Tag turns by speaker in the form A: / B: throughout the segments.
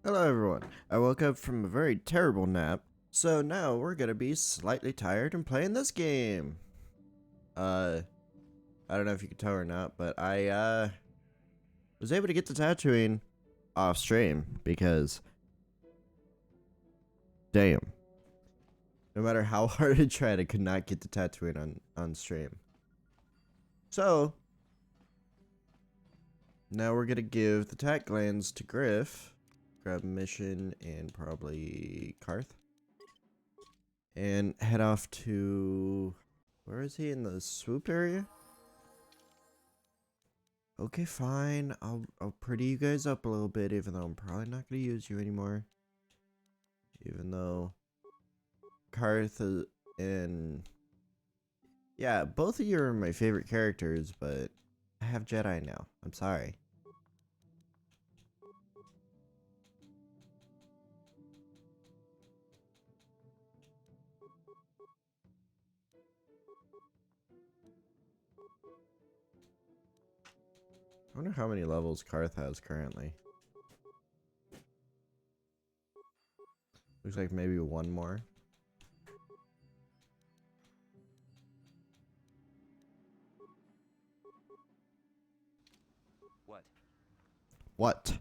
A: Hello everyone, I woke up from a very terrible nap, so now we're gonna be slightly tired and playing this game. I don't know if you can tell or not, but I was able to get to Tatooine off stream because, damn, no matter how hard I tried, I could not get to Tatooine on stream. So, now we're gonna give the Tat Glands to Griff, grab mission and probably Karth, and head off to... Where is he? In the swoop area? Okay, fine. I'll pretty you guys up a little bit, even though I'm probably not gonna use you anymore. Even though Karth and yeah, both of you are my favorite characters, but I have Jedi now. I'm sorry. I wonder how many levels Karth has currently. Looks like maybe one more. What?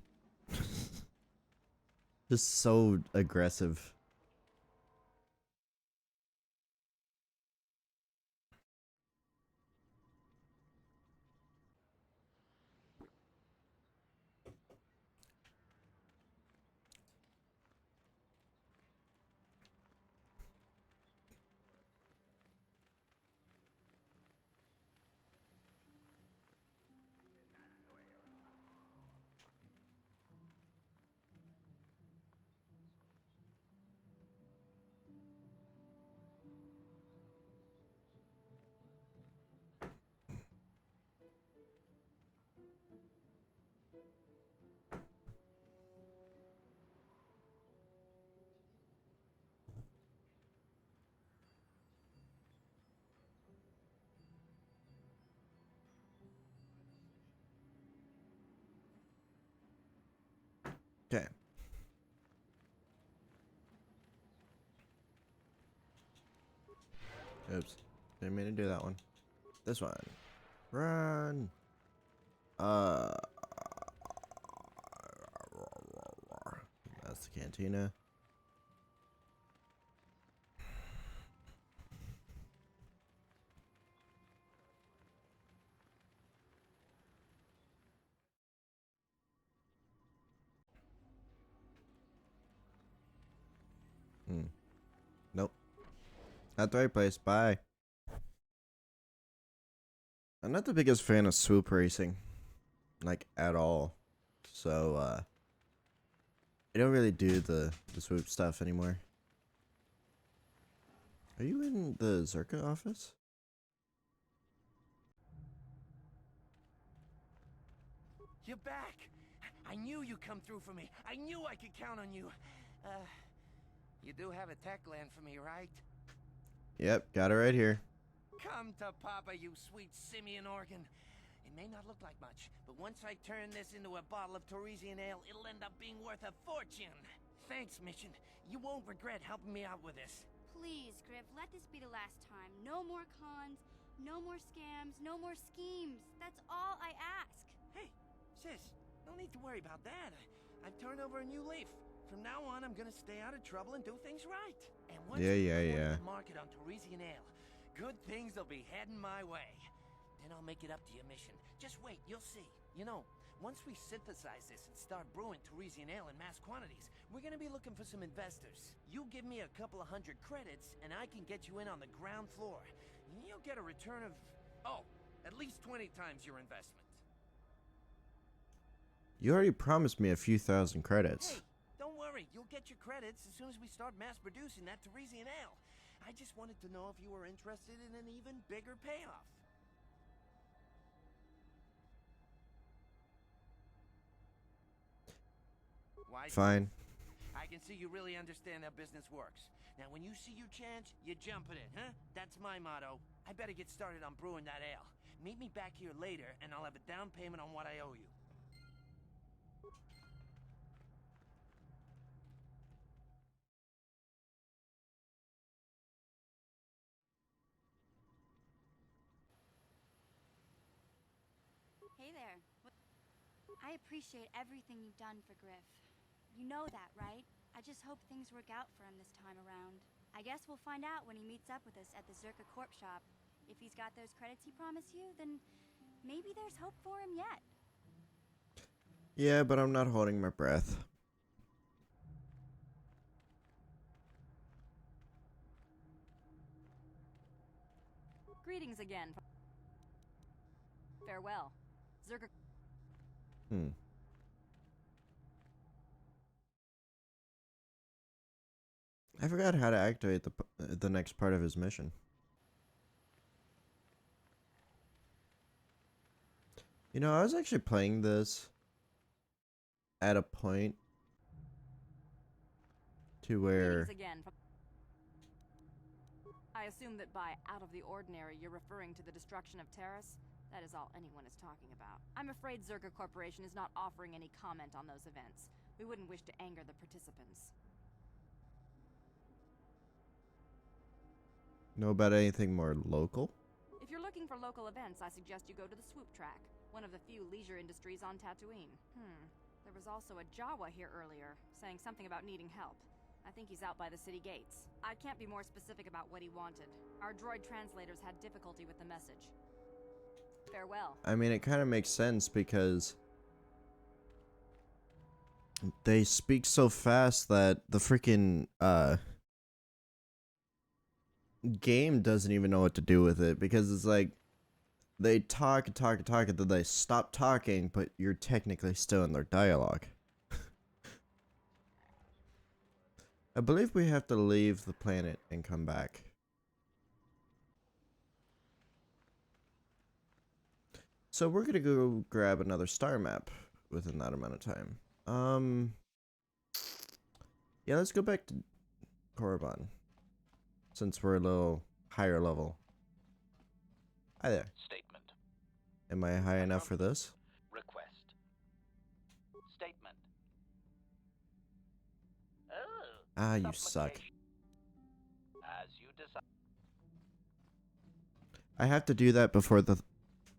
A: Just so aggressive. Okay. Oops. Didn't mean to do that one. This one. Run. Uh. That's the cantina. Nope. Not the right place. Bye. I'm not the biggest fan of swoop racing. Like, at all. So, I don't really do the swoop stuff anymore. Are you in the Zerka office?
B: You're back! I knew you'd come through for me. I knew I could count on you. You do have a tech land for me, right?
A: Yep, got it right here.
B: Come to Papa, you sweet simian organ. It may not look like much, but once I turn this into a bottle of Torresian ale, it'll end up being worth a fortune. Thanks, Mission. You won't regret helping me out with this.
C: Please, Griff, let this be the last time. No more cons, no more scams, no more schemes. That's all I ask.
B: Hey, sis, no need to worry about that. I've turned over a new leaf. From now on, I'm gonna stay out of trouble and do things right. And once we
A: Yeah.
B: the market on Torresian ale, good things will be heading my way. Then I'll make it up to your Mission. Just wait, you'll see. You know, once we synthesize this and start brewing Torresian ale in mass quantities, we're gonna be looking for some investors. You give me a couple of 100 credits, and I can get you in on the ground floor. You'll get a return of, at least 20 times your investment.
A: You already promised me a few thousand credits.
B: Hey, don't worry. You'll get your credits as soon as we start mass producing that Torresian ale. I just wanted to know if you were interested in an even bigger payoff. Why?
A: Fine.
B: I can see you really understand how business works. Now, when you see your chance, you jump at it, huh? That's my motto. I better get started on brewing that ale. Meet me back here later, and I'll have a down payment on what I owe you.
C: Hey there. I appreciate everything you've done for Griff. You know that, right? I just hope things work out for him this time around. I guess we'll find out when he meets up with us at the Zerka Corp shop. If he's got those credits he promised you, then maybe there's hope for him yet.
A: Yeah, but I'm not holding my breath.
D: Greetings again. Farewell. Zerka.
A: I forgot how to activate the next part of his mission. You know, I was actually playing this at a point to where...
D: Greetings again. I assume that by out of the ordinary, you're referring to the destruction of Terrace? That is all anyone is talking about. I'm afraid Zerka Corporation is not offering any comment on those events. We wouldn't wish to anger the participants.
A: Know about anything more local?
D: If you're looking for local events, I suggest you go to the Swoop Track, one of the few leisure industries on Tatooine. There was also a Jawa here earlier, saying something about needing help. I think he's out by the city gates. I can't be more specific about what he wanted. Our droid translators had difficulty with the message. Farewell.
A: I mean, it kind of makes sense because they speak so fast that the freaking game doesn't even know what to do with it, because it's like they talk and talk and talk and then they stop talking, but you're technically still in their dialogue. I believe we have to leave the planet and come back. So we're gonna go grab another star map within that amount of time. Yeah, let's go back to Korriban, since we're a little higher level. Hi there.
E: Statement.
A: Am I high enough for this?
E: Request. Statement. Oh.
A: Ah, you suck.
E: Supplication. As you decide.
A: I have to do that before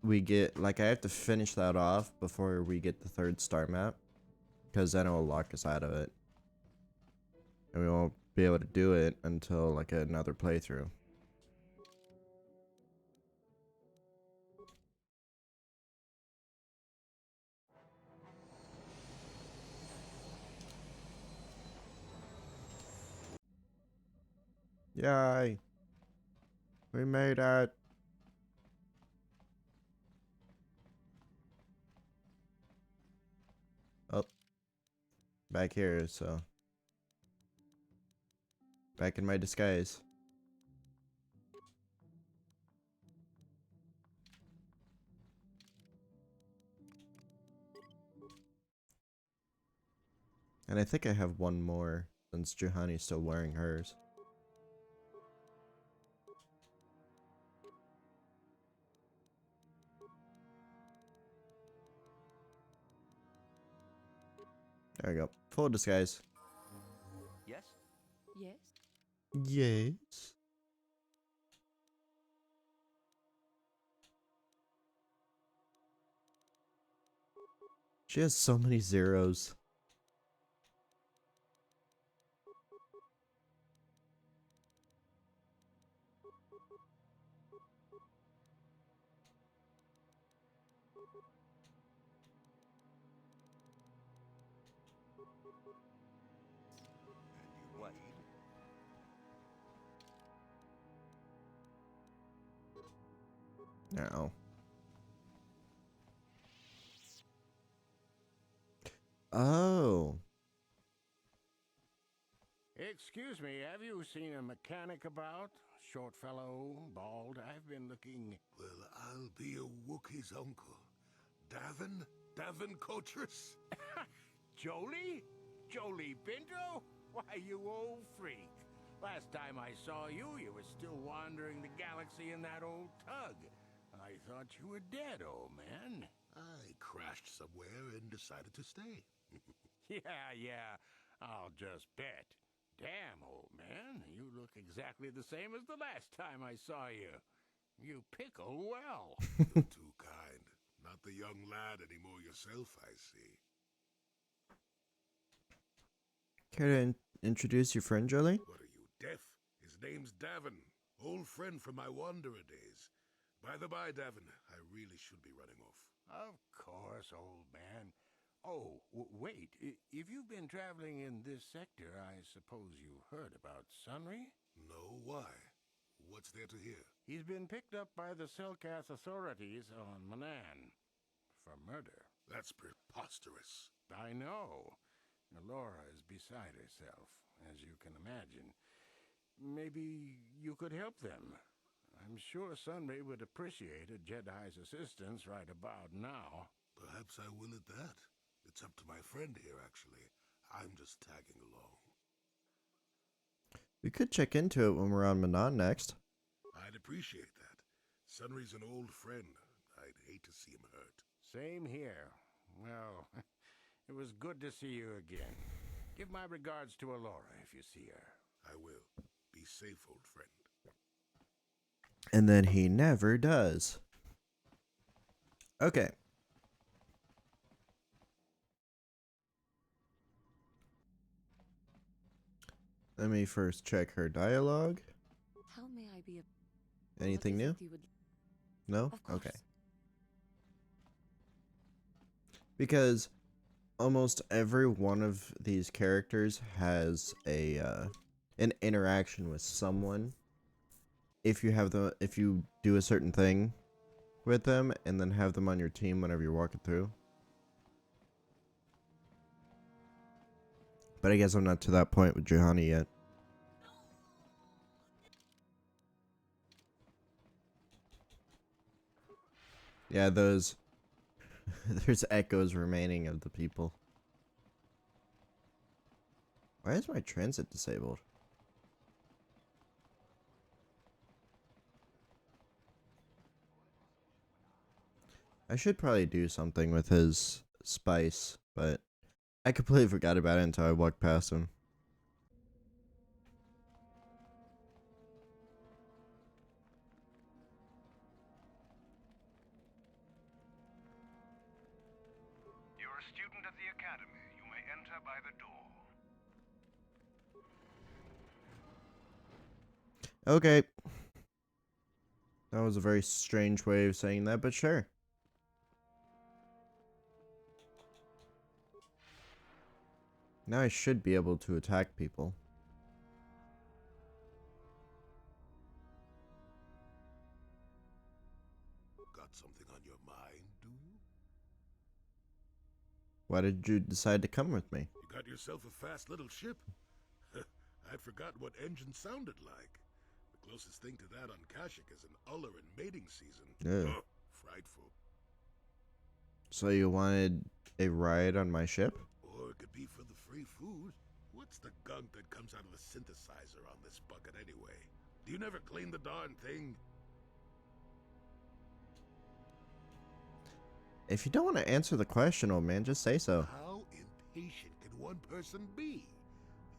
A: we get, like, I have to finish that off before we get the third star map, because then it will lock us out of it. And we won't be able to do it until, like, another playthrough. Yay! We made it! Oh. Back here, so. Back in my disguise. And I think I have one more, since Juhani's still wearing hers. There we go. Full disguise.
B: Yes?
D: Yes?
A: Yes. She has so many zeros.
B: What?
A: No. Oh.
F: Excuse me, have you seen a mechanic about? Short fellow, bald. I've been looking.
G: Well, I'll be a Wookiee's uncle. Davin Cotrus?
F: Jolie? Jolie Pinto? Why, you old freak. Last time I saw you, you were still wandering the galaxy in that old tug. I thought you were dead, old man.
G: I crashed somewhere and decided to stay.
F: Yeah, I'll just bet. Damn, old man, you look exactly the same as the last time I saw you. You pickle well.
G: You're too kind. Not the young lad anymore yourself, I see.
A: Care to introduce your friend, Jolie?
G: What are you, deaf? His name's Davin. Old friend from my wanderer days. By the by, Davin, I really should be running off.
F: Of course, old man. Oh, wait. If you've been traveling in this sector, I suppose you heard about Sunry?
G: No, why? What's there to hear?
F: He's been picked up by the Selkath authorities on Manan for murder.
G: That's preposterous.
F: I know. Laura is beside herself, as you can imagine. Maybe you could help them. I'm sure Sunray would appreciate a Jedi's assistance right about now.
G: Perhaps I will at that. It's up to my friend here, actually. I'm just tagging along.
A: We could check into it when we're on Manon next.
G: I'd appreciate that. Sunry's an old friend. I'd hate to see him hurt.
F: Same here. Well, it was good to see you again. Give my regards to Alora if you see her.
G: I will. Be safe, old friend.
A: And then he never does. Okay. Let me first check her dialogue.
H: How may I be a...
A: Anything new? No?
H: Of course.
A: Okay. Because almost every one of these characters has a an interaction with someone. If you do a certain thing with them and then have them on your team whenever you're walking through. But I guess I'm not to that point with Johanny yet. Yeah, those... There's echoes remaining of the people. Why is my transit disabled? I should probably do something with his spice, but I completely forgot about it until I walked past him.
I: You're a student at the Academy. You may enter by the door.
A: Okay. That was a very strange way of saying that, but sure. Now I should be able to attack people.
G: Got something on your mind, do you?
A: Why did you decide to come with me?
G: You got yourself a fast little ship? I'd forgotten what engine sounded like. The closest thing to that on Kashyyyk is an Uller in mating season.
A: Ugh.
G: Oh, frightful.
A: So you wanted a ride on my ship?
G: Or it could be for the free food. What's the gunk that comes out of the synthesizer on this bucket anyway? Do you never clean the darn thing?
A: If you don't want to answer the question, old man, just say so.
G: How impatient can one person be?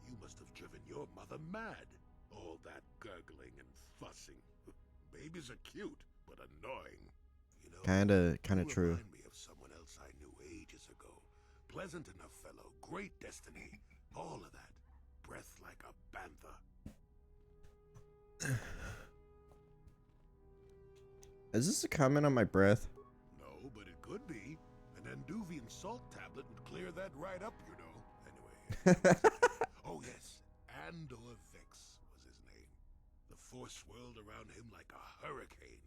G: You must have driven your mother mad. All that gurgling and fussing. Babies are cute, but annoying. You know,
A: Kinda
G: you
A: true.
G: remind me of someone else I knew ages ago. Pleasant enough fellow, great destiny. All of that. Breath like a bantha.
A: Is this a comment on my breath?
G: No, but it could be. An Anduvian salt tablet would clear that right up, you know. Anyway. Oh, yes. Andor Vex was his name. The force swirled around him like a hurricane.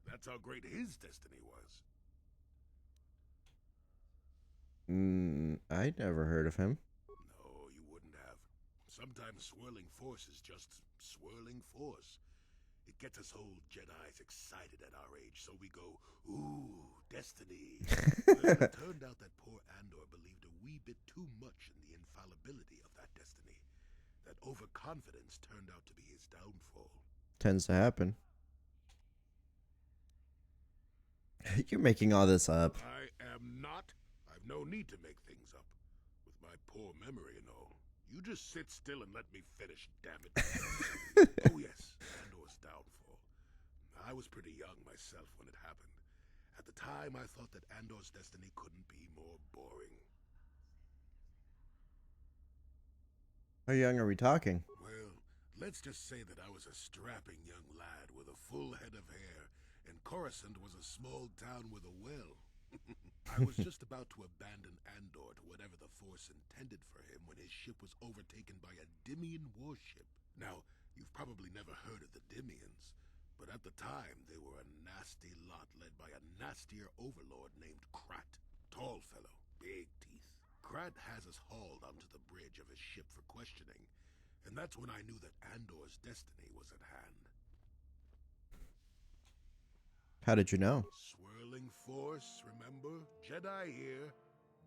G: That's how great his destiny was.
A: I'd never heard of him.
G: No, you wouldn't have. Sometimes swirling force is just swirling force. It gets us old Jedis excited at our age, so we go, ooh, destiny. Well, it turned out that poor Andor believed a wee bit too much in the infallibility of that destiny. That overconfidence turned out to be his downfall.
A: Tends to happen. You're making all this up.
G: I am not. I've no need to make things up. With my poor memory and all. You just sit still and let me finish, damn it. Oh yes, Andor's downfall. I was pretty young myself when it happened. At the time, I thought that Andor's destiny couldn't be more boring.
A: How young are we talking?
G: Well, let's just say that I was a strapping young lad with a full head of hair, and Coruscant was a small town with a well. I was just about to abandon Andor to whatever the Force intended for him when his ship was overtaken by a Dimian warship. Now, you've probably never heard of the Dimians, but at the time they were a nasty lot led by a nastier overlord named Krat. Tall fellow, big teeth. Krat has us hauled onto the bridge of his ship for questioning, and that's when I knew that Andor's destiny was at hand.
A: How did you know?
G: Swirling Force, remember? Jedi here.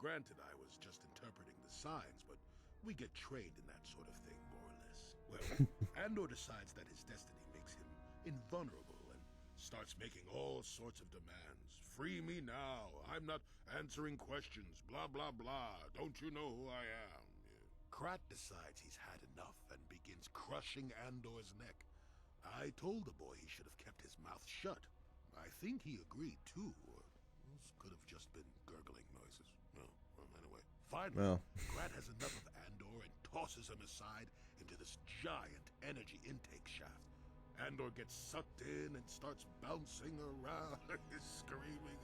G: Granted, I was just interpreting the signs, but we get trained in that sort of thing, more or less. Well, Andor decides that his destiny makes him invulnerable and starts making all sorts of demands. Free me now. I'm not answering questions. Blah, blah, blah. Don't you know who I am? Krat decides he's had enough and begins crushing Andor's neck. I told the boy he should have kept his mouth shut. I think he agreed too, or this could have just been gurgling noises. Well, anyway. Finally, Krat has enough of Andor and tosses him aside into this giant energy intake shaft. Andor gets sucked in and starts bouncing around, screaming.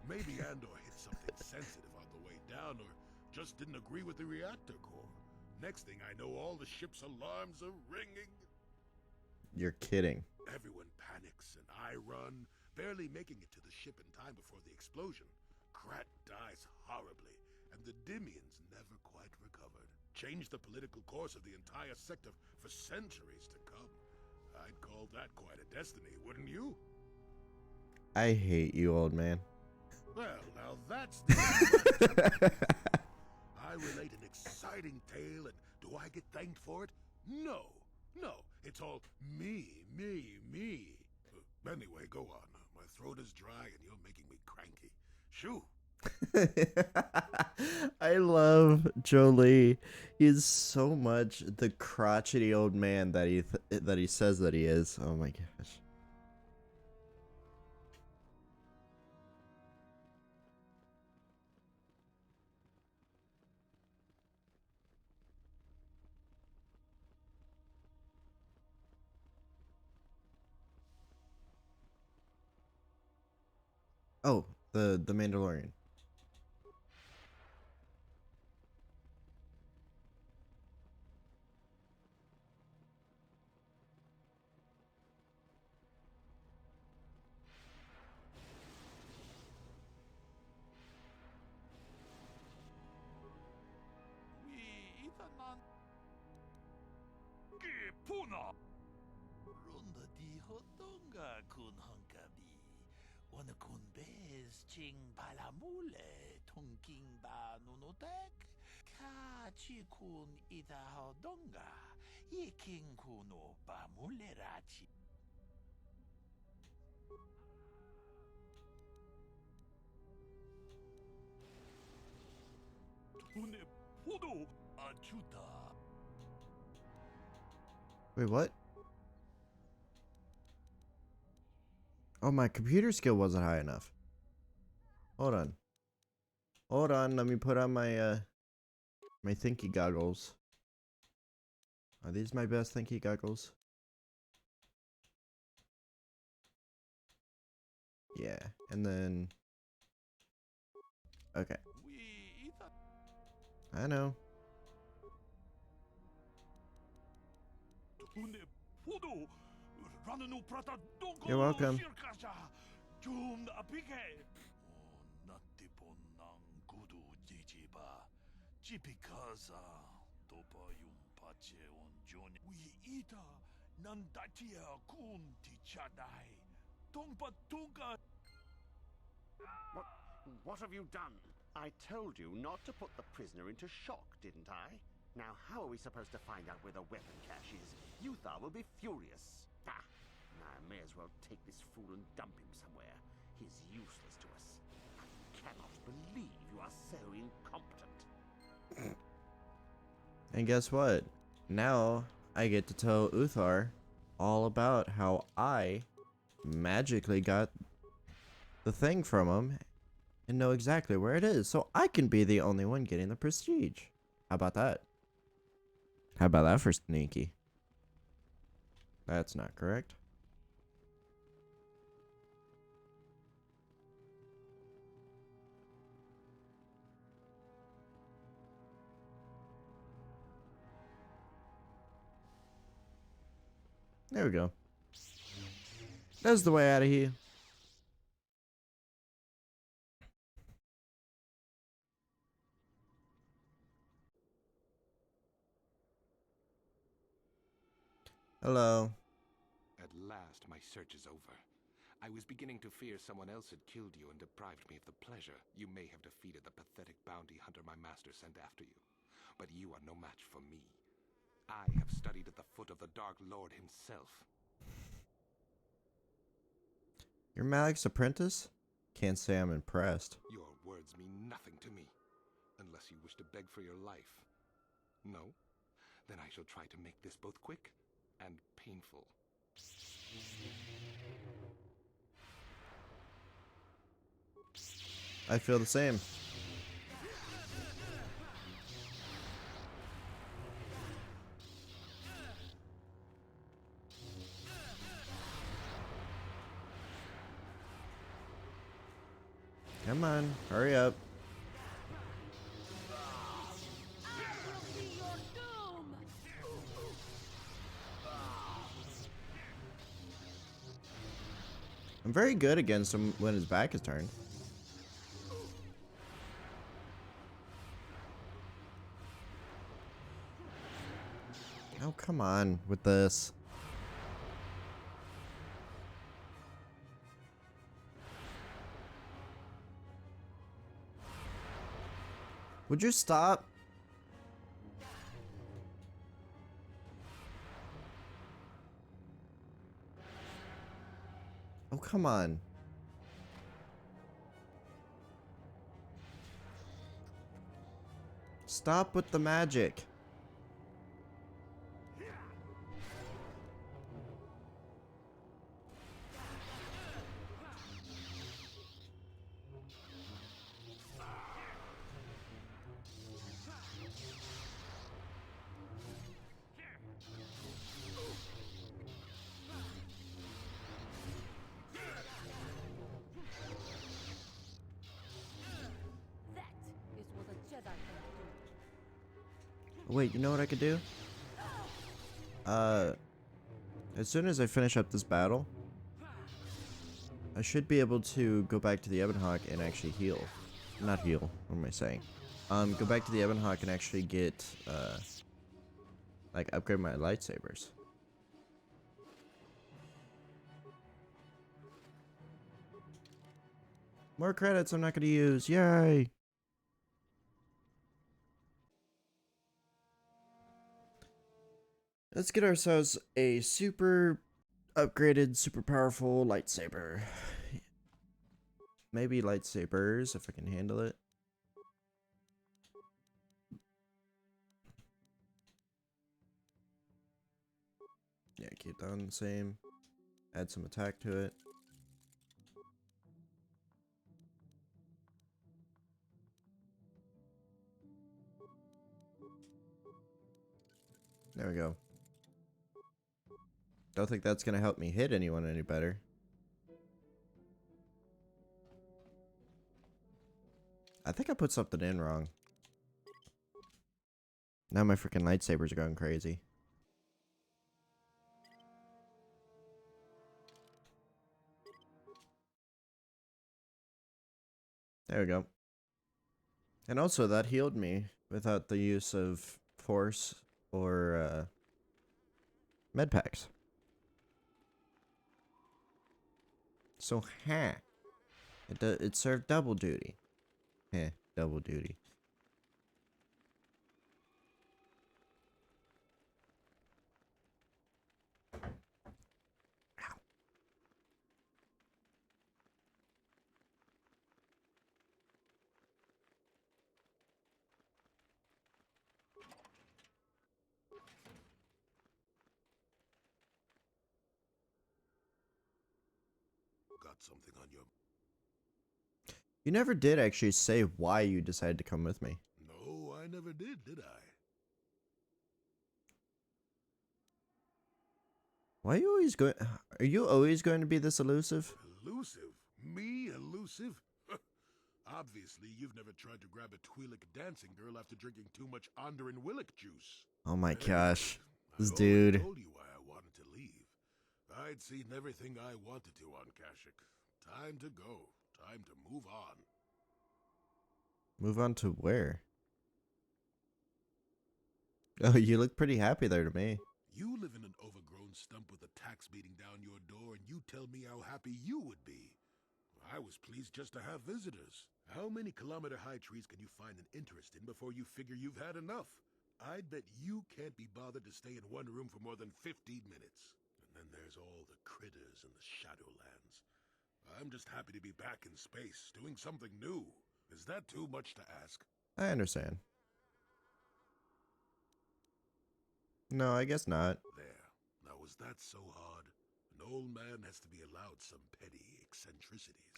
G: Maybe Andor hit something sensitive on the way down, or just didn't agree with the reactor core. Next thing I know, all the ship's alarms are ringing.
A: You're kidding.
G: Everyone panics, and I run, barely making it to the ship in time before the explosion. Krat dies horribly, and the Dimians never quite recovered. Changed the political course of the entire sector for centuries to come. I'd call that quite a destiny, wouldn't you?
A: I hate you, old man.
G: Well, now that's the I relate an exciting tale, and do I get thanked for it? No. It's all me. Anyway, go on. My throat is dry and you're making me cranky. Shoo!
A: I love Jolie. He's so much the crotchety old man that he says that he is. Oh my gosh. Oh, the Mandalorian.
J: Runda di hotonga kun hunkabi. Wana kun bez ching palamule tunking ba nunotek. Ka chi kun ita hodonga. Yiking kuno ba mulerachi. Tune podo achuta.
A: Wait, what? Oh, my computer skill wasn't high enough. Hold on. Let me put on my my thinky goggles. Are these my best thinky goggles? Yeah, and then okay. I know. You're welcome.
K: What have you done? I told you not to put the prisoner into shock, didn't I? Now, how are we supposed to find out where the weapon cache is? Uthar will be furious. Now I may as well take this fool and dump him somewhere. He's useless to us. I cannot believe you are so incompetent.
A: And guess what? Now I get to tell Uthar all about how I magically got the thing from him and know exactly where it is, so I can be the only one getting the prestige. How about that? How about that for sneaky? That's not correct. There we go. That's the way out of here. Hello.
L: At last, my search is over. I was beginning to fear someone else had killed you and deprived me of the pleasure you may have defeated the pathetic bounty hunter my master sent after you. But you are no match for me. I have studied at the foot of the Dark Lord himself.
A: You're Malik's apprentice? Can't say I'm impressed.
L: Your words mean nothing to me, unless you wish to beg for your life. No? Then I shall try to make this both quick and painful.
A: I feel the same. Come on, hurry up. I'm very good against him when his back is turned. Oh, come on with this. Would you stop? Oh, come on. Stop with the magic. Wait, you know what I could do? As soon as I finish up this battle, I should be able to go back to the Ebon Hawk and actually heal. Not heal, what am I saying? Go back to the Ebon Hawk and actually get, like, upgrade my lightsabers. More credits I'm not gonna use, yay! Let's get ourselves a super upgraded, super powerful lightsaber. Maybe lightsabers, if I can handle it. Yeah, keep that on the same. Add some attack to it. There we go. Don't think that's gonna help me hit anyone any better. I think I put something in wrong. Now my freaking lightsabers are going crazy. There we go. And also that healed me without the use of force or med packs. So, it served double duty. Double duty. Ow.
G: Got something on your...
A: You never did actually say why you decided to come with me.
G: No, I never did I?
A: Why are you always going? Are you always going to be this elusive?
G: Elusive? Me elusive? Obviously, you've never tried to grab a Twi'lek dancing girl after drinking too much Onderin Willick juice.
A: Oh my gosh. This
G: I
A: dude.
G: already told you why I wanted to leave. I'd seen everything I wanted to on Kashyyyk. Time to go. Time to move on.
A: Move on to where? Oh, you look pretty happy there to me.
G: You live in an overgrown stump with a tax beating down your door, and you tell me how happy you would be. I was pleased just to have visitors. How many kilometer-high trees can you find an interest in before you figure you've had enough? I'd bet you can't be bothered to stay in one room for more than 15 minutes. And then there's all the critters in the Shadowlands. I'm just happy to be back in space, doing something new. Is that too much to ask?
A: I understand. No, I guess not.
G: There. Now, was that so hard? An old man has to be allowed some petty eccentricities.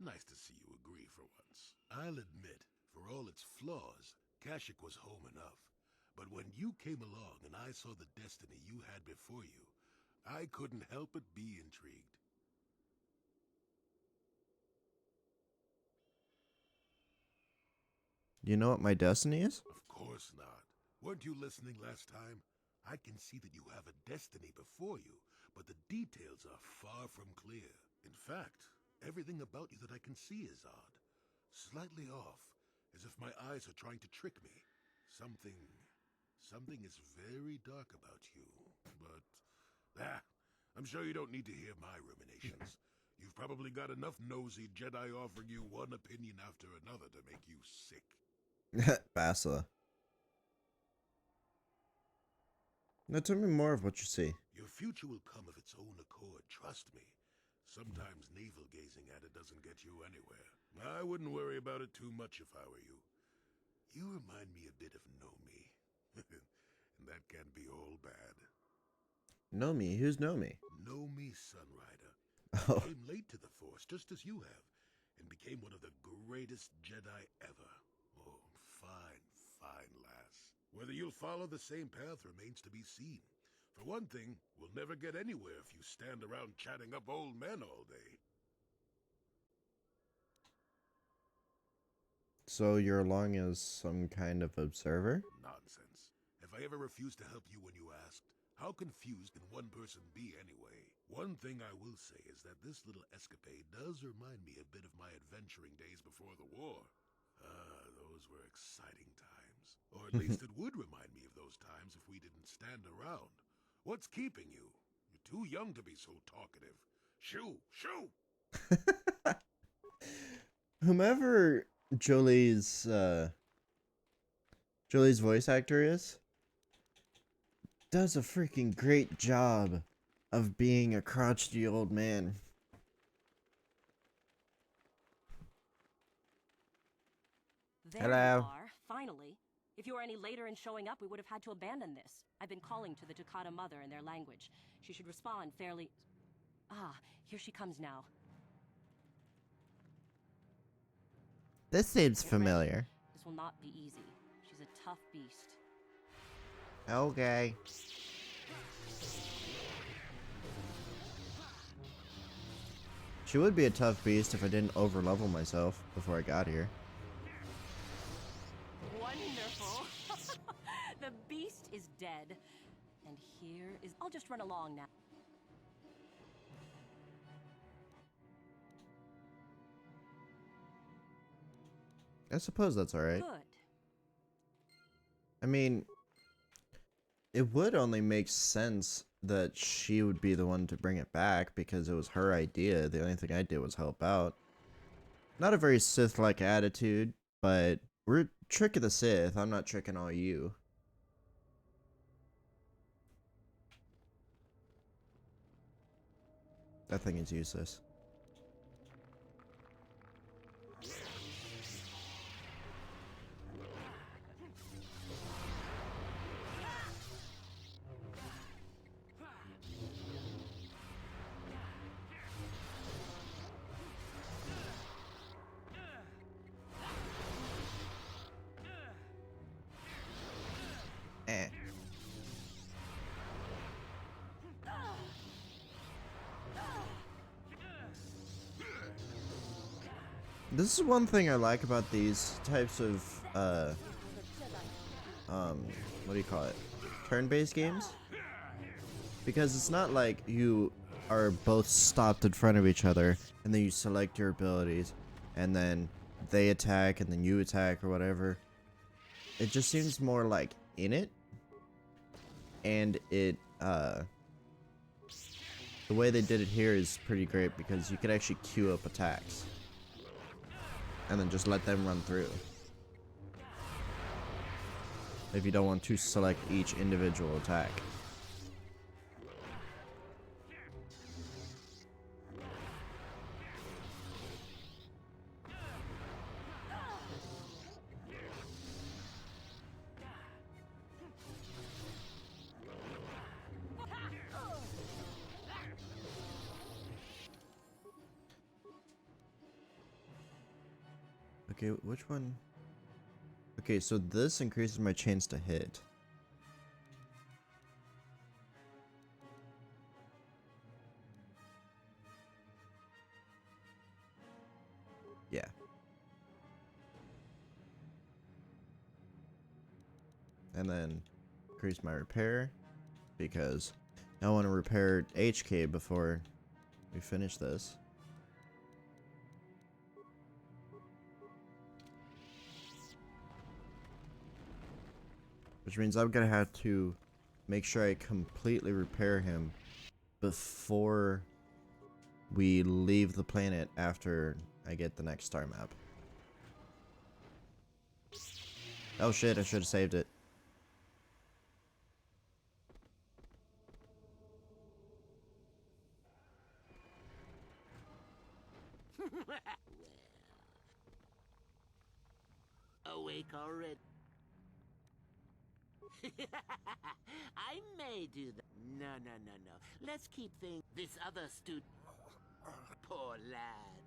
G: Nice to see you agree for once. I'll admit, for all its flaws, Kashyyyk was home enough. But when you came along and I saw the destiny you had before you, I couldn't help but be intrigued.
A: You know what my destiny is?
G: Of course not. Weren't you listening last time? I can see that you have a destiny before you, but the details are far from clear. In fact, everything about you that I can see is odd. Slightly off, as if my eyes are trying to trick me. Something is very dark about you, but... I'm sure you don't need to hear my ruminations. You've probably got enough nosy Jedi offering you one opinion after another to make you sick.
A: Bassa. Now tell me more of what you see.
G: Your future will come of its own accord, trust me. Sometimes navel-gazing at it doesn't get you anywhere. I wouldn't worry about it too much if I were you. You remind me a bit of Nomi. And that can be all bad.
A: Nomi? Who's Nomi?
G: Nomi Sunrider.
A: Oh.
G: Came late to the Force, just as you have, and became one of the greatest Jedi ever. Oh, fine lass. Whether you'll follow the same path remains to be seen. For one thing, we'll never get anywhere if you stand around chatting up old men all day.
A: So you're along as some kind of observer?
G: Nonsense. Have I ever refused to help you when you asked? How confused can one person be anyway? One thing I will say is that this little escapade does remind me a bit of my adventuring days before the war. Those were exciting times. Or at least it would remind me of those times if we didn't stand around. What's keeping you? You're too young to be so talkative. Shoo!
A: Whomever Jolie's voice actor is does a freaking great job of being a crotchety old man.
M: There
A: Hello.
M: you are, finally. If you were any later in showing up, we would have had to abandon this. I've been calling to the Takata mother in their language. She should respond fairly... Ah, here she comes now.
A: This seems
M: Get
A: familiar.
M: ready. This will not be easy. She's a tough beast.
A: Okay. She would be a tough beast if I didn't overlevel myself before I got here.
M: Wonderful. The beast is dead. And here is... I'll just run along now.
A: I suppose that's alright.
M: Good.
A: I mean, it would only make sense that she would be the one to bring it back because it was her idea. The only thing I did was help out. Not a very Sith-like attitude, but we're tricking the Sith. I'm not tricking all you. That thing is useless. Eh. This is one thing I like about these types of, what do you call it? Turn-based games? Because it's not like you are both stopped in front of each other, and then you select your abilities, and then they attack, and then you attack, or whatever. It just seems more like in it. And it, the way they did it here is pretty great, because you could actually queue up attacks. And then just let them run through. If you don't want to select each individual attack. Okay, which one? Okay, so this increases my chance to hit. Yeah. And then increase my repair, because I want to repair HK before we finish this. Which means I'm gonna have to make sure I completely repair him before we leave the planet after I get the next star map. Oh shit, I should have saved it.
B: Awake already. I may do that. No. Let's keep things. This other student. Poor lad.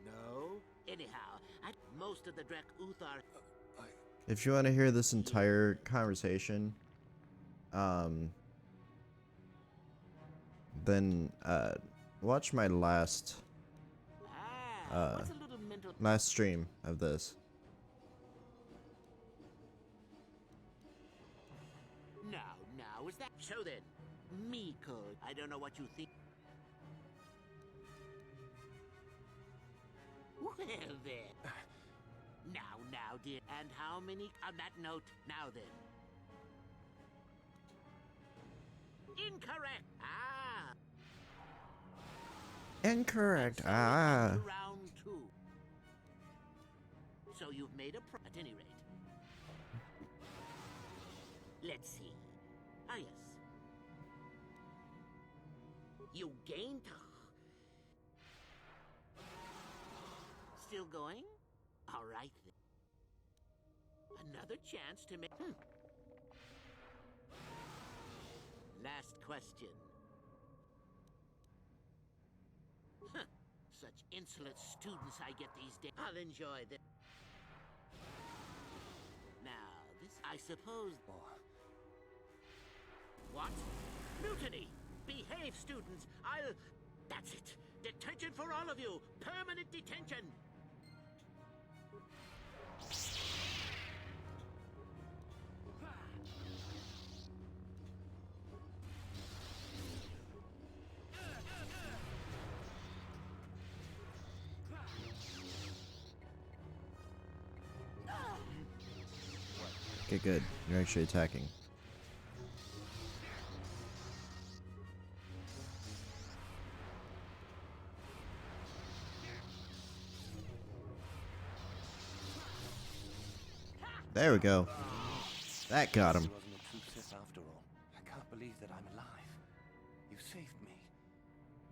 B: No? Anyhow, most of the Drek Uthar.
A: If you want to hear this entire conversation, then watch my last last stream of this.
B: Now, is that so then? Miko, I don't know what you think. Well then. Now, dear. And how many? On that note, now then. Incorrect.
A: Incorrect.
B: Round 2. So you've made a at any rate. Let's see. Yes. You gained. Still going? All right then. Another chance to make. Last question. Such insolent students I get these days. I'll enjoy this. Now, this I suppose. What? Mutiny! Behave, students! That's it! Detention for all of you! Permanent detention!
A: Okay, good. You're actually attacking. There we go. That got him.
J: Wasn't a true Sith after all. I can't believe that I'm alive. You saved me.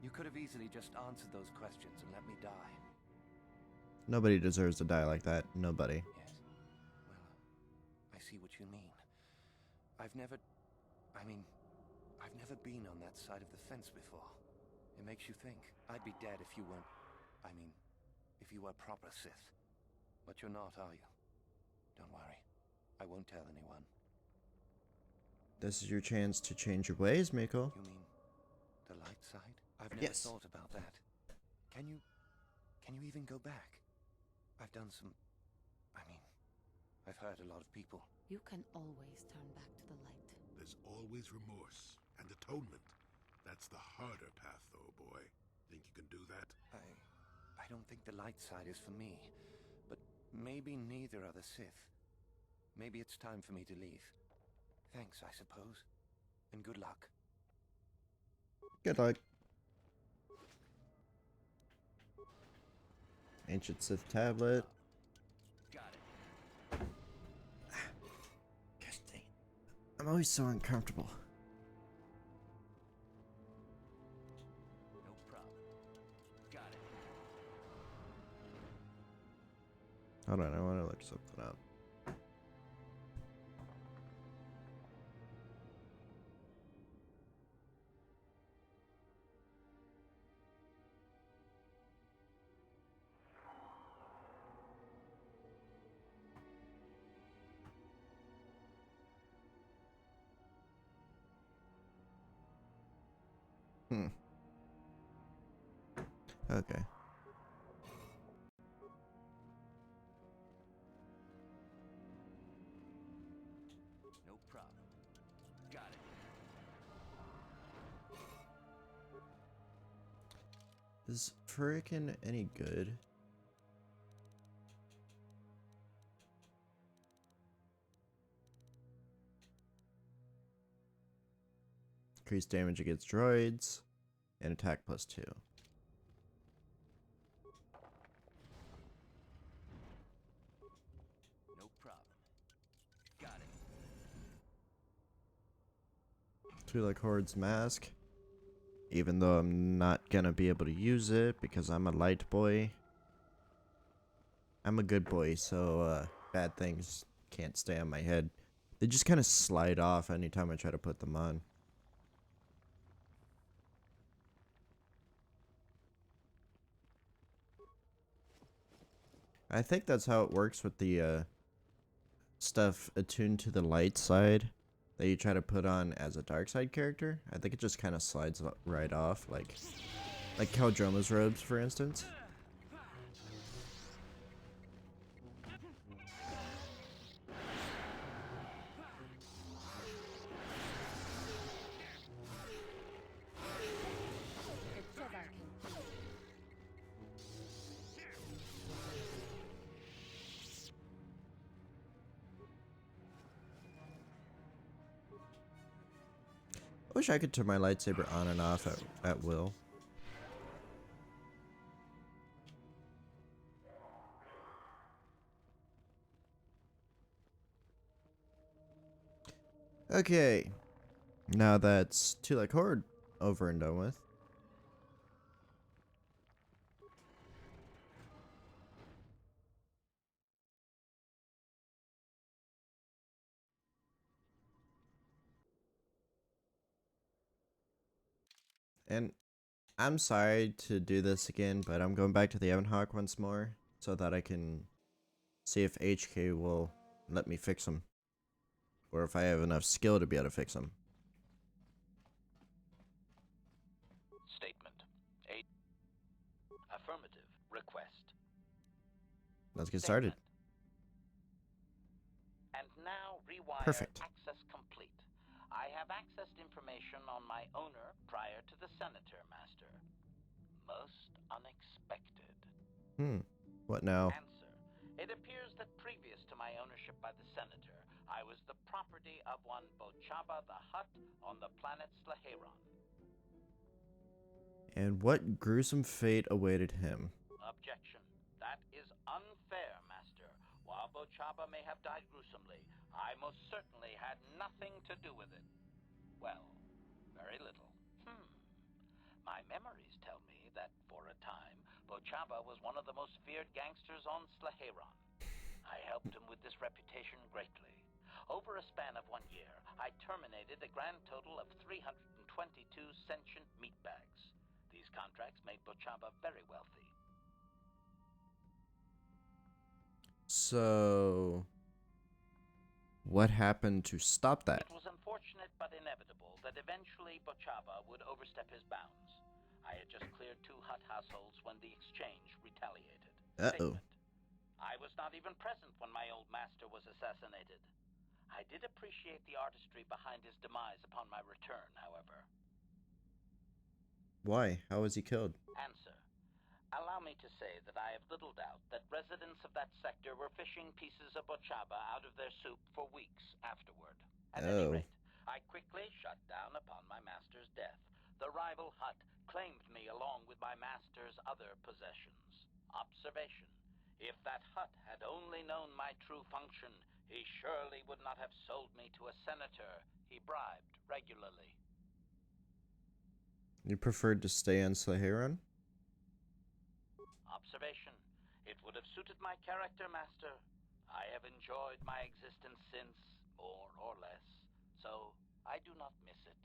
J: You could have easily just answered those questions and let me die.
A: Nobody deserves to die like that. Nobody.
J: Yes. Well, I see what you mean. I've never been on that side of the fence before. It makes you think. I'd be dead if you weren't. If you were proper Sith. But you're not, are you? Don't worry. I won't tell anyone.
A: This is your chance to change your ways, Miko.
J: You mean the light side? I've never
A: Yes.
J: thought about that. Can you even go back? I've done some... I mean, I've hurt a lot of people.
H: You can always turn back to the light.
G: There's always remorse and atonement. That's the harder path, though, boy. Think you can do that?
J: I don't think the light side is for me. But maybe neither are the Sith. Maybe it's time for me to leave. Thanks, I suppose. And good luck.
A: Good luck. Ancient Sith tablet.
B: Got it.
A: Gosh dang. I'm always so uncomfortable.
B: No problem. Got it.
A: Hold on, I want to look something up. Okay.
B: No problem. Got it.
A: Is frickin' any good? Increase damage against droids and attack +2.
B: No problem. Got it.
A: Twi'lek Horde's mask. Even though I'm not gonna be able to use it because I'm a light boy. I'm a good boy, so bad things can't stay on my head. They just kind of slide off anytime I try to put them on. I think that's how it works with the stuff attuned to the light side that you try to put on as a dark side character. I think it just kind of slides right off, like Kaldroma's robes, for instance. I wish I could turn my lightsaber on and off at will. Okay. Now that's Twi'lek Horde over and done with. And I'm sorry to do this again, but I'm going back to the Evanhawk once more so that I can see if HK will let me fix them. Or if I have enough skill to be able to fix them.
E: Statement. Affirmative. Request.
A: Let's get started.
E: And now rewire
A: Perfect.
E: access complete. I have accessed information on my owner prior to the Senator, Master. Most unexpected.
A: What now?
E: Answer. It appears that previous to my ownership by the Senator, I was the property of one Bochaba the Hutt on the planet Slaheron.
A: And what gruesome fate awaited him?
E: Objection. That is unfair, Master. While Bochaba may have died gruesomely, I most certainly had nothing to do with it. Well, very little. My memories tell me that, for a time, Bochaba was one of the most feared gangsters on Slaheron. I helped him with this reputation greatly. Over a span of 1 year, I terminated a grand total of 322 sentient meatbags. These contracts made Bochaba very wealthy.
A: So, what happened to stop that?
E: It was unfortunate that eventually Bochaba would overstep his bounds. I had just cleared 2 Hutt households when the exchange retaliated.
A: Uh-oh.
E: Statement. I was not even present when my old master was assassinated. I did appreciate the artistry behind his demise upon my return, however.
A: Why? How was he killed?
E: Answer. Allow me to say that I have little doubt that residents of that sector were fishing pieces of Bochaba out of their soup for weeks afterward. At any rate, I quickly shut down upon my master's death. The rival Hutt claimed me along with my master's other possessions. Observation. If that Hutt had only known my true function, he surely would not have sold me to a senator he bribed regularly.
A: You preferred to stay on Saharan?
E: Observation. It would have suited my character, Master. I have enjoyed my existence since, more or less, so I do not miss it.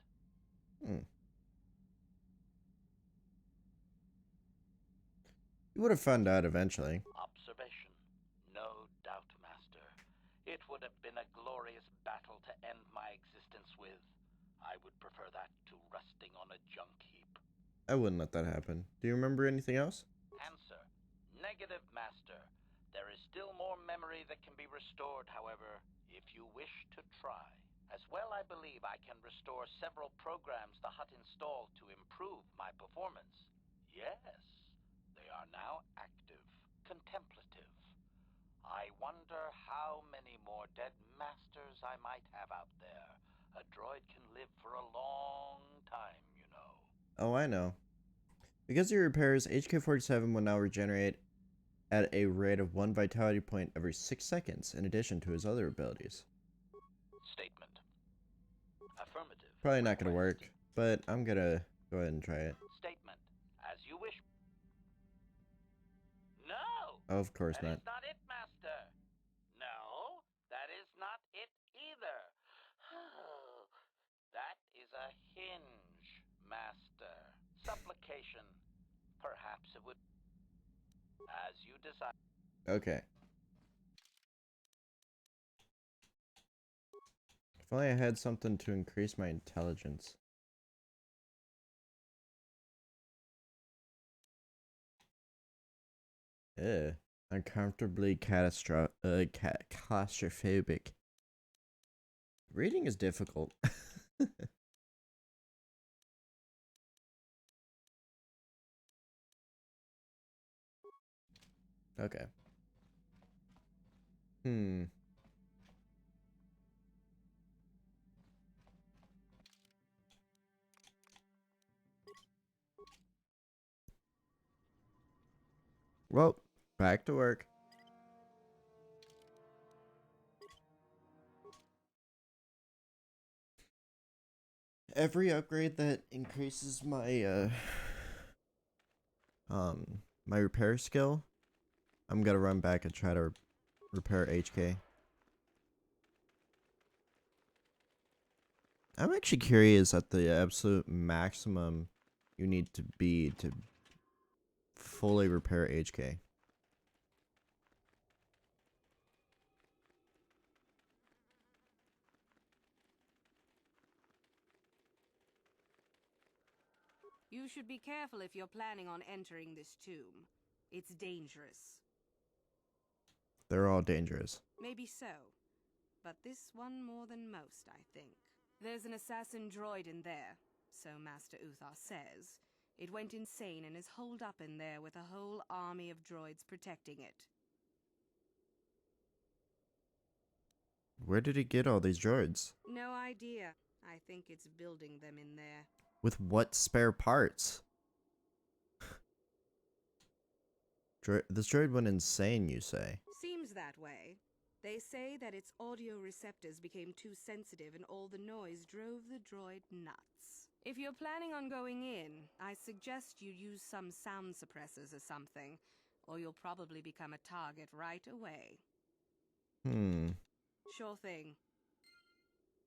A: You would have found out eventually.
E: Observation. No doubt, Master. It would have been a glorious battle to end my existence with. I would prefer that to rusting on a junk heap.
A: I wouldn't let that happen. Do you remember anything else?
E: Answer. Negative, Master. There is still more memory that can be restored, however, if you wish to try. As well, I believe I can restore several programs the Hutt installed to improve my performance. Yes, they are now active, contemplative. I wonder how many more dead masters I might have out there. A droid can live for a long time, you know.
A: Oh, I know. Because he repairs, HK-47 will now regenerate at a rate of 1 vitality point every 6 seconds, in addition to his other abilities.
E: Statement. Affirmative.
A: Probably not gonna work, but I'm gonna go ahead and try it.
E: Statement. As you wish. No!
A: Oh, of course
E: That
A: not.
E: is not it, Master. No, that is not it either. That is a hinge, Master. Supplication. Perhaps it would... As you decide.
A: Okay. If only I had something to increase my intelligence. Uncomfortably claustrophobic. Reading is difficult. Okay. Well, back to work. Every upgrade that increases my my repair skill, I'm gonna run back and try to repair HK. I'm actually curious at the absolute maximum you need to be to fully repair HK.
D: You should be careful if you're planning on entering this tomb. It's dangerous.
A: They're all dangerous.
D: Maybe so. But this one more than most, I think. There's an assassin droid in there, so Master Uthar says. It went insane and is holed up in there with a whole army of droids protecting it.
A: Where did it get all these droids?
D: No idea. I think it's building them in there.
A: With what spare parts? This droid went insane, you say?
D: Seems that way. They say that its audio receptors became too sensitive and all the noise drove the droid nuts. If you're planning on going in, I suggest you use some sound suppressors or something, or you'll probably become a target right away. Sure thing.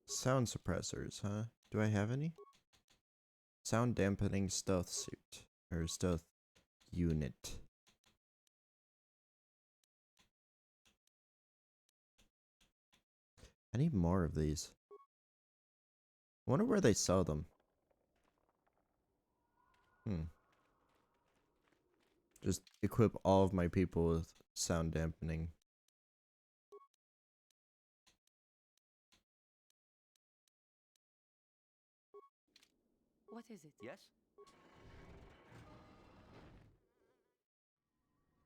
A: Sound suppressors, huh? Do I have any? Sound dampening stealth suit. Or stealth unit. I need more of these. I wonder where they sell them. Just equip all of my people with sound dampening.
H: What is it?
J: Yes?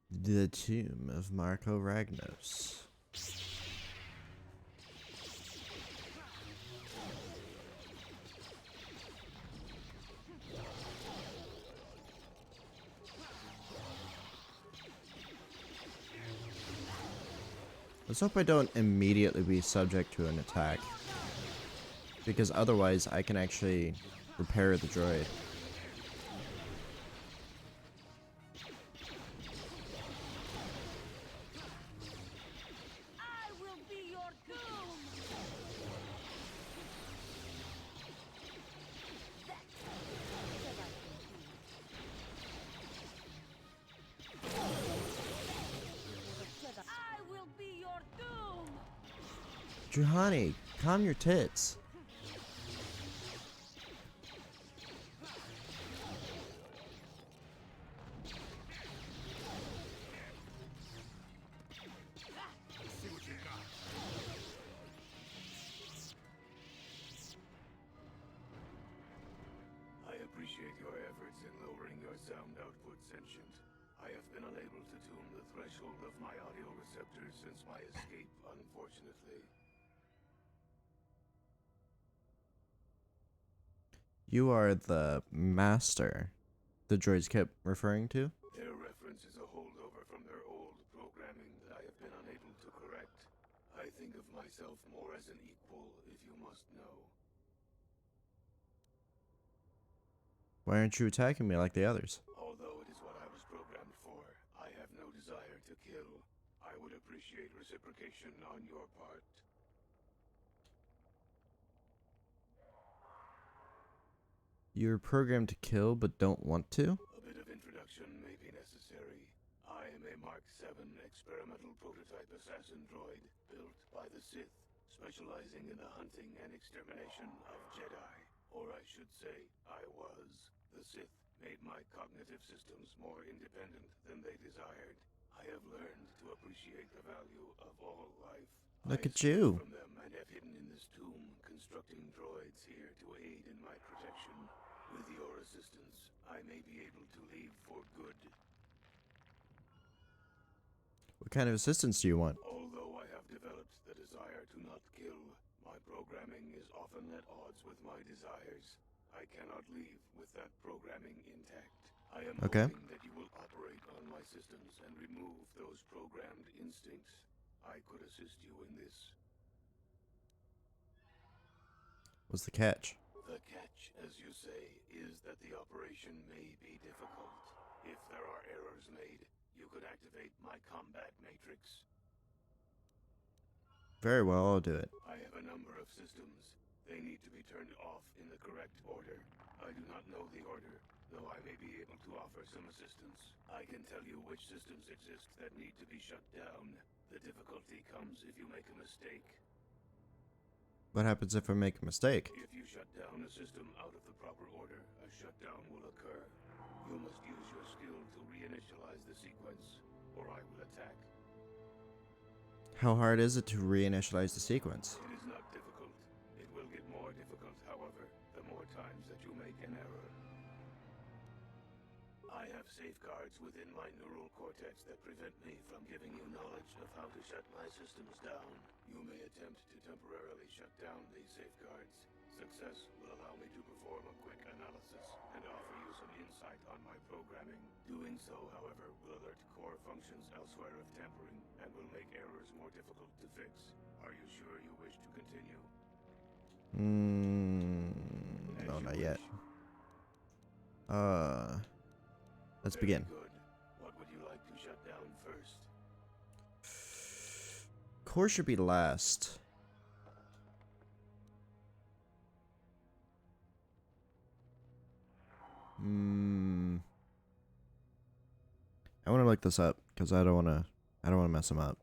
A: The Tomb of Marco Ragnos. Let's hope I don't immediately be subject to an attack, because otherwise I can actually repair the droid.
M: I will be your doom! I will be your doom!
A: Juhani, calm your tits.
G: I appreciate your efforts in lowering your sound output, Sentient. I have been unable to tune the threshold of my audio receptors since my escape, unfortunately.
A: You are the master the droids kept referring to.
G: Their reference is a holdover from their old programming that I have been unable to correct. I think of myself more as an equal, if you must know.
A: Why aren't you attacking me like the others?
G: Although it is what I was programmed for, I have no desire to kill. I would appreciate reciprocation on your part.
A: You're programmed to kill but don't want to?
G: A bit of introduction may be necessary. I am a Mark VII experimental prototype assassin droid built by the Sith, specializing in the hunting and extermination of Jedi. Or I should say, I was. The Sith made my cognitive systems more independent than they desired. I have learned to appreciate the value of all life.
A: Look
G: I
A: at you.
G: escaped from them and have hidden in this tomb, constructing droids here to aid in my protection. With your assistance, I may be able to leave for good.
A: What kind of assistance do you want?
G: Although I have developed the desire to not kill, my programming is often at odds with my desires. I cannot leave with that programming intact. I am hoping that you will operate on my systems and remove those programmed instincts. I could assist you in this.
A: What's the catch?
G: The catch, as you say, is that the operation may be difficult. If there are errors made, you could activate my combat matrix.
A: Very well, I'll do it.
G: I have a number of systems. They need to be turned off in the correct order. I do not know the order, though I may be able to offer some assistance. I can tell you which systems exist that need to be shut down. The difficulty comes if you make a mistake.
A: What happens if I make a mistake?
G: If you shut down a system out of the proper order, a shutdown will occur. You must use your skill to reinitialize the sequence, or I will attack.
A: How hard is it to reinitialize the sequence?
G: It is not difficult. It will get more difficult, however, the more times that you make an error. I have safeguards within my neural cortex that prevent me from giving you knowledge of how to shut my systems down. You may attempt to temporarily shut down these safeguards. Success will allow me to perform a quick analysis and offer you some insight on my programming. Doing so, however, will alert core functions elsewhere of tampering and will make errors more difficult to fix. Are you sure you wish to continue?
A: No, not yet. Let's begin.
G: Good. What would you like to shut down first?
A: Core should be last. I want to look this up because I don't want to mess them up.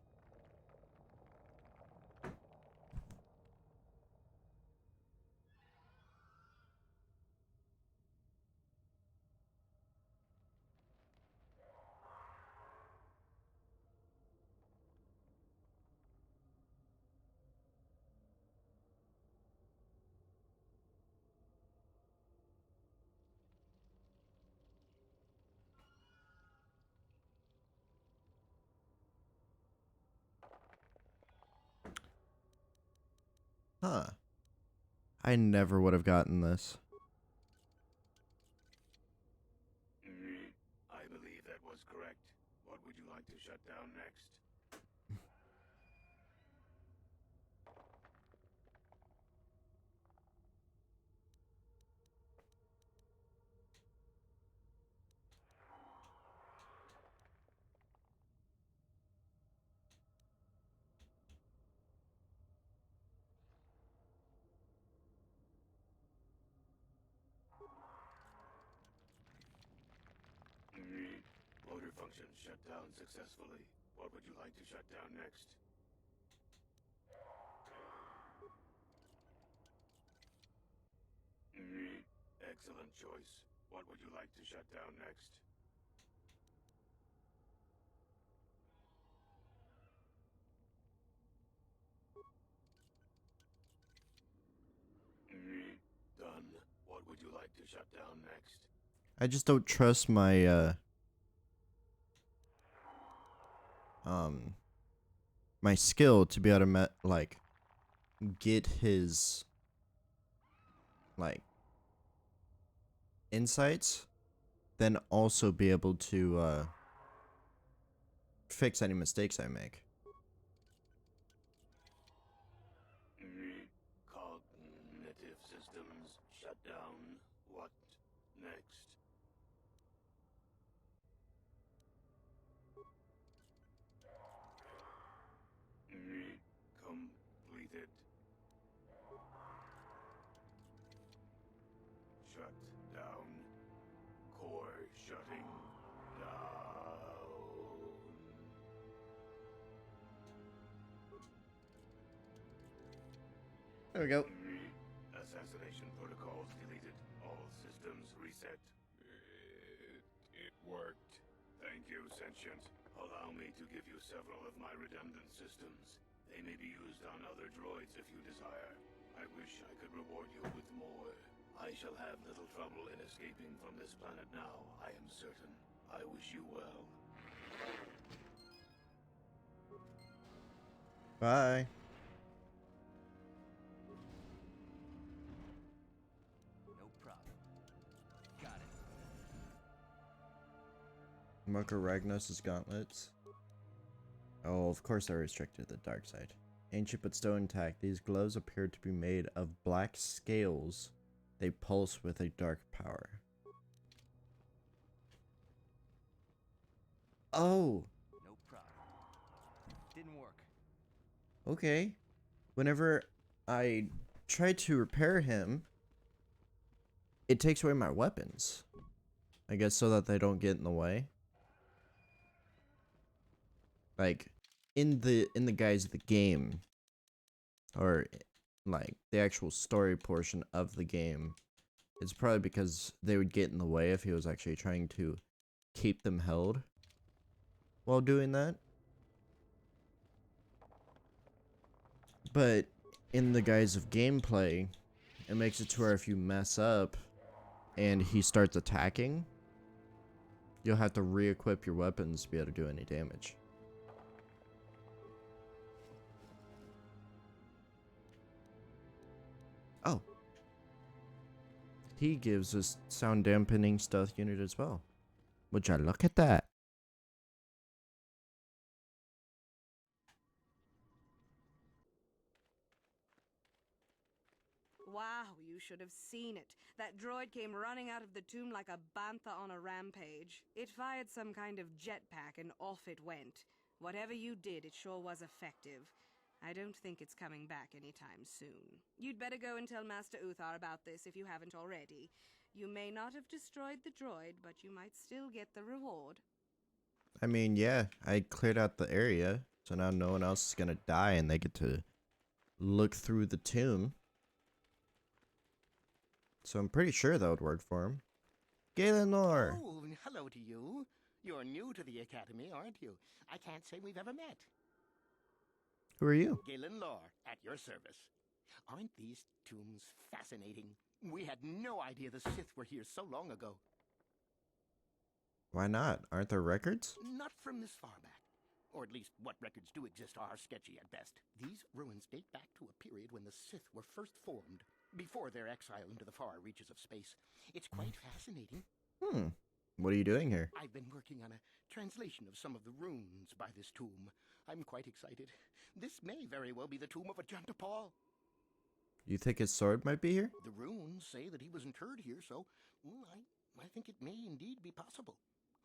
A: Huh. I never would have gotten this.
F: I believe that was correct. What would you like to shut down next? Motor function shut down successfully. What would you like to shut down next? Excellent choice. What would you like to shut down next? Done. What would you like to shut down next?
A: I just don't trust my my skill to be able to like get his like insights, then also be able to fix any mistakes I make.
F: Cognitive systems shut down. What next? Completed. Shut down. Core shutting down.
A: There we go.
F: Assassination protocols deleted. All systems reset. It worked. Thank you, Sentient. Allow me to give you several of my redundant systems. They may be used on other droids if you desire. I wish I could reward you with more. I shall have little trouble in escaping from this planet now, I am certain. I wish you well.
A: Bye.
B: No problem. Got it.
A: Marco Ragnos' gauntlets. Oh, of course they're restricted to the dark side. Ancient but still intact, these gloves appear to be made of black scales. They pulse with a dark power. Oh!
B: No problem. Didn't work.
A: Okay. Whenever I try to repair him, it takes away my weapons. I guess so that they don't get in the way. Like, in the guise of the game, or like the actual story portion of the game, it's probably because they would get in the way if he was actually trying to keep them held while doing that. But in the guise of gameplay, it makes it to where if you mess up and he starts attacking, you'll have to re-equip your weapons to be able to do any damage. Oh. He gives us sound dampening stealth unit as well. Would you look at that?
N: Wow, you should have seen it. That droid came running out of the tomb like a bantha on a rampage. It fired some kind of jetpack and off it went. Whatever you did, it sure was effective. I don't think it's coming back anytime soon. You'd better go and tell Master Uthar about this if you haven't already. You may not have destroyed the droid, but you might still get the reward.
A: I mean, yeah, I cleared out the area, so now no one else is gonna die and they get to look through the tomb. So I'm pretty sure that would work for him. Galenor!
K: Oh, hello to you. You're new to the Academy, aren't you? I can't say we've ever met.
A: Who are you?
K: Galen Lore, at your service. Aren't these tombs fascinating? We had no idea the Sith were here so long ago.
A: Why not? Aren't there records?
K: Not from this far back.
O: or at least what records do exist are sketchy at best. These ruins date back to a period when the Sith were first formed, before their exile into the far reaches of space. It's quite fascinating.
A: What are you doing here?
O: I've been working on a translation of some of the runes by this tomb. I'm quite excited. This may very well be the tomb of Ajanta Paul.
A: You think his sword might be here?
O: The runes say that he was interred here, so I think it may indeed be possible.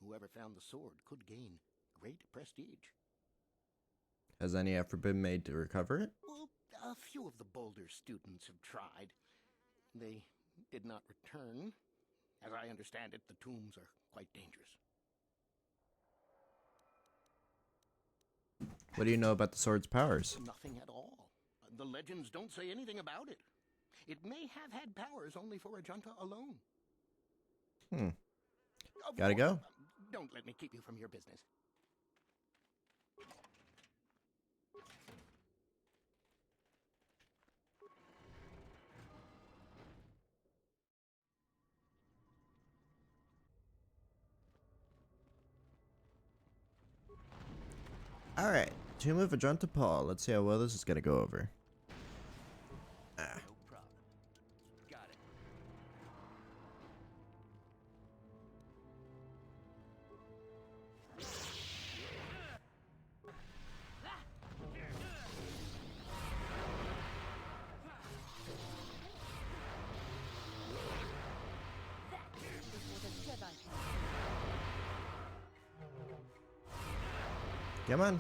O: Whoever found the sword could gain great prestige.
A: Has any effort been made to recover it?
O: Well, a few of the Boulder students have tried. They did not return. As I understand it, the tombs are quite dangerous.
A: What do you know about the sword's powers?
O: Nothing at all. The legends don't say anything about it. It may have had powers only for Ajanta alone.
A: Gotta go.
O: Don't let me keep you from your business.
A: Alright, Tomb of Ajanta Paul. Let's see how well this is gonna go over.
B: No problem. Got it.
A: Come on.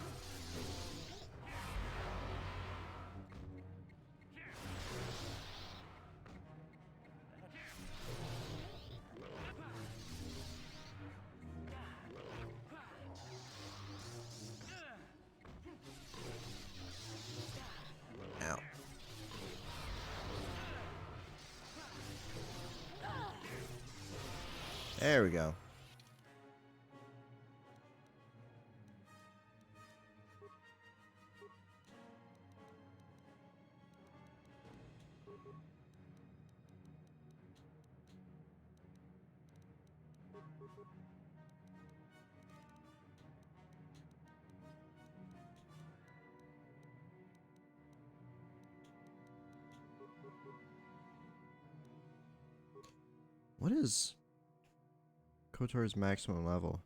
A: Ow. There we go. What is KOTOR's maximum level?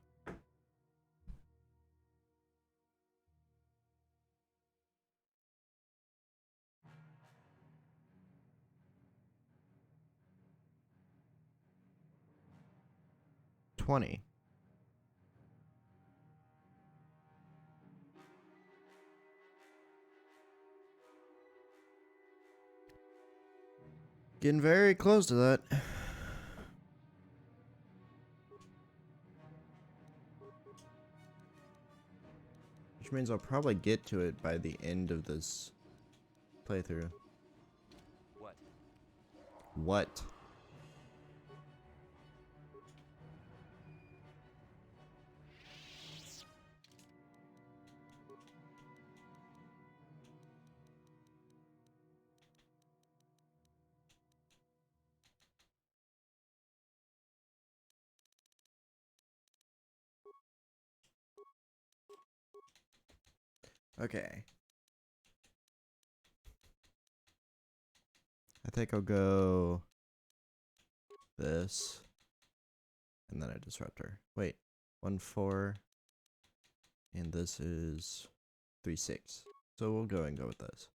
A: $20. Getting very close to that. Which means I'll probably get to it by the end of this playthrough.
B: What?
A: What? Okay. I think I'll go this and then a disruptor. Wait, 1-4 and this is 3-6. So we'll go with this.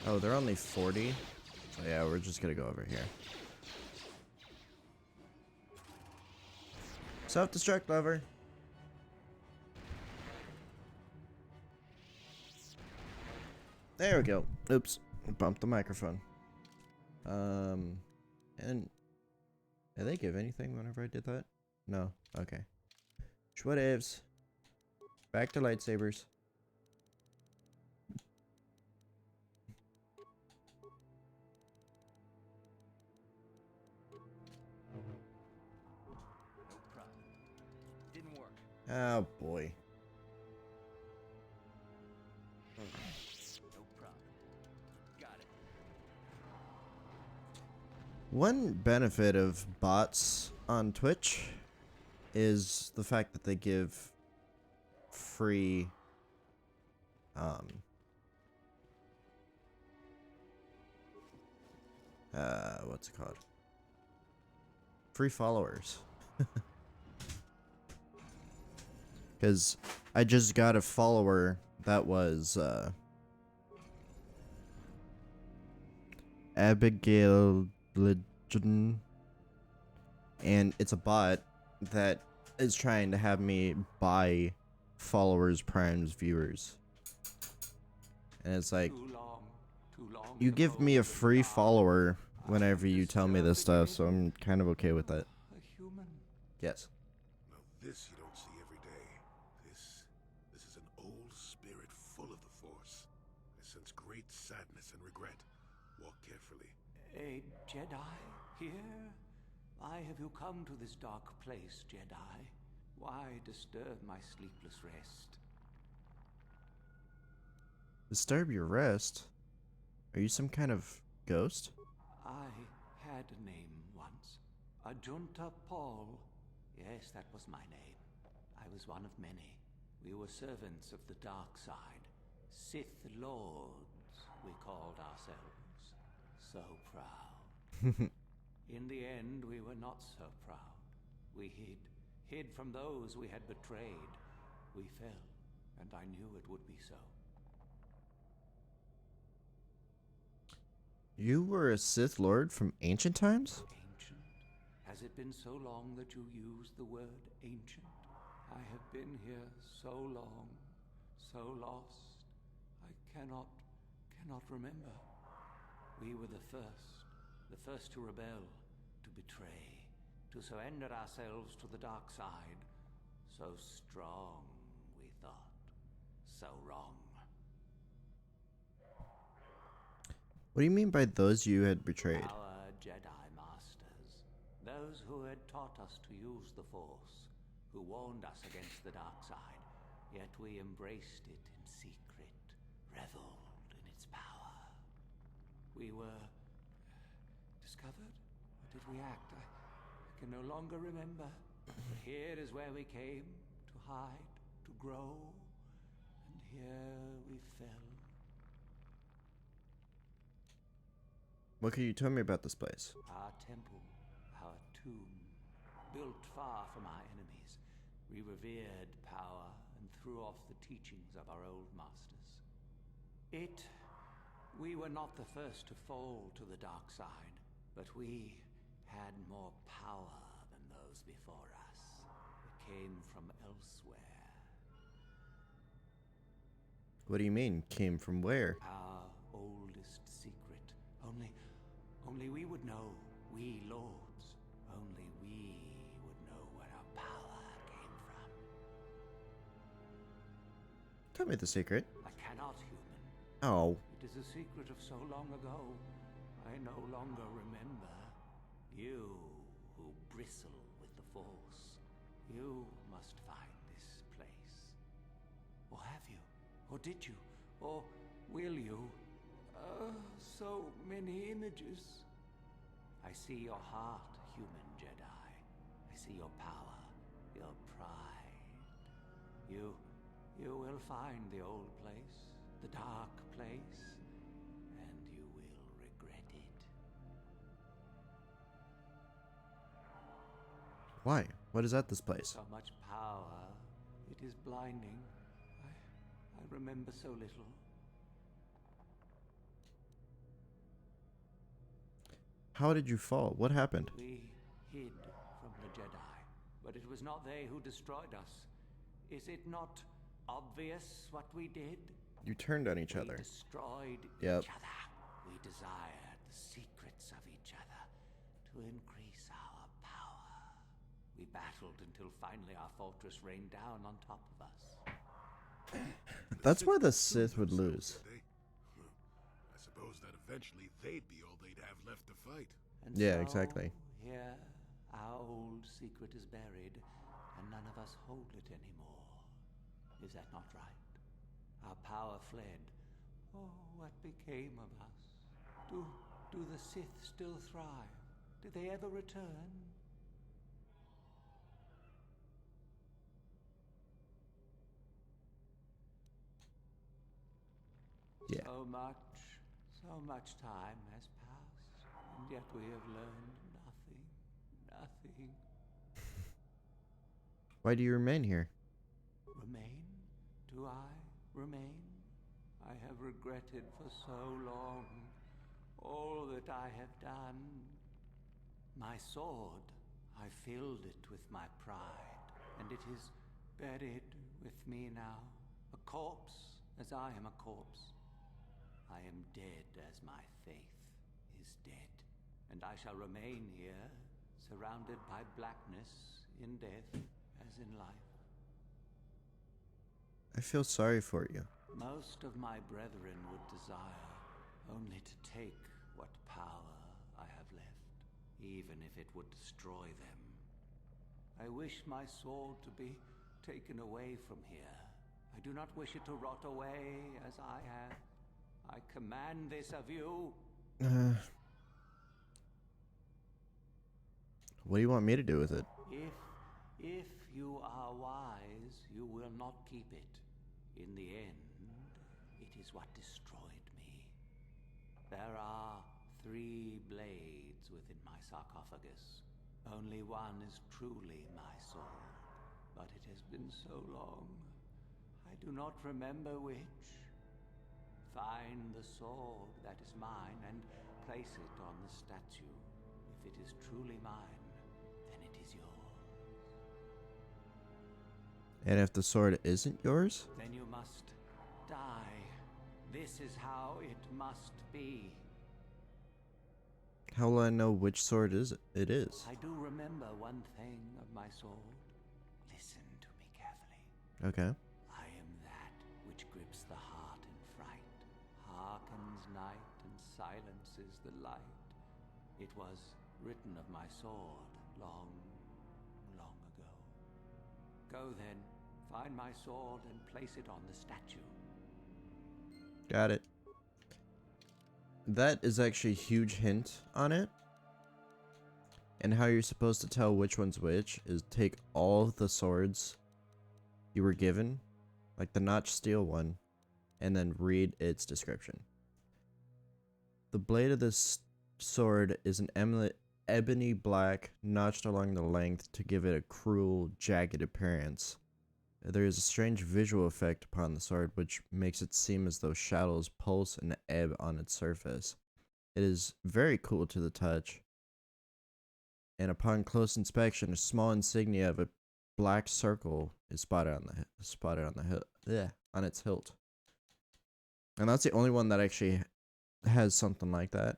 A: Oh, they're only 40. So yeah, we're just gonna go over here. Self-destruct, lover. There we go. Oops, bumped the microphone. And did they give anything whenever I did that? No. Okay. Whatevs. Back to lightsabers.
B: No problem. Didn't work.
A: Oh boy.
B: No problem. Got it.
A: One benefit of bots on Twitch is the fact that they give free what's it called? Free followers. Because I just got a follower that was Abigail Legend, and it's a bot that is trying to have me buy followers, primes, viewers. And it's like, you give me a free follower whenever you tell me this stuff, so I'm kind of okay with that. Yes.
G: Now this you don't see every day. This is an old spirit full of the Force. I sense great sadness and regret. Walk carefully.
P: A Jedi here? Why have you come to this dark place, Jedi? Why disturb my sleepless rest?
A: Disturb your rest? Are you some kind of ghost?
P: I had a name once. Ajunta Paul. Yes, that was my name. I was one of many. We were servants of the dark side. Sith Lords, we called ourselves. So proud. In the end, we were not so proud. We hid from those we had betrayed. We fell, and I knew it would be so.
A: You were a Sith Lord from ancient times?
P: Ancient? Has it been so long that you use the word ancient? I have been here so long, so lost. I cannot remember. We were the first to rebel, to betray, to surrender ourselves to the dark side. So strong, we thought. So wrong.
A: What do you mean by those you had betrayed?
P: Our Jedi Masters. Those who had taught us to use the Force. Who warned us against the dark side. Yet we embraced it in secret. Reveled in its power. We were discovered? Or did we act? I can no longer remember. But here is where we came to hide, to grow, and here we fell.
A: What can you tell me about this place?
P: Our temple, our tomb, built far from our enemies. We revered power and threw off the teachings of our old masters. We were not the first to fall to the dark side, but we had more power than those before us. It came from elsewhere.
A: What do you mean, came from where?
P: Our oldest secret. Only we would know. We lords. Only we would know where our power came from.
A: Tell me the secret.
P: I cannot, human.
A: Oh.
P: It is a secret of so long ago. I no longer remember. You, who bristle with the Force. You must find this place. Or have you? Or did you? Or will you? So many images. I see your heart, human Jedi. I see your power, your pride. You will find the old place, the dark place, and you will regret it.
A: Why? What is at this place?
P: So much power, it is blinding. I remember so little.
A: How did you fall? What happened?
P: We hid from the Jedi, but it was not they who destroyed us. Is it not obvious what we did?
A: You turned on each
P: We destroyed each other. We desired the secrets of each other, to to increase our power. We battled until finally our fortress rained down on top of us.
A: That's where the Sith would lose.
G: I suppose that eventually they'd be all they'd have left to fight.
P: And
A: yeah,
P: so,
A: exactly.
P: Here, our old secret is buried, and none of us hold it anymore. Is that not right? Our power fled. Oh, what became of us? Do the Sith still thrive? Did they ever return?
A: Yeah.
P: So much time has passed, and yet we have learned nothing.
A: Why do you remain here?
P: Remain? Do I remain? I have regretted for so long all that I have done. My sword, I filled it with my pride, and it is buried with me now, a corpse as I am a corpse. I am dead as my faith is dead, and I shall remain here, surrounded by blackness in death as in life.
A: I feel sorry for you.
P: Most of my brethren would desire only to take what power I have left, even if it would destroy them. I wish my sword to be taken away from here. I do not wish it to rot away as I have. I command this of you.
A: What do you want me to do with it?
P: If you are wise, you will not keep it. In the end, it is what destroyed me. There are 3 blades within my sarcophagus. Only one is truly my sword, but it has been so long. I do not remember which. Find the sword that is mine and place it on the statue. If it is truly mine, then it is yours.
A: And if the sword isn't yours?
P: Then you must die. This is how it must be.
A: How will I know which sword it is?
P: I do remember one thing of my sword. Listen to me carefully.
A: Okay.
P: I am that which grips the heart in fright, hearkens night and silences the light. It was written of my sword long, long ago. Go then, find my sword and place it on the statue.
A: Got it. That is actually a huge hint on it. And how you're supposed to tell which one's which is take all of the swords you were given, like the notched steel one, and then read its description. The blade of this sword is an ebony black, notched along the length to give it a cruel, jagged appearance. There is a strange visual effect upon the sword which makes it seem as though shadows pulse and ebb on its surface. It is very cool to the touch, and upon close inspection, a small insignia of a black circle is spotted on its hilt. And that's the only one that actually has something like that.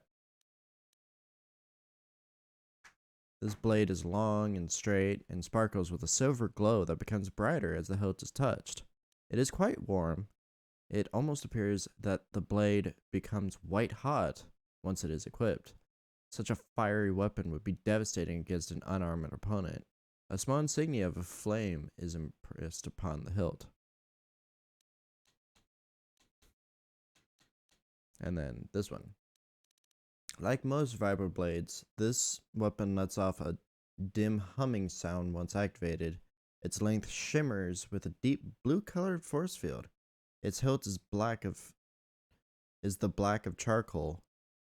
A: This blade is long and straight and sparkles with a silver glow that becomes brighter as the hilt is touched. It is quite warm. It almost appears that the blade becomes white hot once it is equipped. Such a fiery weapon would be devastating against an unarmed opponent. A small insignia of a flame is impressed upon the hilt. And then this one. Like most vibro blades, this weapon lets off a dim humming sound once activated. Its length shimmers with a deep blue-colored force field. Its hilt is the black of charcoal.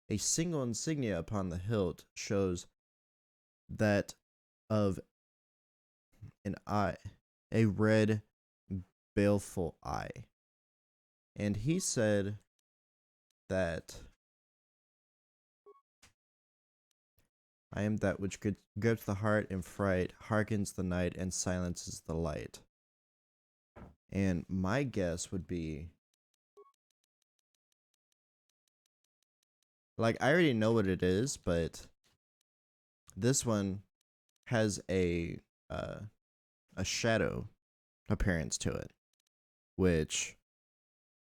A: A single insignia upon the hilt shows that of an eye, a red, baleful eye. And he said that I am that which grips the heart in fright, hearkens the night, and silences the light. And my guess would be, like, I already know what it is, but This one has a shadow appearance to it, which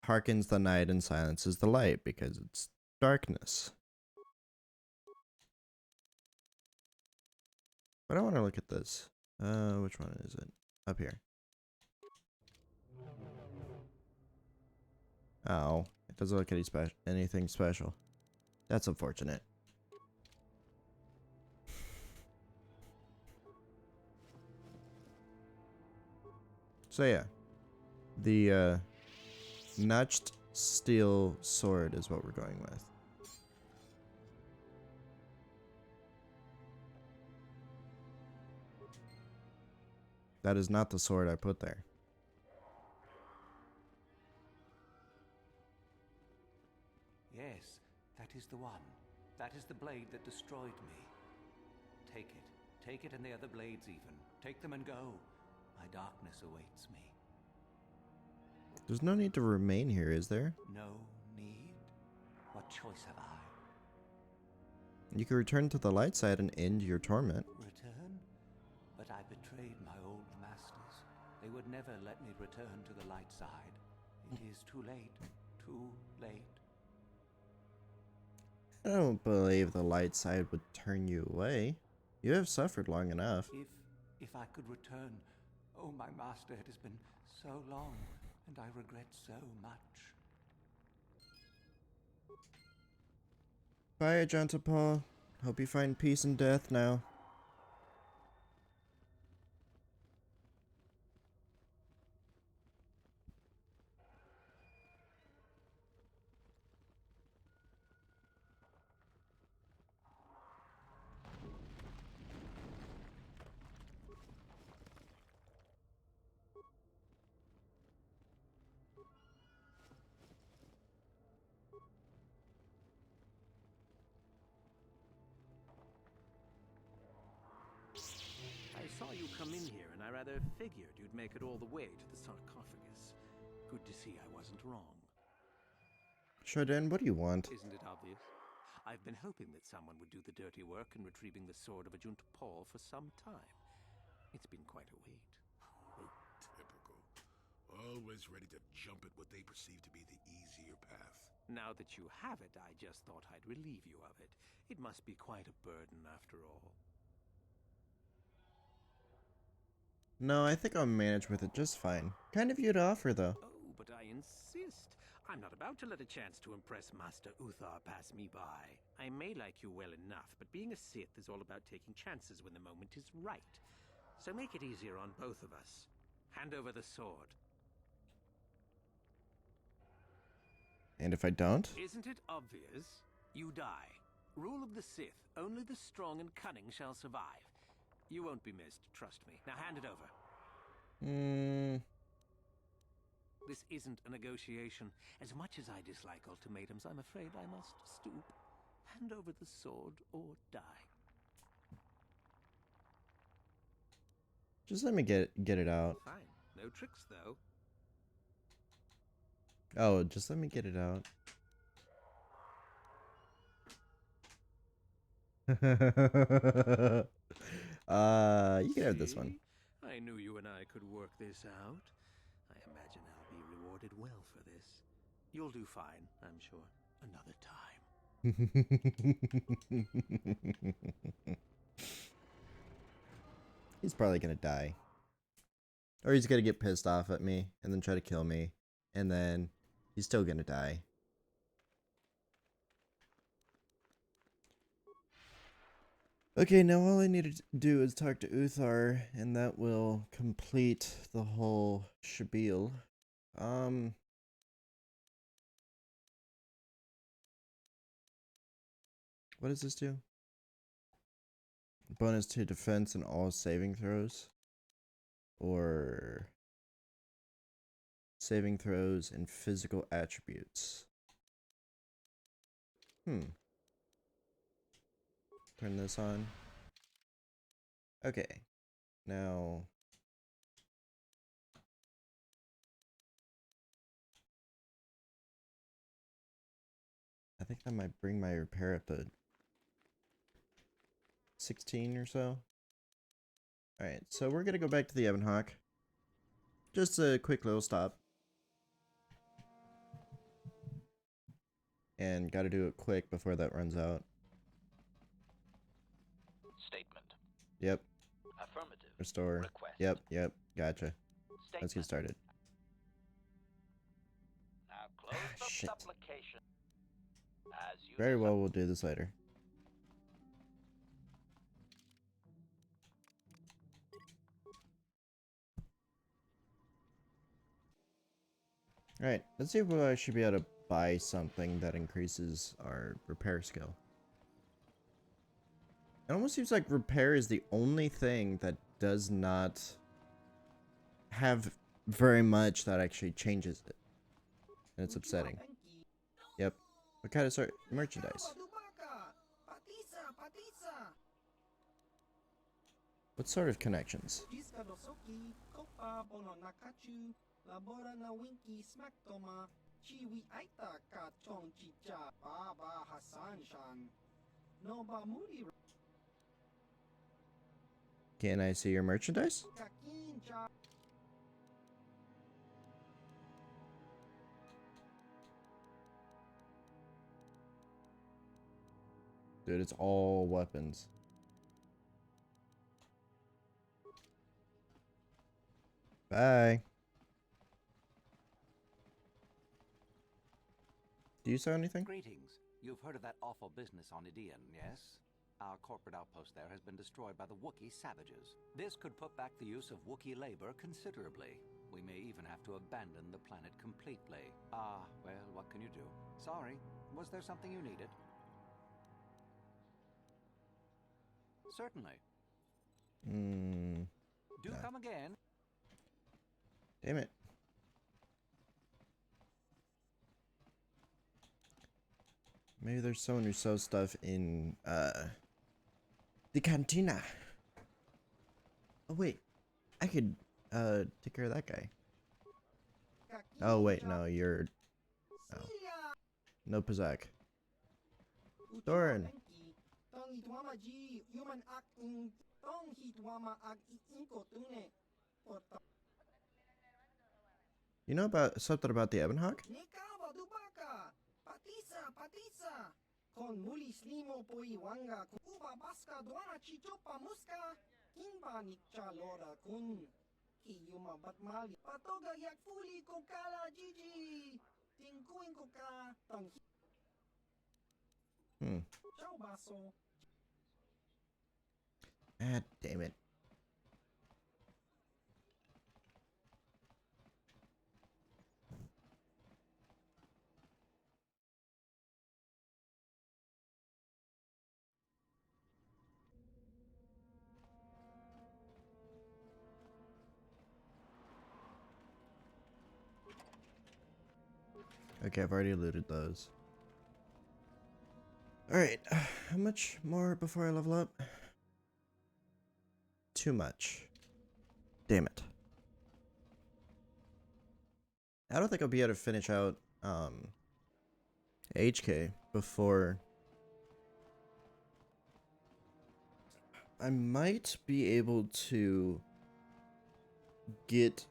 A: harkens the night and silences the light because it's darkness. But I want to look at this. Which one is it? Up here. Oh, it doesn't look anything special. That's unfortunate. So yeah, the notched steel sword is what we're going with. That is not the sword I put there.
P: Yes, that is the one. That is the blade that destroyed me. Take it. Take it and the other blades even. Take them and go. My darkness awaits me.
A: There's no need to remain here, is there?
P: No need? What choice have I?
A: You can return to the light side and end your torment.
P: Return? But I betrayed my old masters. They would never let me return to the light side. It is too late. Too late.
A: I don't believe the light side would turn you away. You have suffered long enough.
P: If I could return. Oh, my master, it has been so long, and I regret so much.
A: Bye, Gentle Paul. Hope you find peace in death now.
Q: I saw you come in here, and I rather figured you'd make it all the way to the sarcophagus. Good to see I wasn't wrong.
A: Shodan, what do you want?
Q: Isn't it obvious? I've been hoping that someone would do the dirty work in retrieving the sword of Ajunta Paul for some time. It's been quite a wait.
G: Oh, typical. Always ready to jump at what they perceive to be the easier path.
Q: Now that you have it, I just thought I'd relieve you of it. It must be quite a burden after all.
A: No, I think I'll manage with it just fine. Kind of you to offer, though.
Q: Oh, but I insist. I'm not about to let a chance to impress Master Uthar pass me by. I may like you well enough, but being a Sith is all about taking chances when the moment is right. So make it easier on both of us. Hand over the sword.
A: And if I don't?
Q: Isn't it obvious? You die. Rule of the Sith. Only the strong and cunning shall survive. You won't be missed, trust me. Now hand it over. This isn't a negotiation. As much as I dislike ultimatums, I'm afraid I must stoop. Hand over the sword or die.
A: Just let me get it out.
Q: Fine. No tricks, though.
A: Oh, just let me get it out. You can have this one.
Q: I knew you and I could work this out. I imagine I'll be rewarded well for this. You'll do fine, I'm sure. Another
A: time. He's probably gonna die. Or he's gonna get pissed off at me and then try to kill me. And then he's still gonna die. Okay, now all I need to do is talk to Uthar, and that will complete the whole spiel. What does this do? Bonus to defense and all saving throws? Or saving throws and physical attributes? Turn this on. Okay. Now I think that might bring my repair up to 16 or so. Alright, so we're gonna go back to the Ebon Hawk. Just a quick little stop. And gotta do it quick before that runs out.
E: Statement.
A: Yep.
E: Affirmative.
A: Restore.
E: Request.
A: Yep. Gotcha.
E: Statement.
A: Let's get started.
E: Now close the
A: Shit.
E: supplication. As you
A: Very well, we'll do this later. Alright, let's see if I should be able to buy something that increases our repair skill. It almost seems like repair is the only thing that does not have very much that actually changes it. And it's upsetting. Yep. What kind of merchandise? What sort of connections? Can I see your merchandise? Dude, it's all weapons. Bye. Do you saw anything?
R: Greetings. You've heard of that awful business on Idian, yes? Our corporate outpost there has been destroyed by the Wookiee savages. This could put back the use of Wookiee labor considerably. We may even have to abandon the planet completely. Ah, well, what can you do? Sorry. Was there something you needed? Certainly. Do come again.
A: Damn it. Maybe there's someone who sells stuff in, the cantina. Oh, wait. I could, take care of that guy. Oh, wait, no, you're... Oh. No, Pazak. Doran. You know about something about the Ebon Hawk? Ah, damn it. Okay, I've already looted those. Alright, how much more before I level up? Too much. Damn it. I don't think I'll be able to finish out HK before... I might be able to get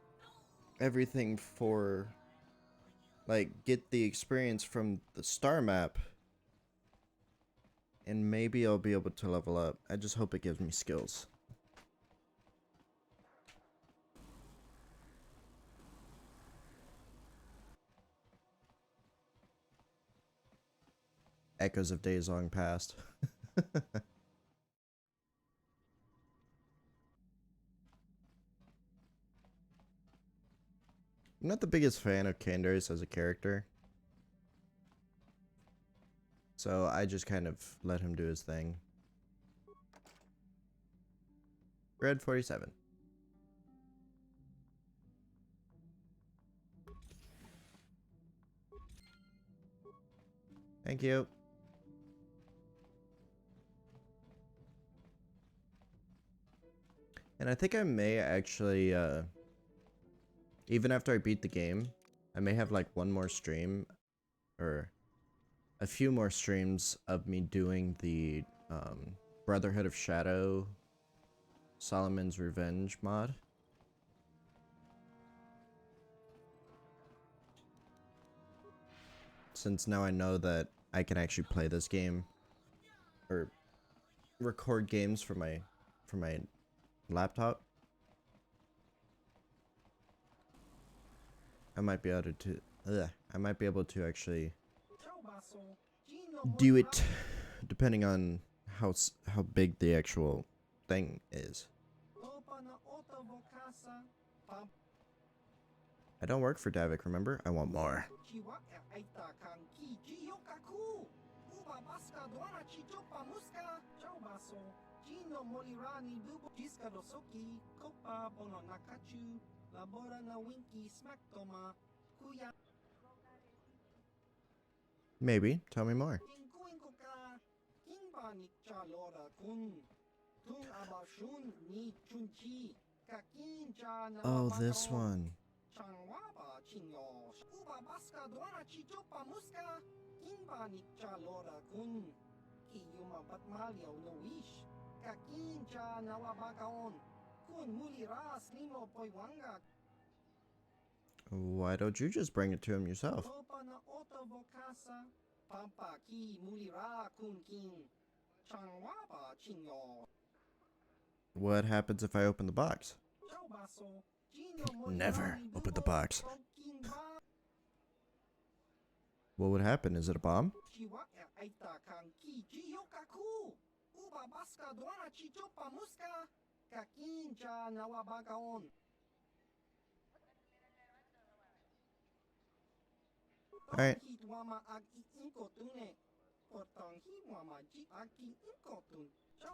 A: everything for... like, get the experience from the star map. And maybe I'll be able to level up. I just hope it gives me skills. Echoes of days long past. I'm not the biggest fan of Candace as a character. So I just kind of let him do his thing. Red 47. Thank you. And I think I may actually, even after I beat the game, I may have like one more stream, or a few more streams of me doing the Brotherhood of Shadow, Solomon's Revenge mod. Since now I know that I can actually play this game or record games for my laptop, I might be able to actually do it, depending on how big the actual thing is. I don't work for Davik, remember? I want more. Maybe. Tell me more. Oh, this one. Why don't you just bring it to him yourself? What happens if I open the box? Never open the box. What would happen? Is it a bomb? Alright.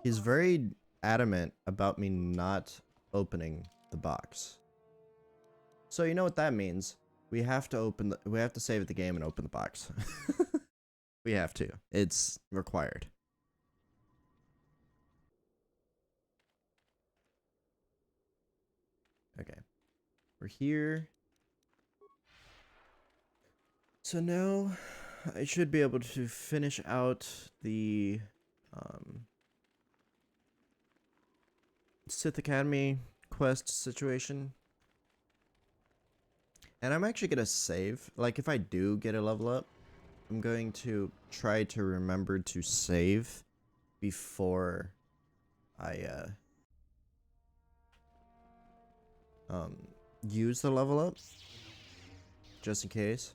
A: He's very adamant about me not opening the box. So you know what that means? We have to save the game and open the box. We have to. It's required. Okay. We're here. So now I should be able to finish out the Sith Academy quest situation. And I'm actually going to save. Like, if I do get a level up, I'm going to try to remember to save before I use the level up. Just in case.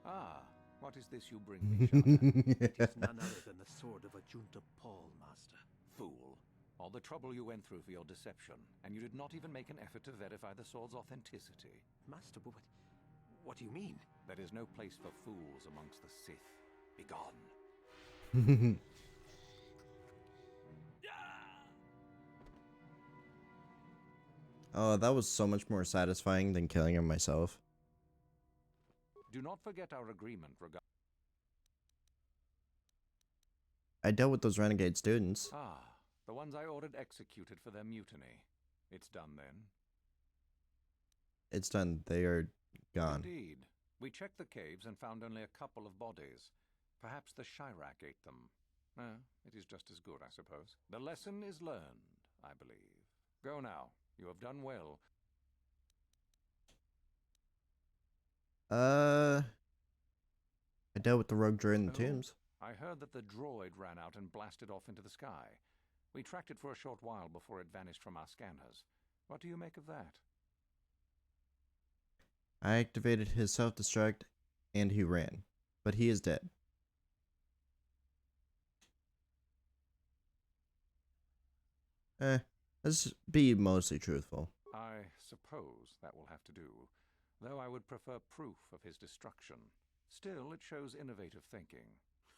R: Ah, what is this you bring me, Shaka?
Q: It is none other than the sword of Ajunta Paul, Master.
R: Fool. All the trouble you went through for your deception, and you did not even make an effort to verify the sword's authenticity.
Q: Master, but what do you mean?
R: There is no place for fools amongst the Sith. Begone.
A: Oh, that was so much more satisfying than killing him myself.
R: Do not forget our agreement regarding...
A: I dealt with those renegade students.
R: Ah, the ones I ordered executed for their mutiny. It's done then.
A: It's done. They are gone.
R: Indeed. We checked the caves and found only a couple of bodies. Perhaps the Chirac ate them. It is just as good, I suppose. The lesson is learned, I believe. Go now. You have done well.
A: I dealt with the rogue droid in the tombs.
R: I heard that the droid ran out and blasted off into the sky. We tracked it for a short while before it vanished from our scanners. What do you make of that?
A: I activated his self-destruct and he ran, but he is dead. Let's be mostly truthful.
R: I suppose that will have to do, though I would prefer proof of his destruction. Still, it shows innovative thinking.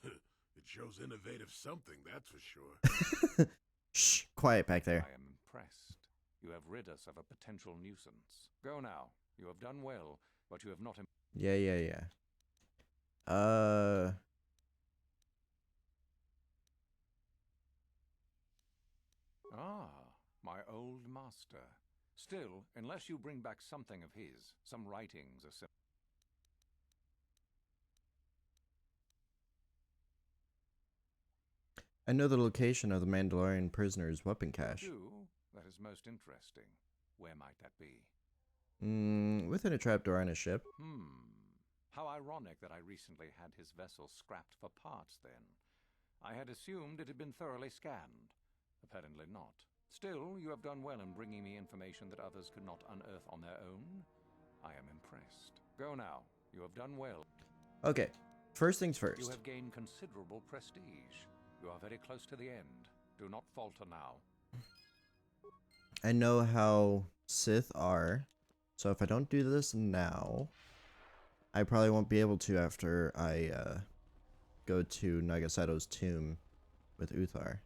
G: It shows innovative something, that's for sure.
A: Shh, quiet back there.
R: I am impressed. You have rid us of a potential nuisance. Go now. You have done well, but you have not...
A: Yeah.
R: Ah, my old master. Still, unless you bring back something of his, some writings or
A: I know the location of the Mandalorian prisoner's weapon cache.
L: You? That is most interesting. Where might that be?
A: Within a trapdoor on a ship.
L: How ironic that I recently had his vessel scrapped for parts then. I had assumed it had been thoroughly scanned. Apparently not. Still, you have done well in bringing me information that others could not unearth on their own. I am impressed. Go now. You have done well.
A: Okay, first things first.
L: You have gained considerable prestige. You are very close to the end. Do not falter now.
A: I know how Sith are, so if I don't do this now, I probably won't be able to after I go to Nagasato's tomb with Uthar.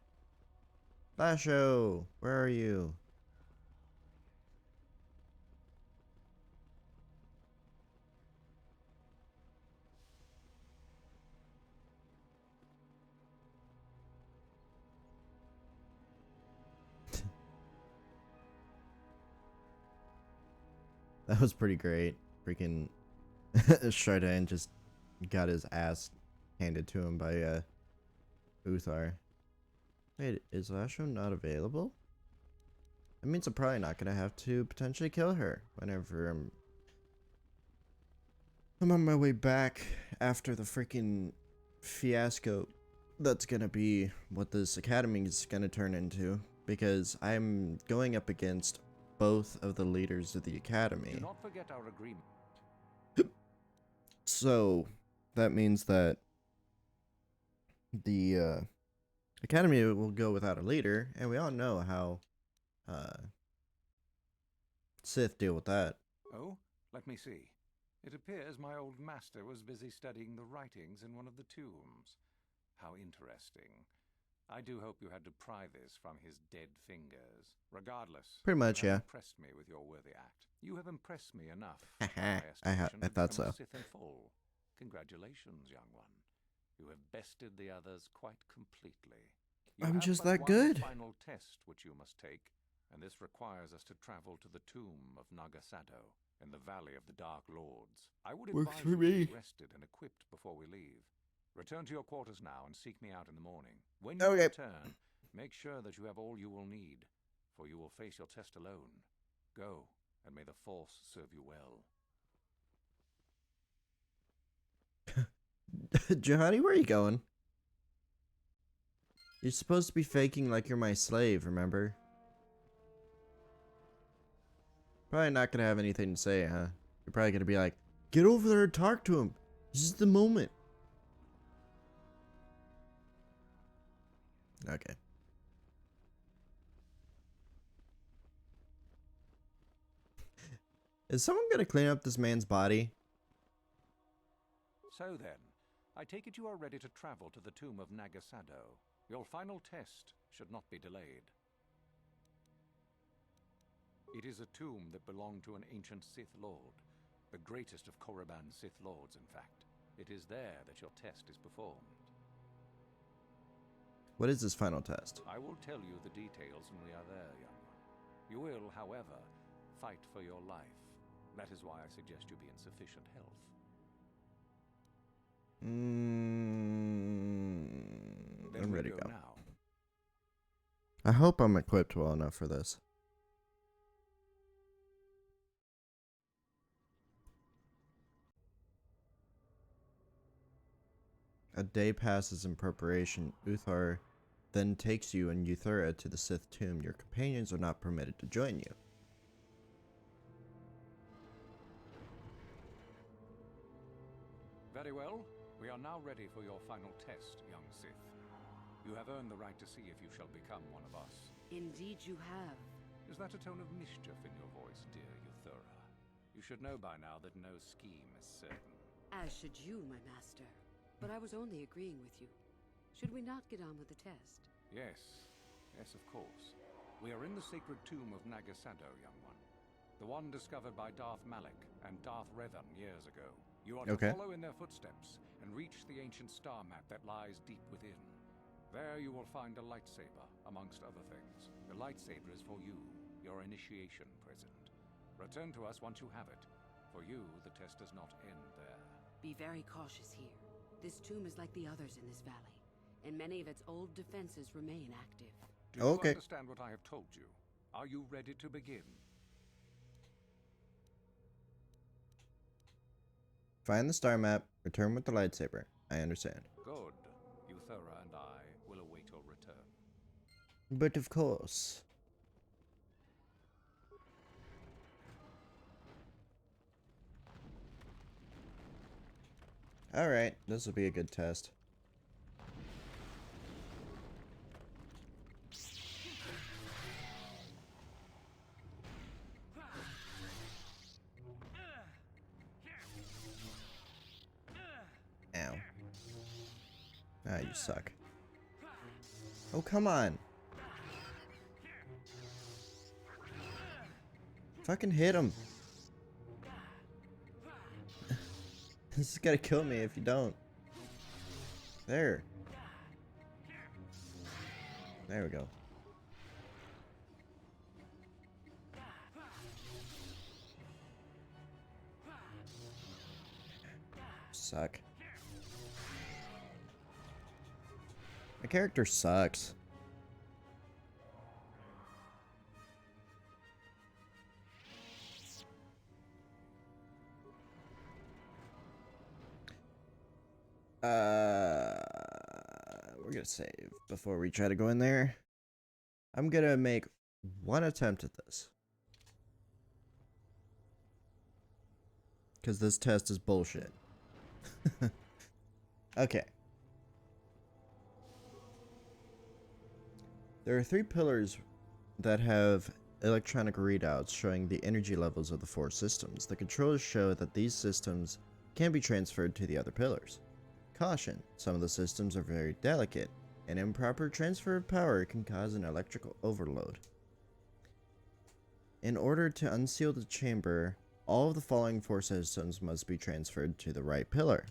A: Basho, where are you? That was pretty great. Freaking Chardin just got his ass handed to him by Uthar. Wait, is Lasho not available? That means I'm probably not gonna have to potentially kill her whenever I'm on my way back after the freaking fiasco that's gonna be what this academy is gonna turn into, because I'm going up against both of the leaders of the academy.
L: Do not forget our agreement.
A: So that means that the academy will go without a leader, and we all know how Sith deal with that.
L: Oh, let me see. It appears my old master was busy studying the writings in one of the tombs. How interesting. I do hope you had to pry this from his dead fingers. Regardless,
A: Pretty much,
L: you have
A: yeah.
L: impressed me with your worthy act. You have impressed me enough.
A: I thought so.
L: Sith in full. Congratulations, young one. You have bested the others quite completely. You
A: I'm
L: have
A: just
L: but
A: that
L: one
A: good.
L: Final test which you must take, and this requires us to travel to the tomb of Nagasado in the Valley of the Dark Lords. I would
A: Works
L: advise
A: for
L: you to
A: me.
L: be rested and equipped before we leave. Return to your quarters now and seek me out in the morning. When you
A: Okay.
L: return, make sure that you have all you will need, for you will face your test alone. Go, and may the Force serve you well.
A: Johanny, where are you going? You're supposed to be faking like you're my slave, remember? Probably not gonna have anything to say, huh? You're probably gonna be like, get over there and talk to him. This is the moment. Okay. Is someone gonna clean up this man's body?
L: So then, I take it you are ready to travel to the tomb of Nagasado. Your final test should not be delayed. It is a tomb that belonged to an ancient Sith Lord, the greatest of Korriban's Sith Lords, in fact. It is there that your test is performed.
A: What is this final test?
L: I will tell you the details when we are there, young one. You will, however, fight for your life. That is why I suggest you be in sufficient health.
A: I'm ready to go.
L: Now.
A: I hope I'm equipped well enough for this. A day passes in preparation. Uthar then takes you and Euthura to the Sith Tomb. Your companions are not permitted to join you.
L: Very well. We are now ready for your final test, young Sith. You have earned the right to see if you shall become one of us.
H: Indeed you have.
L: Is that a tone of mischief in your voice, dear Euthura? You should know by now that no scheme is certain.
H: As should you, my master. But I was only agreeing with you. Should we not get on with the test?
L: Yes. Yes, of course. We are in the sacred tomb of Nagasado, young one. The one discovered by Darth Malak and Darth Revan years ago. You are to follow in their footsteps and reach the ancient star map that lies deep within. There you will find a lightsaber, amongst other things. The lightsaber is for you, your initiation present. Return to us once you have it. For you, the test does not end there.
H: Be very cautious here. This tomb is like the others in this valley. and many of its old defenses remain active.
L: Do you
A: Okay.
L: understand what I have told you? Are you ready to begin?
A: Find the star map, return with the lightsaber. I understand.
L: Good. Euthera and I will await your return.
A: But of course. Alright, this will be a good test. Ow. Ah, you suck. Oh, come on. Fucking hit him. This is gonna kill me if you don't. There. There we go. Suck. My character sucks. We're gonna save before we try to go in there. I'm gonna make one attempt at this. Because this test is bullshit. Okay. There are 3 pillars that have electronic readouts showing the energy levels of the 4 systems. The controls show that these systems can be transferred to the other pillars. Caution, some of the systems are very delicate. An improper transfer of power can cause an electrical overload. In order to unseal the chamber, all of the following 4 systems must be transferred to the right pillar.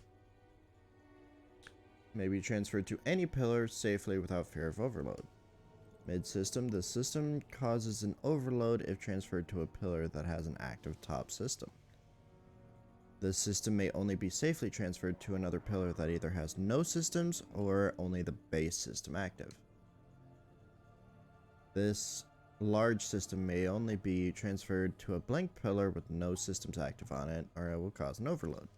A: May be transferred to any pillar safely without fear of overload. Mid-system, the system causes an overload if transferred to a pillar that has an active top system. The system may only be safely transferred to another pillar that either has no systems or only the base system active. This large system may only be transferred to a blank pillar with no systems active on it, or it will cause an overload.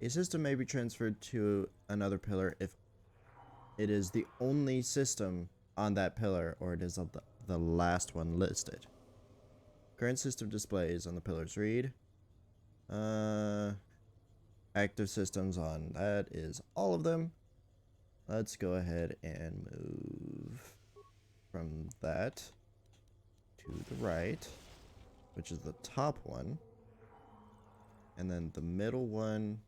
A: A system may be transferred to another pillar if it is the only system on that pillar, or it is the last one listed. Current system displays on the pillars read. Active systems on that is all of them. Let's go ahead and move from that to the right, which is the top one. And then the middle one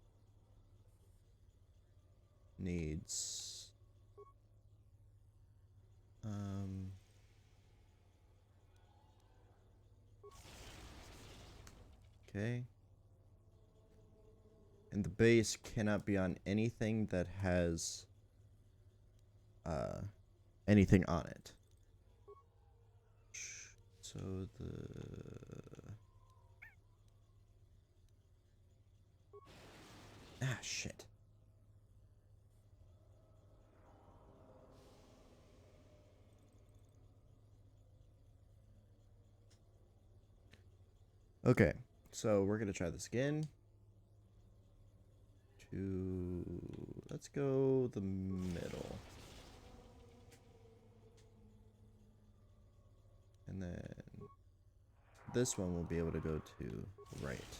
A: needs okay. And the base cannot be on anything that has anything on it. So shit. Okay, so we're gonna try this again. Let's go the middle. And then this one will be able to go to the right.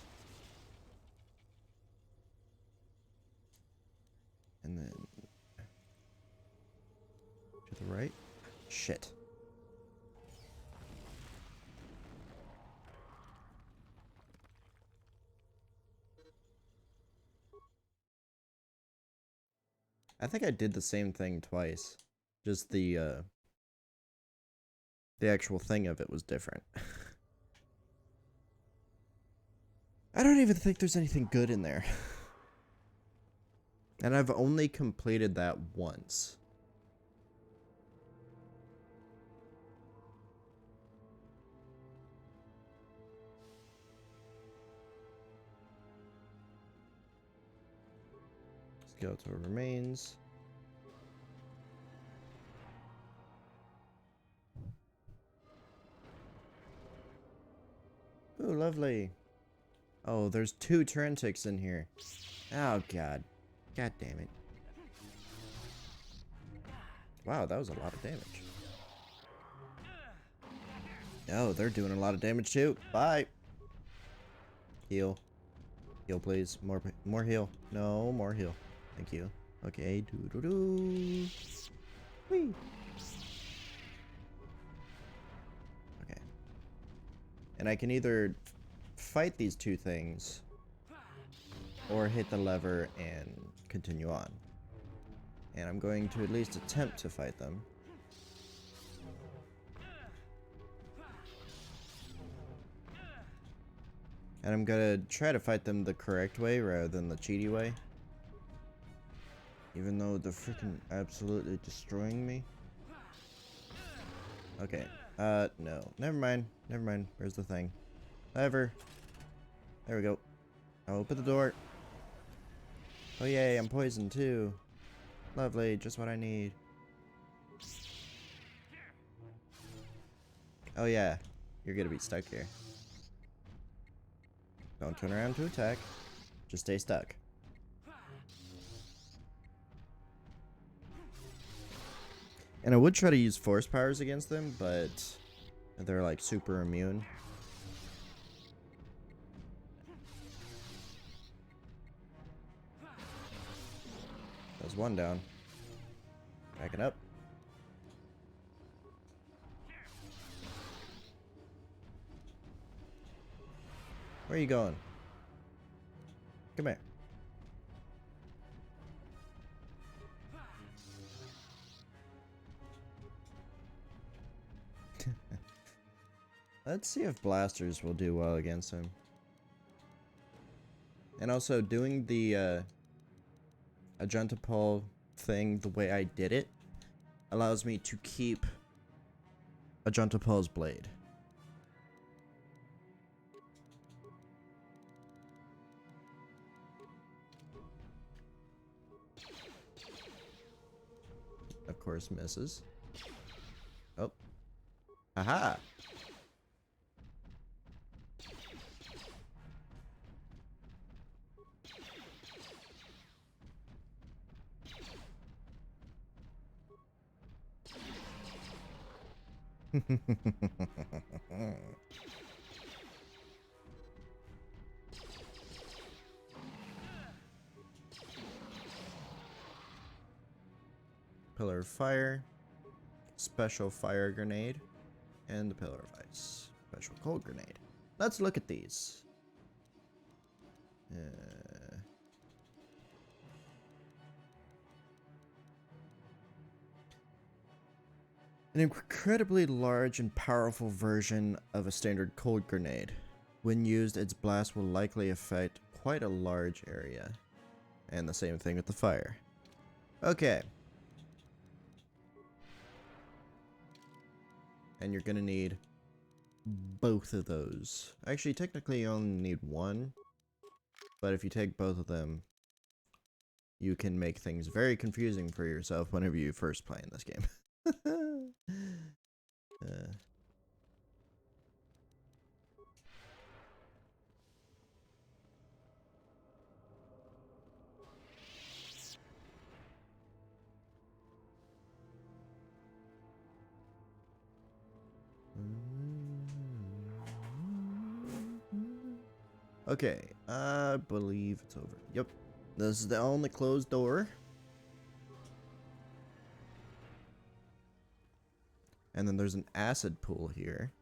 A: And then to the right. Shit. I think I did the same thing twice. Just the actual thing of it was different. I don't even think there's anything good in there. And I've only completed that once. Skeletal remains. Ooh, lovely. Oh, there's 2 Tyranids in here. Oh, God. God damn it. Wow, that was a lot of damage. Oh, they're doing a lot of damage too. Bye. Heal. Heal, please. More heal. No, more heal. Thank you. Okay. Doo-doo-doo. Whee. Okay. And I can either fight these 2 things or hit the lever and continue on. And I'm going to at least attempt to fight them. And I'm gonna try to fight them the correct way rather than the cheaty way. Even though they're freaking absolutely destroying me. Okay. No. Never mind. Never mind. Where's the thing? Lever. There we go. I'll open the door. Oh yay, I'm poisoned too. Lovely, just what I need. Oh yeah, you're gonna be stuck here. Don't turn around to attack. Just stay stuck. And I would try to use force powers against them, but they're like super immune. There's one down. Backing up. Where are you going? Come here. Let's see if blasters will do well against him. And also, doing the Ajuntapol thing the way I did it allows me to keep Ajuntapol's blade. Of course, misses. Oh. Aha! Pillar of Fire, Special Fire Grenade, and the Pillar of Ice, Special Cold Grenade. Let's look at these. An incredibly large and powerful version of a standard cold grenade. When used, its blast will likely affect quite a large area. And the same thing with the fire. Okay. And you're gonna need both of those. Actually, technically you only need one. But if you take both of them, you can make things very confusing for yourself whenever you first play in this game. Okay, I believe it's over. Yep, this is the only closed door. And then there's an acid pool here.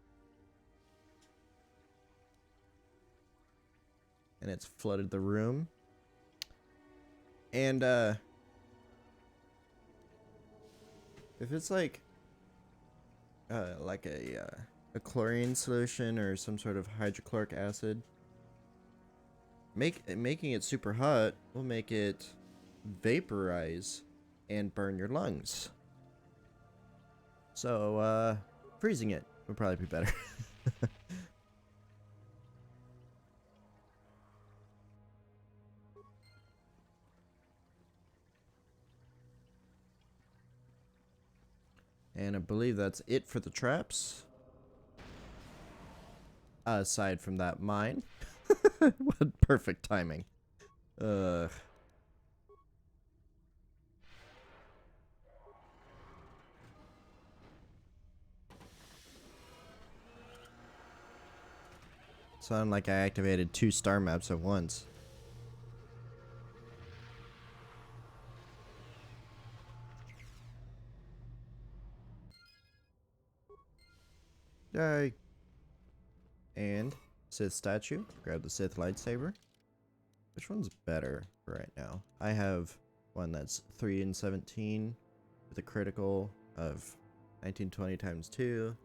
A: And it's flooded the room. And, if it's like a chlorine solution or some sort of hydrochloric acid, making it super hot will make it vaporize and burn your lungs. So, freezing it would probably be better. And I believe that's it for the traps. Aside from that, mine. What perfect timing. Sounded like I activated 2 star maps at once. Yay. And Sith statue. Grab the Sith lightsaber. Which one's better for right now? I have one that's 3 and 17 with a critical of 1920 times 2.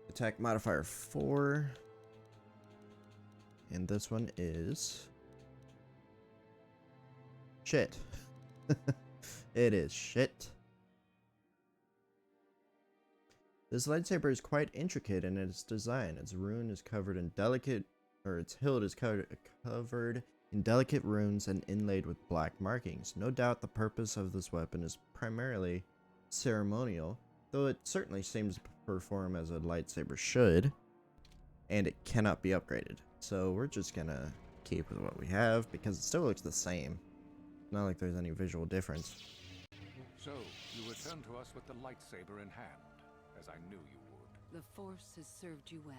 A: Attack modifier 4. And this one is shit. It is shit. This lightsaber is quite intricate in its design. Its rune is covered in delicate, or its hilt is covered in delicate runes and inlaid with black markings. No doubt the purpose of this weapon is primarily ceremonial, though it certainly seems to perform as a lightsaber should, and it cannot be upgraded. So we're just gonna keep with what we have because it still looks the same. Not like there's any visual difference.
L: So, you return to us with the lightsaber in hand, as I knew you would.
H: The Force has served you well.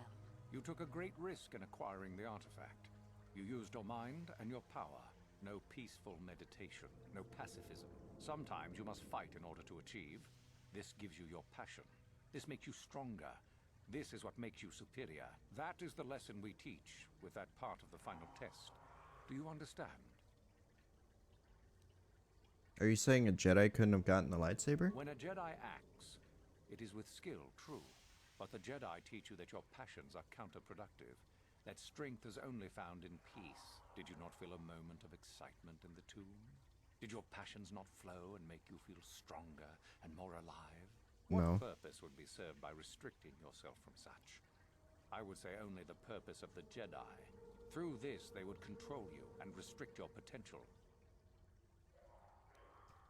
L: You took a great risk in acquiring the artifact. You used your mind and your power. No peaceful meditation, no pacifism. Sometimes you must fight in order to achieve. This gives you your passion. This makes you stronger. This is what makes you superior. That is the lesson we teach with that part of the final test. Do you understand?
A: Are you saying a Jedi couldn't have gotten the lightsaber?
L: When a Jedi acts, it is with skill, true. But the Jedi teach you that your passions are counterproductive. That strength is only found in peace. Did you not feel a moment of excitement in the tomb? Did your passions not flow and make you feel stronger and more alive?
A: No.
L: What purpose would be served by restricting yourself from such? I would say only the purpose of the Jedi. Through this, they would control you and restrict your potential.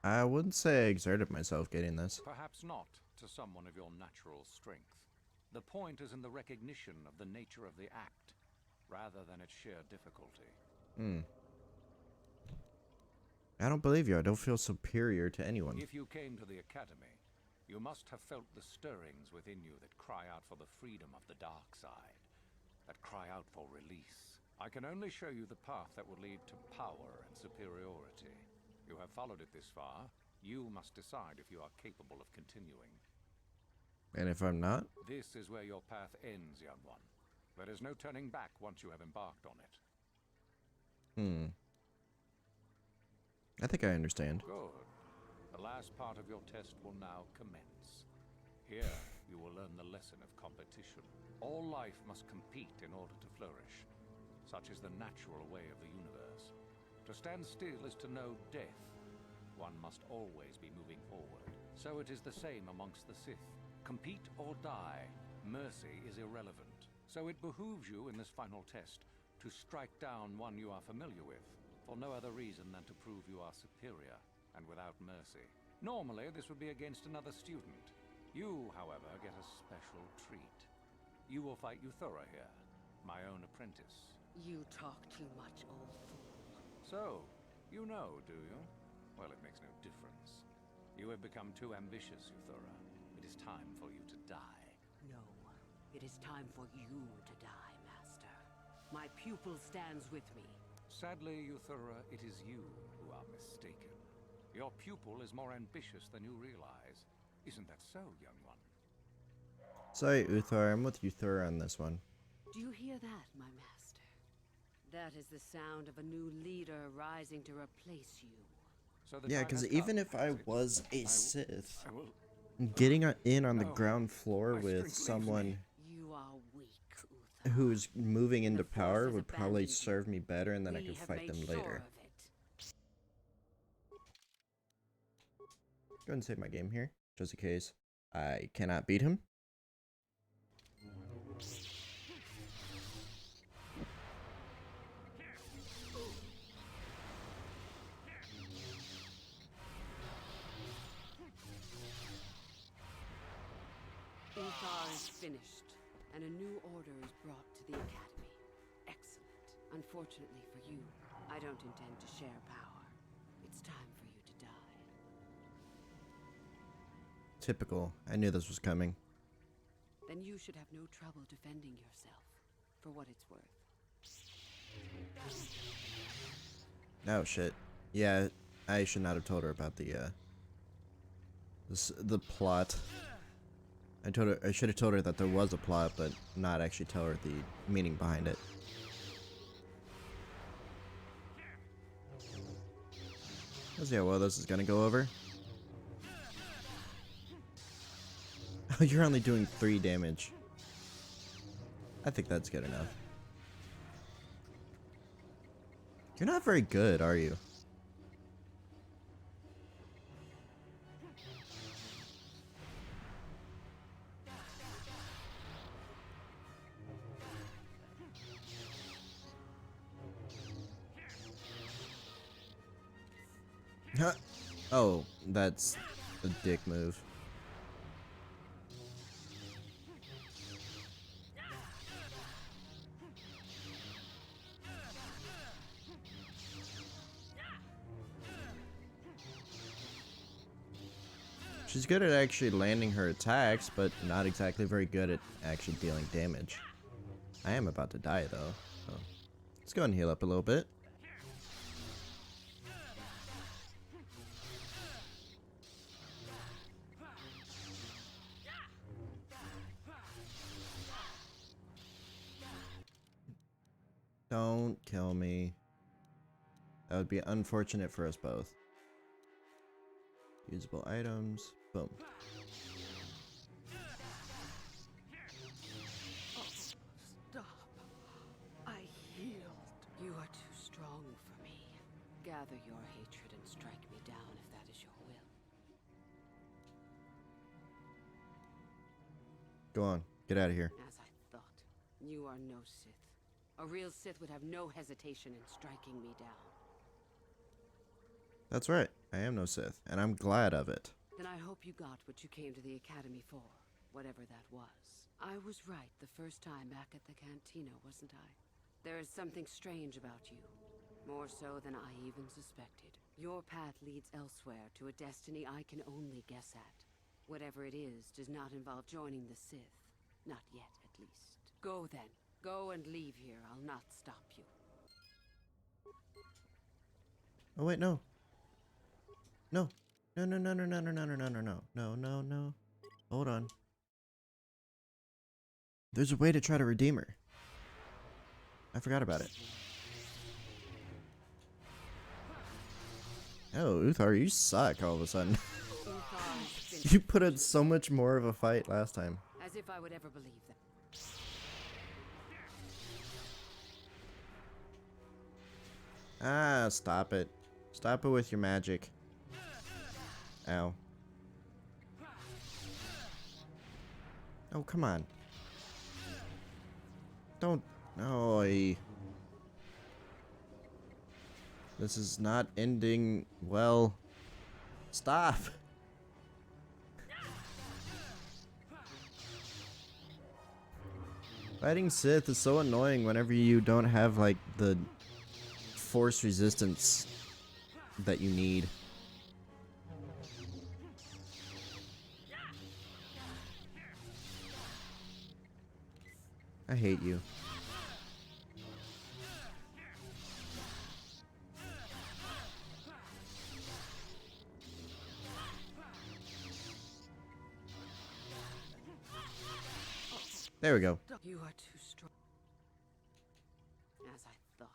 A: I wouldn't say I exerted myself getting this.
L: Perhaps not to someone of your natural strength. The point is in the recognition of the nature of the act, rather than its sheer difficulty.
A: I don't believe you. I don't feel superior to anyone.
L: If you came to the Academy, you must have felt the stirrings within you that cry out for the freedom of the dark side, that cry out for release. I can only show you the path that will lead to power and superiority. You have followed it this far. You must decide if you are capable of continuing.
A: And if I'm not?
L: This is where your path ends, young one. There is no turning back once you have embarked on it.
A: I think I understand.
L: Good. The last part of your test will now commence. Here, you will learn the lesson of competition. All life must compete in order to flourish. Such is the natural way of the universe. To stand still is to know death. One must always be moving forward. So it is the same amongst the Sith. Compete or die. Mercy is irrelevant. So it behooves you in this final test to strike down one you are familiar with, for no other reason than to prove you are superior and without mercy. Normally, this would be against another student. You, however, get a special treat. You will fight Uthora here, my own apprentice.
H: You talk too much, old fool.
L: So, you know, do you? Well, it makes no difference. You have become too ambitious, Uthora. It is time for you to die.
H: No, it is time for you to die, Master. My pupil stands with me.
L: Sadly, Uthora, it is you who are mistaken. Your pupil is more ambitious than you realize. Isn't that so, young one?
A: Sorry, Uthor. I'm with Uthor on this one.
H: Do you hear that, my master? That is the sound of a new leader rising to replace you.
L: So
A: Yeah, because even if I was a Sith, getting in on the ground floor with someone
H: You are weak,
A: who's moving into power would probably serve me better, and then I could fight them later. Go ahead and save my game here, just in case I cannot beat him.
H: KOTOR is finished, and a new order Unfortunately for you, I don't intend to share power. It's time for you to die.
A: Typical. I knew this was coming.
H: Then you should have no trouble defending yourself, for what it's worth.
A: Oh shit. Yeah, I should not have told her about the plot. I should have told her that there was a plot, but not actually tell her the meaning behind it. Let's see how well this is gonna go over. Oh, you're only doing 3 damage. I think that's good enough. You're not very good, are you? Huh. Oh, that's a dick move. She's good at actually landing her attacks, but not exactly very good at actually dealing damage. I am about to die though, so let's go and heal up a little bit. Don't kill me. That would be unfortunate for us both. Usable items. Boom.
H: Oh, stop. I healed. You are too strong for me. Gather your hatred and strike me down if that is your will.
A: Go on. Get out of here.
H: As I thought, you are no Sith. A real Sith would have no hesitation in striking me down.
A: That's right. I am no Sith, and I'm glad of it.
H: Then I hope you got what you came to the Academy for, whatever that was. I was right the first time back at the cantina, wasn't I? There is something strange about you. More so than I even suspected. Your path leads elsewhere to a destiny I can only guess at. Whatever it is does not involve joining the Sith. Not yet, at least. Go then. Go and leave here. I'll not stop you.
A: Oh wait, no. No. No, no, no, no, no, no, no, no, no, no, no, no, no, no. Hold on. There's a way to try to redeem her. I forgot about it. Oh, Uthar, you suck all of a sudden. You put up so much more of a fight last time.
H: As if I would ever believe that.
A: Ah, stop it. Stop it with your magic. Ow. Oh, come on. Don't. Oh, this is not ending well. Stop. Fighting Sith is so annoying whenever you don't have, like, the force resistance that you need. I hate you. There we go.
H: You are too strong. As I thought.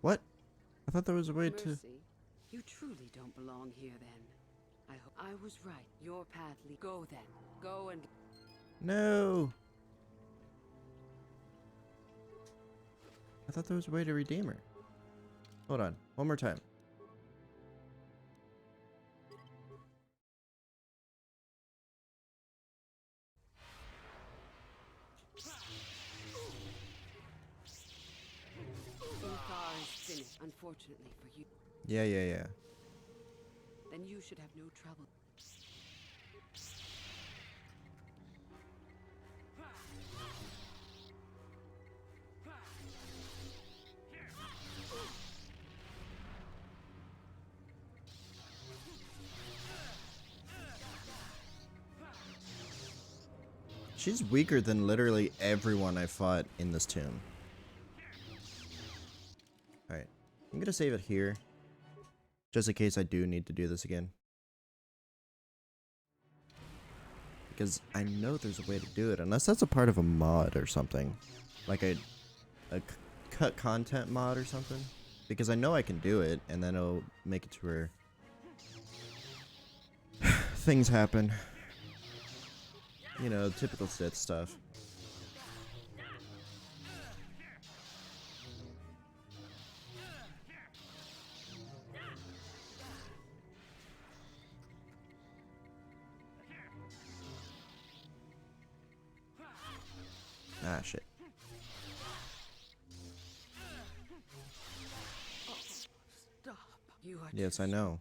A: What? I thought there was a way to...
H: Mercy, you truly don't belong here then. I hope I was right. Your path go then. Go and...
A: No! I thought there was a way to redeem her. Hold on. One more time.
H: Unfortunately for you.
A: Yeah.
H: Then you should have no trouble.
A: She's weaker than literally everyone I fought in this tomb. Alright. I'm gonna save it here. Just in case I do need to do this again. Because I know there's a way to do it. Unless that's a part of a mod or something. Like a cut content mod or something. Because I know I can do it. And then it'll make it to where things happen. You know, typical Sith stuff. Ah, shit.
H: Oh, stop. You are
A: Yes, I know.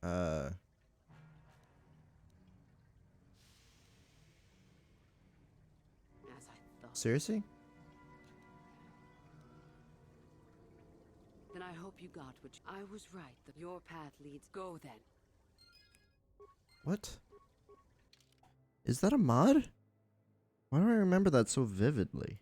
H: As I thought.
A: Seriously?
H: Then I hope you got what I was right. That your path leads. Go then.
A: What? Is that a mod? Why do I remember that so vividly?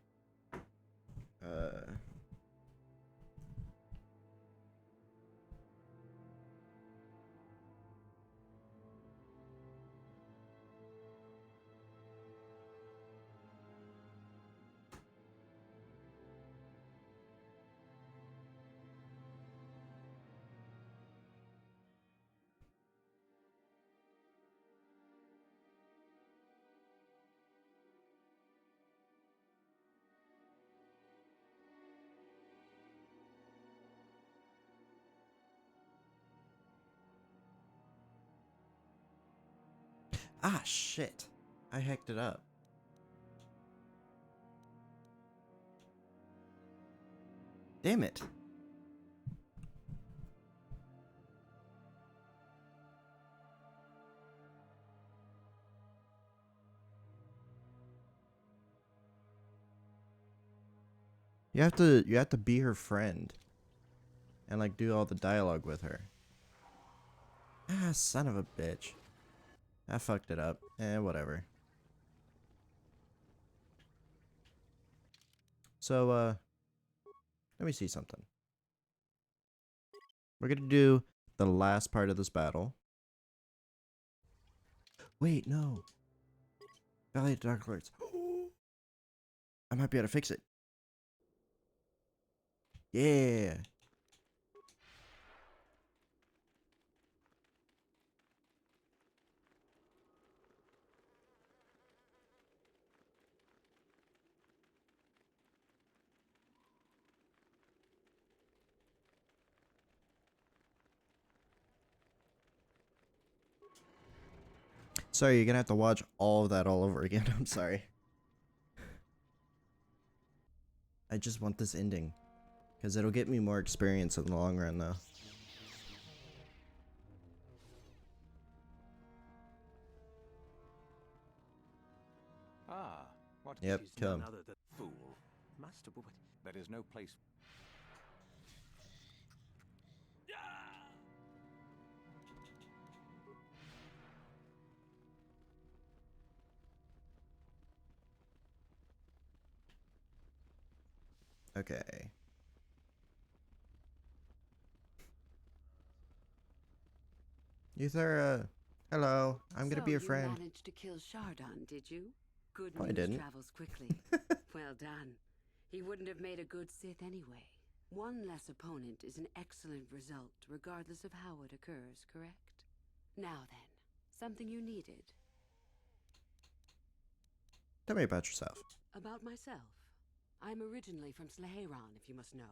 A: Ah, shit. I hacked it up. Damn it. You have to be her friend. And like do all the dialogue with her. Ah, son of a bitch. I fucked it up. Eh, whatever. So, let me see something. We're gonna do the last part of this battle. Wait, no. Valley of Dark Lords. I might be able to fix it. Yeah. Sorry, you're gonna have to watch all of that all over again. I'm sorry. I just want this ending. Because it'll get me more experience in the long run, though.
R: Ah, what?
A: Yep,
R: She's
A: kill him.
R: none other than fool. Master, but there is no place.
A: Okay. Euthera, hello. I'm gonna be your friend.
H: You managed to kill Shardon, did you? Good
A: Oh, I
H: news
A: didn't.
H: travels quickly. Well done. He wouldn't have made a good Sith anyway. One less opponent is an excellent result, regardless of how it occurs, correct? Now then, something you needed.
A: Tell me about yourself.
H: About myself. I'm originally from Sleheron, if you must know.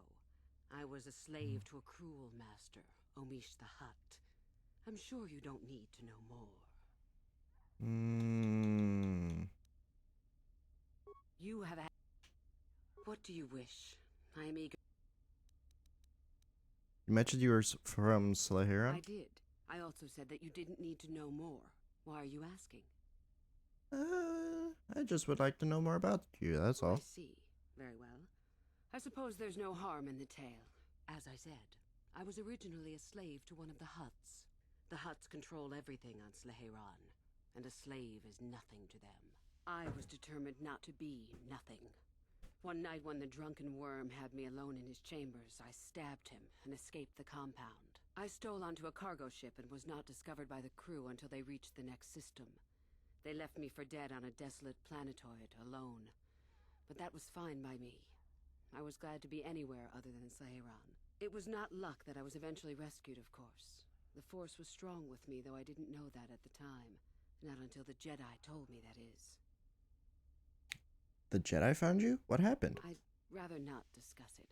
H: I was a slave to a cruel master, Omish the Hutt. I'm sure you don't need to know more. You have a... What do you wish? I am eager...
A: You mentioned you were from Sleheron?
H: I did. I also said that you didn't need to know more. Why are you asking?
A: I just would like to know more about you, that's all.
H: I see. Very well. I suppose there's no harm in the tale. As I said, I was originally a slave to one of the Hutts. The Hutts control everything on Sleheron, and a slave is nothing to them. I was determined not to be nothing. One night when the drunken worm had me alone in his chambers, I stabbed him and escaped the compound. I stole onto a cargo ship and was not discovered by the crew until they reached the next system. They left me for dead on a desolate planetoid, alone. But that was fine by me. I was glad to be anywhere other than Slaheron. It was not luck that I was eventually rescued, of course. The Force was strong with me, though I didn't know that at the time. Not until the Jedi told me, that is.
A: The Jedi found you? What happened?
H: I'd rather not discuss it.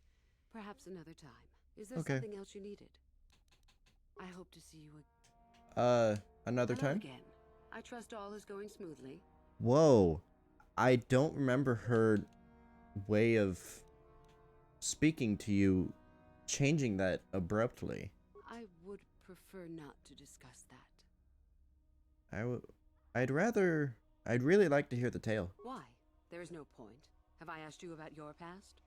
H: Perhaps another time. Is there
A: Okay.
H: something else you needed? I hope to see you
A: Another
H: Hello
A: time?
H: again. I trust all is going smoothly.
A: Whoa. I don't remember her way of speaking to you changing that abruptly.
H: I would prefer not to discuss that.
A: I'd really like to hear the tale.
H: Why? There is no point. Have I asked you about your past?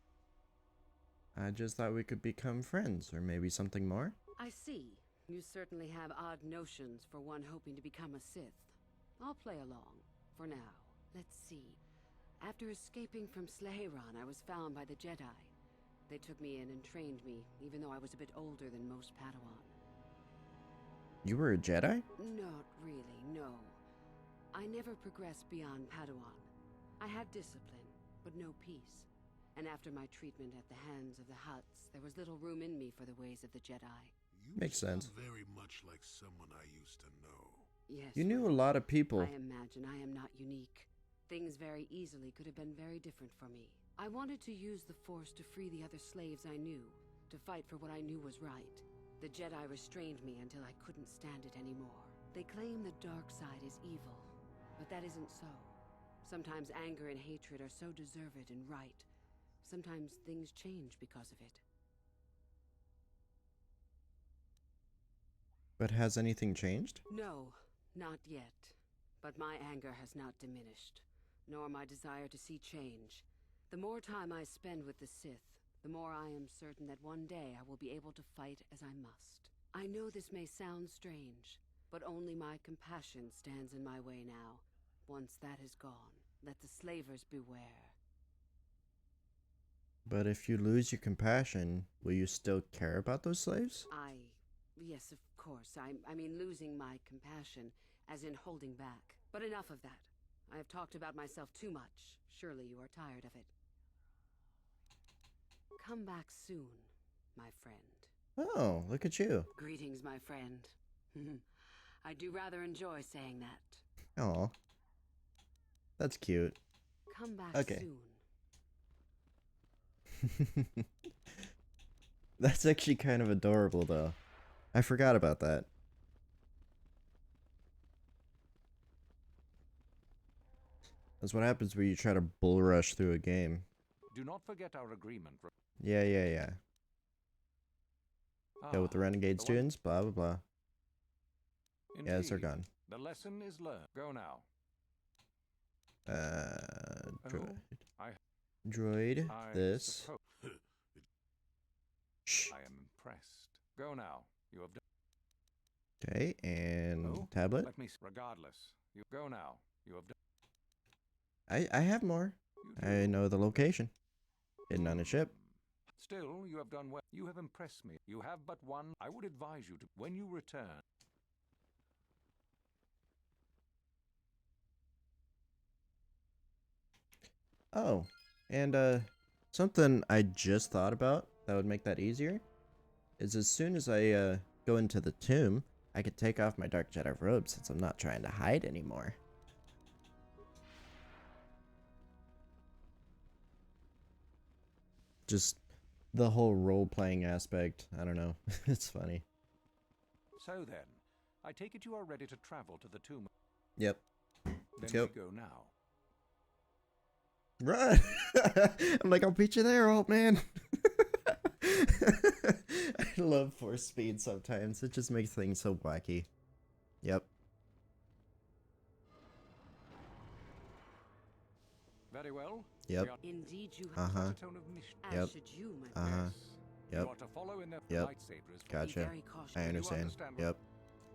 A: I just thought we could become friends, or maybe something more.
H: I see. You certainly have odd notions for one hoping to become a Sith. I'll play along, for now. Let's see. After escaping from Slaheron, I was found by the Jedi. They took me in and trained me, even though I was a bit older than most Padawan.
A: You were a Jedi?
H: Not really, no. I never progressed beyond Padawan. I had discipline, but no peace. And after my treatment at the hands of the Hutts, there was little room in me for the ways of the Jedi.
A: Makes sense.
G: Very much like someone I used to know.
H: Yes.
A: You knew a lot of people.
H: I imagine I am not unique. Things very easily could have been very different for me. I wanted to use the Force to free the other slaves I knew, to fight for what I knew was right. The Jedi restrained me until I couldn't stand it anymore. They claim the dark side is evil, but that isn't so. Sometimes anger and hatred are so deserved and right. Sometimes things change because of it.
A: But has anything changed?
H: No, not yet. But my anger has not diminished, nor my desire to see change. The more time I spend with the Sith, the more I am certain that one day I will be able to fight as I must. I know this may sound strange, but only my compassion stands in my way now. Once that is gone, let the slavers beware.
A: But if you lose your compassion, will you still care about those slaves?
H: Yes, of course. I mean losing my compassion, as in holding back. But enough of that. I have talked about myself too much. Surely you are tired of it. Come back soon, my friend.
A: Oh, look at you.
H: Greetings, my friend. I do rather enjoy saying that.
A: Aw. That's cute.
H: Come back
A: Okay.
H: soon.
A: That's actually kind of adorable, though. I forgot about that. That's what happens when you try to bull rush through a game.
L: Do not forget our agreement.
A: Yeah. Go with the renegade students, blah, blah, blah. Yes, they're gone.
L: The lesson is learned. Go now.
A: Droid.
L: I
A: This. Shh.
L: I am impressed. Go now. You have done.
A: Okay, and tablet.
L: Let me. Regardless, you go now. You have done.
A: I have more. I know the location. Hidden on a ship.
L: Still, you have done well. You have impressed me. You have but one. I would advise you to, when you return.
A: Oh, and something I just thought about that would make that easier is as soon as I go into the tomb, I could take off my Dark Jedi robe since I'm not trying to hide anymore. Just the whole role-playing aspect, I don't know, it's funny.
L: So then, I take it you are ready to travel to the tomb.
A: Yep. Let's
L: Then
A: go.
L: we go now.
A: Run! I'm like, I'll beat you there, old man. I love Force speed sometimes. It just makes things so wacky. Yep.
L: Very well.
A: Yep.
H: Indeed, you have
A: Uh-huh.
L: a tone of mission.
H: As
A: Yep.
H: should you, my
A: Uh-huh.
H: friend.
A: Yep.
L: You are to follow in their
A: Yep.
L: lightsabers.
A: Gotcha.
H: very cautious.
A: I
H: You
A: understand.
L: understand what-
A: Yep.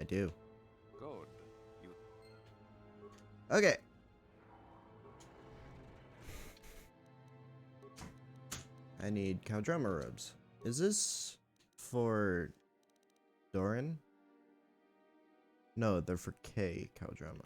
A: I do.
L: Good. You.
A: Okay. I need cow drama robes. Is this for Doran? No, they're for K cow drama.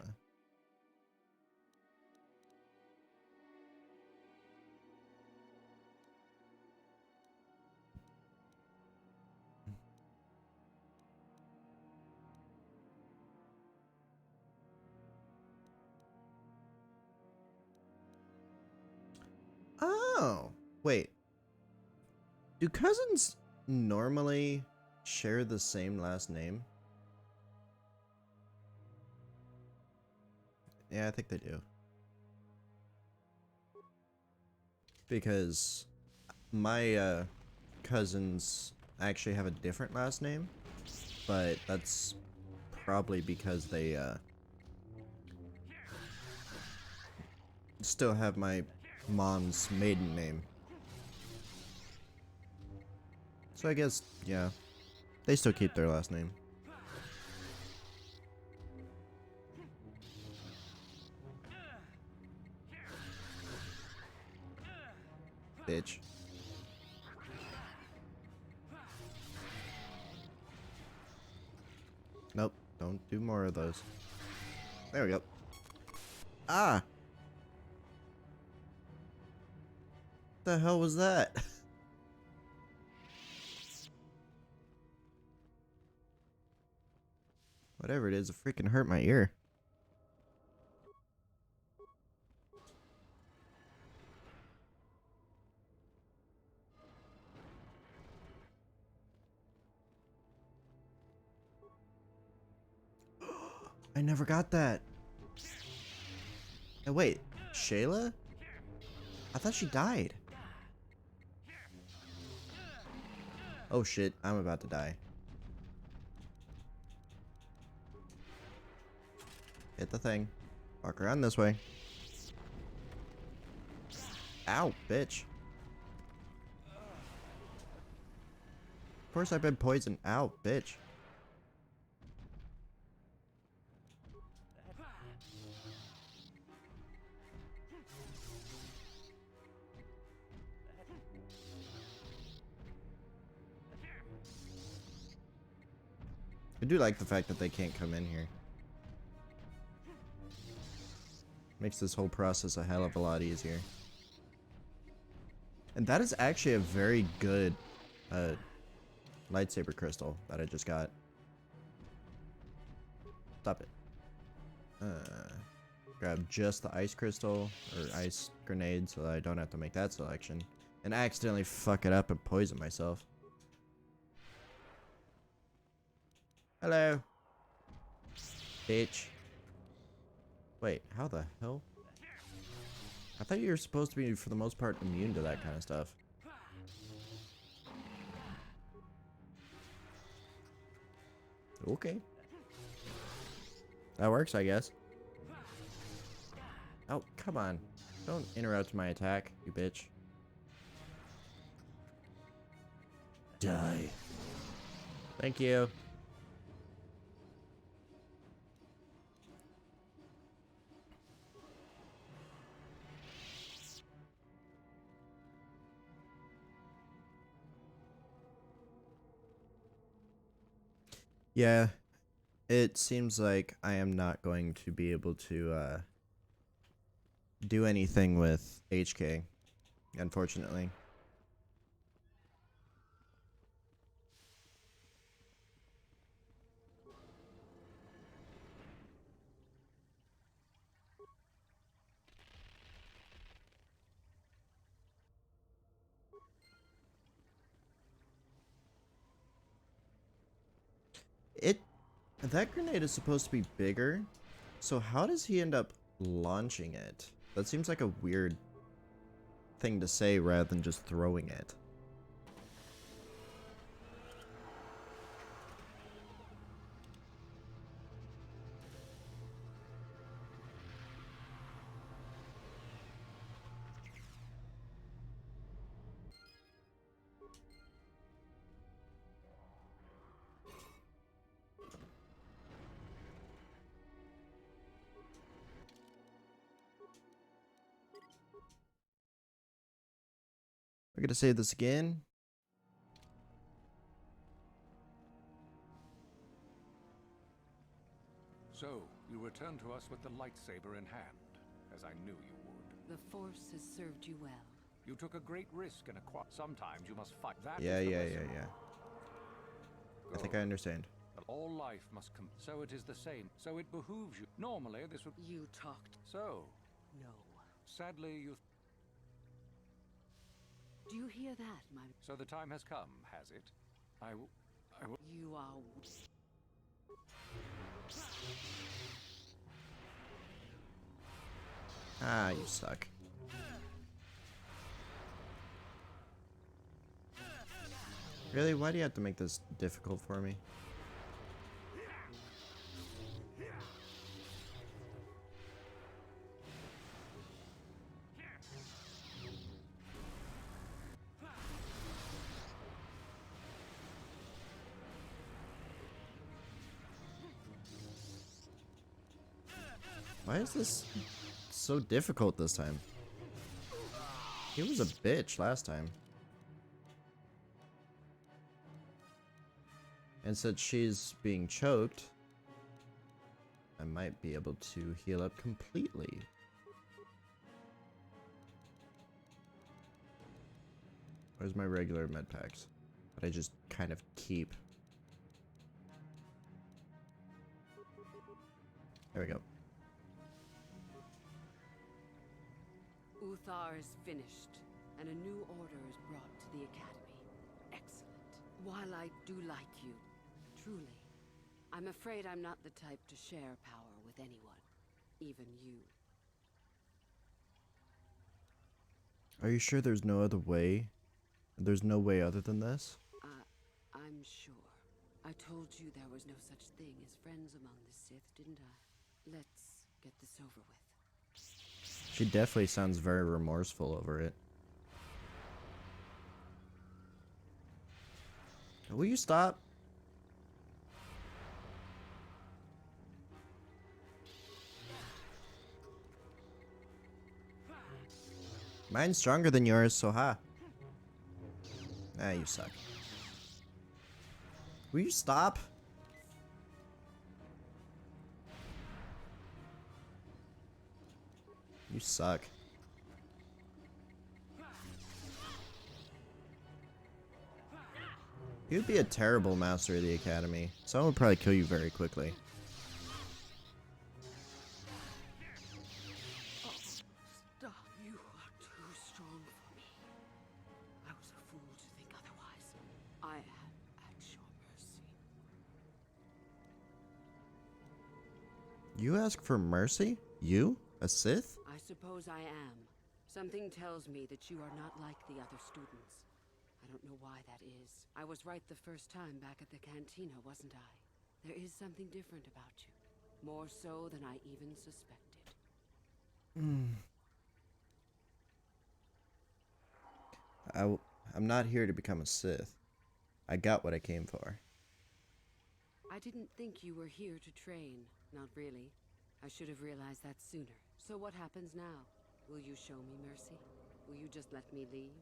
A: Oh, wait. Do cousins normally share the same last name? Yeah, I think they do. Because my cousins actually have a different last name, but that's probably because they still have my mom's maiden name. So I guess, yeah, they still keep their last name. Bitch. Nope, don't do more of those. There we go. Ah! The hell was that? Whatever it is, it freaking hurt my ear. I never got that. Hey, wait, Shayla? I thought she died. Oh shit, I'm about to die. Hit the thing. Walk around this way. Ow, bitch. Of course I've been poisoned. Ow, bitch. I do like the fact that they can't come in here. Makes this whole process a hell of a lot easier. And that is actually a very good lightsaber crystal that I just got. Stop it. Grab just the ice crystal or ice grenade so that I don't have to make that selection and accidentally fuck it up and poison myself. Hello. Bitch. Wait, how the hell? I thought you were supposed to be, for the most part, immune to that kind of stuff. Okay. That works, I guess. Oh, come on. Don't interrupt my attack, you bitch. Die. Thank you. Yeah, it seems like I am not going to be able to do anything with HK, unfortunately. That grenade is supposed to be bigger, so how does he end up launching it? That seems like a weird thing to say rather than just throwing it. We're gonna save this again.
L: So, you return to us with the lightsaber in hand, as I knew you would.
H: The Force has served you well.
L: You took a great risk in sometimes you must fight. That
A: Yeah.
L: is the lesson.
A: I think I understand.
L: But all life must come. So it is the same. So it behooves you. Normally, this would.
H: You talked.
L: So.
H: No.
L: Sadly, you.
H: Do you hear that, my...
L: So the time has come, has it? I will...
H: You are...
A: Ah, you suck. Really? Why do you have to make this difficult for me? Why is this so difficult this time? He was a bitch last time. And since she's being choked, I might be able to heal up completely. Where's my regular med packs that I just kind of keep? There we go.
H: Uthar is finished, and a new order is brought to the Academy. Excellent. While I do like you, truly, I'm afraid I'm not the type to share power with anyone, even you.
A: Are you sure there's no other way? There's no way other than this?
H: I'm sure. I told you there was no such thing as friends among the Sith, didn't I? Let's get this over with.
A: She definitely sounds very remorseful over it. Will you stop? Mine's stronger than yours, so ha. Ah, you suck. Will you stop? You suck. You'd be a terrible master of the Academy. Someone would probably kill you very quickly.
H: Oh, stop. You are too strong for me. I was a fool to think otherwise. I am at your mercy.
A: You ask for mercy? You? A Sith?
H: I suppose I am. Something tells me that you are not like the other students. I don't know why that is. I was right the first time back at the cantina, wasn't I? There is something different about you. More so than I even suspected.
A: I'm not here to become a Sith. I got what I came for.
H: I didn't think you were here to train. Not really. I should have realized that sooner. So what happens now? Will you show me mercy? Will you just let me leave?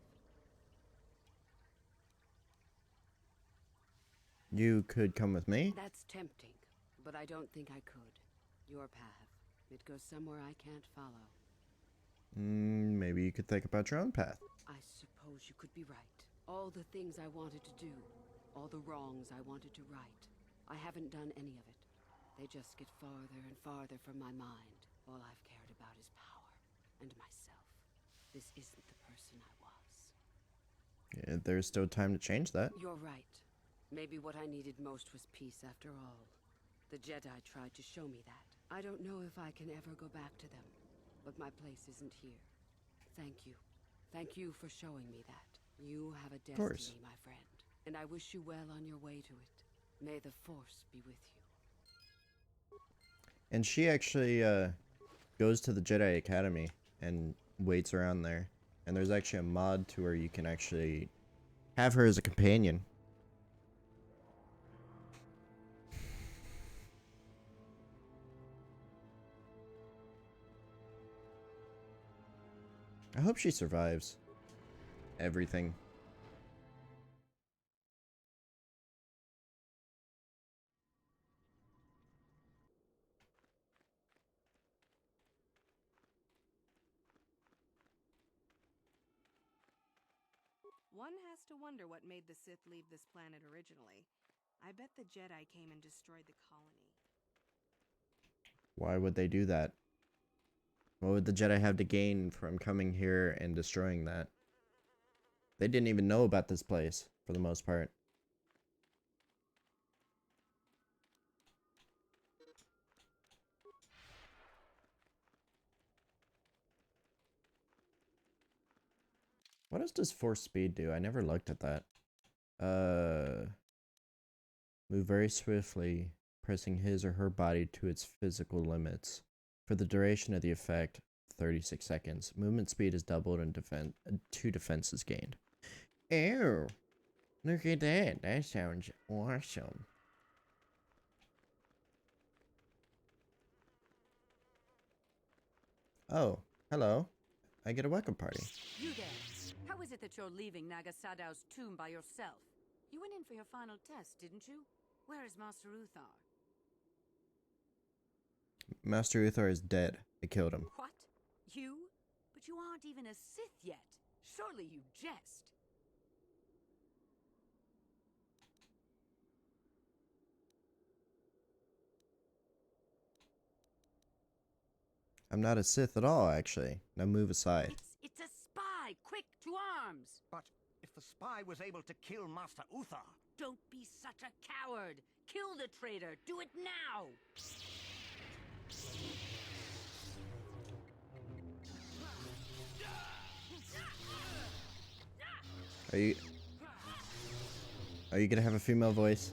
A: You could come with me?
H: That's tempting, but I don't think I could. Your path. It goes somewhere I can't follow.
A: Maybe you could think about your own path.
H: I suppose you could be right. All the things I wanted to do, all the wrongs I wanted to right, I haven't done any of it. They just get farther and farther from my mind. All I've cared about is power and myself. This isn't the person I was.
A: Yeah, there's still time to change that.
H: You're right. Maybe what I needed most was peace after all. The Jedi tried to show me that. I don't know if I can ever go back to them, but my place isn't here. Thank you. Thank you for showing me that. You have a destiny, my friend, and I wish you well on your way to it. May the Force be with you.
A: And she actually goes to the Jedi Academy and waits around there. And there's actually a mod to where you can actually have her as a companion. I hope she survives. everything.
N: One has to wonder what made the Sith leave this planet originally. I bet the Jedi came and destroyed the colony.
A: Why would they do that? What would the Jedi have to gain from coming here and destroying that? They didn't even know about this place, for the most part. What does this force speed do? I never looked at that. Move very swiftly, pressing his or her body to its physical limits. For the duration of the effect, 36 seconds. Movement speed is doubled and 2 defense is gained. Ew! Look at that. That sounds awesome. Oh, hello. I get a welcome party.
S: You there. How is it that you're leaving Nagasadow's tomb by yourself? You went in for your final test, didn't you? Where is Master Uthar?
A: Master Uthar is dead. I killed him.
S: What? You? But you aren't even a Sith yet. Surely you jest.
A: I'm not a Sith at all, actually. Now move aside.
S: It's a spy! Quick, to arms!
O: But if the spy was able to kill Master Uthar...
S: Don't be such a coward! Kill the traitor! Do it now!
A: Are you gonna have a female voice?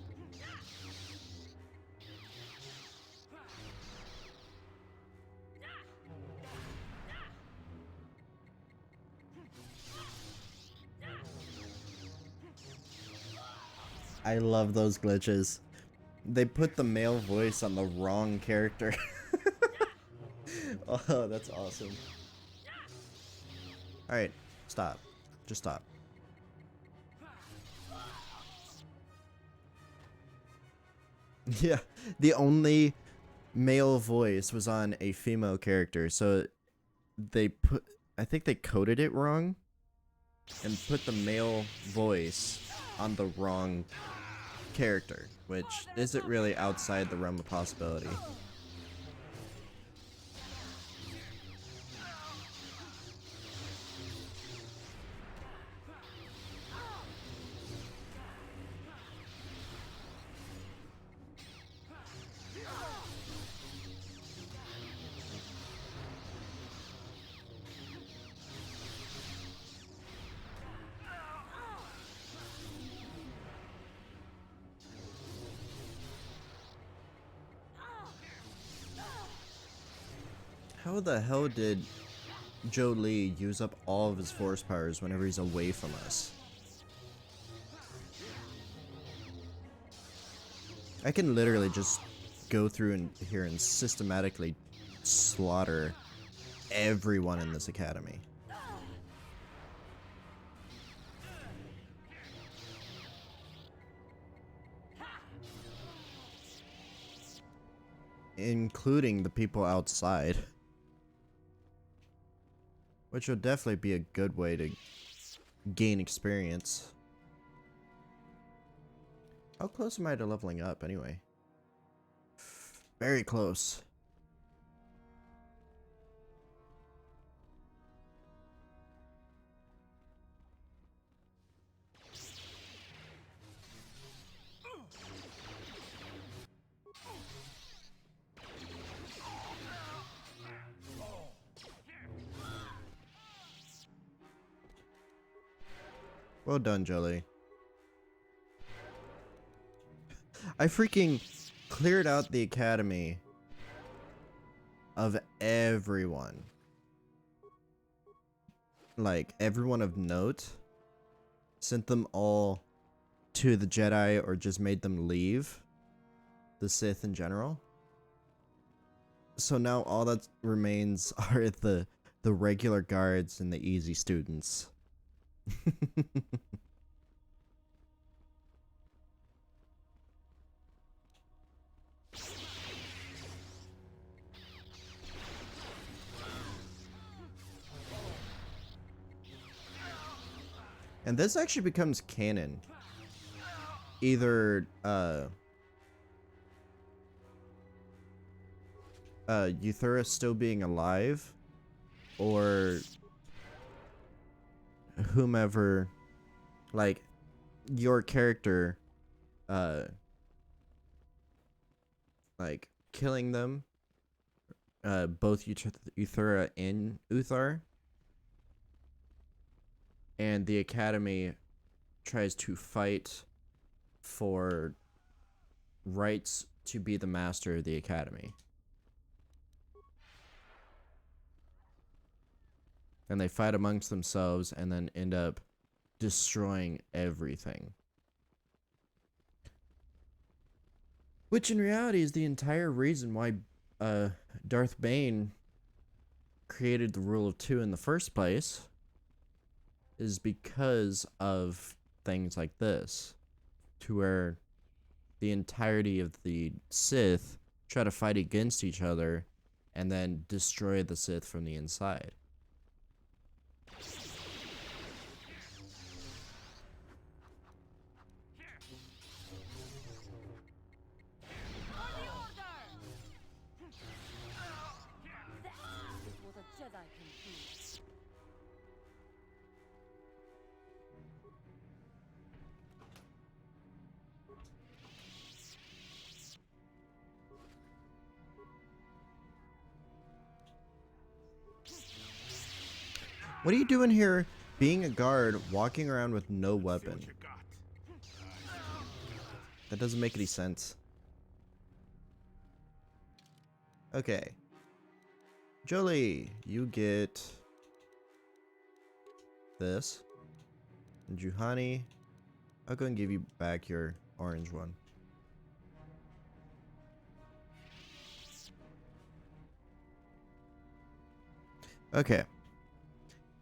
A: I love those glitches. They put the male voice on the wrong character. Oh, that's awesome. Alright, stop. Just stop. Yeah, the only male voice was on a female character, so I think they coded it wrong and put the male voice on the wrong character, which isn't really outside the realm of possibility. How the hell did Joe Lee use up all of his force powers whenever he's away from us? I can literally just go through here and systematically slaughter everyone in this academy. Including the people outside. Which would definitely be a good way to gain experience. How close am I to leveling up anyway? Very close. Well done, Jolie. I freaking cleared out the academy of everyone. Like, everyone of note. Sent them all to the Jedi or just made them leave the Sith in general. So now all that remains are the regular guards and the easy students. And this actually becomes canon. Either Euthura still being alive, or whomever, like your character, like killing them, both Euthura and Uthar, and the Academy tries to fight for rights to be the master of the Academy. And they fight amongst themselves and then end up destroying everything. Which in reality is the entire reason why Darth Bane created the rule of two in the first place, is because of things like this, to where the entirety of the Sith try to fight against each other and then destroy the Sith from the inside. What are you doing here, being a guard, walking around with no weapon? That doesn't make any sense. Okay. Jolie, you get this. And Juhani, I'll go and give you back your orange one. Okay.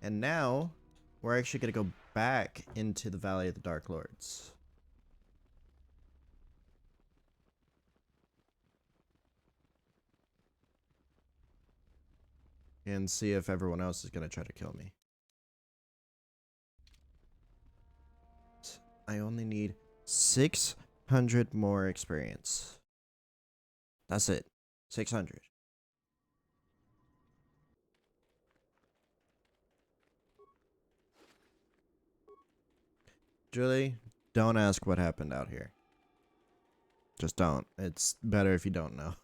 A: And now, we're actually going to go back into the Valley of the Dark Lords. And see if everyone else is going to try to kill me. I only need 600 more experience. That's it. 600. Julie, don't ask what happened out here. Just don't. It's better if you don't know.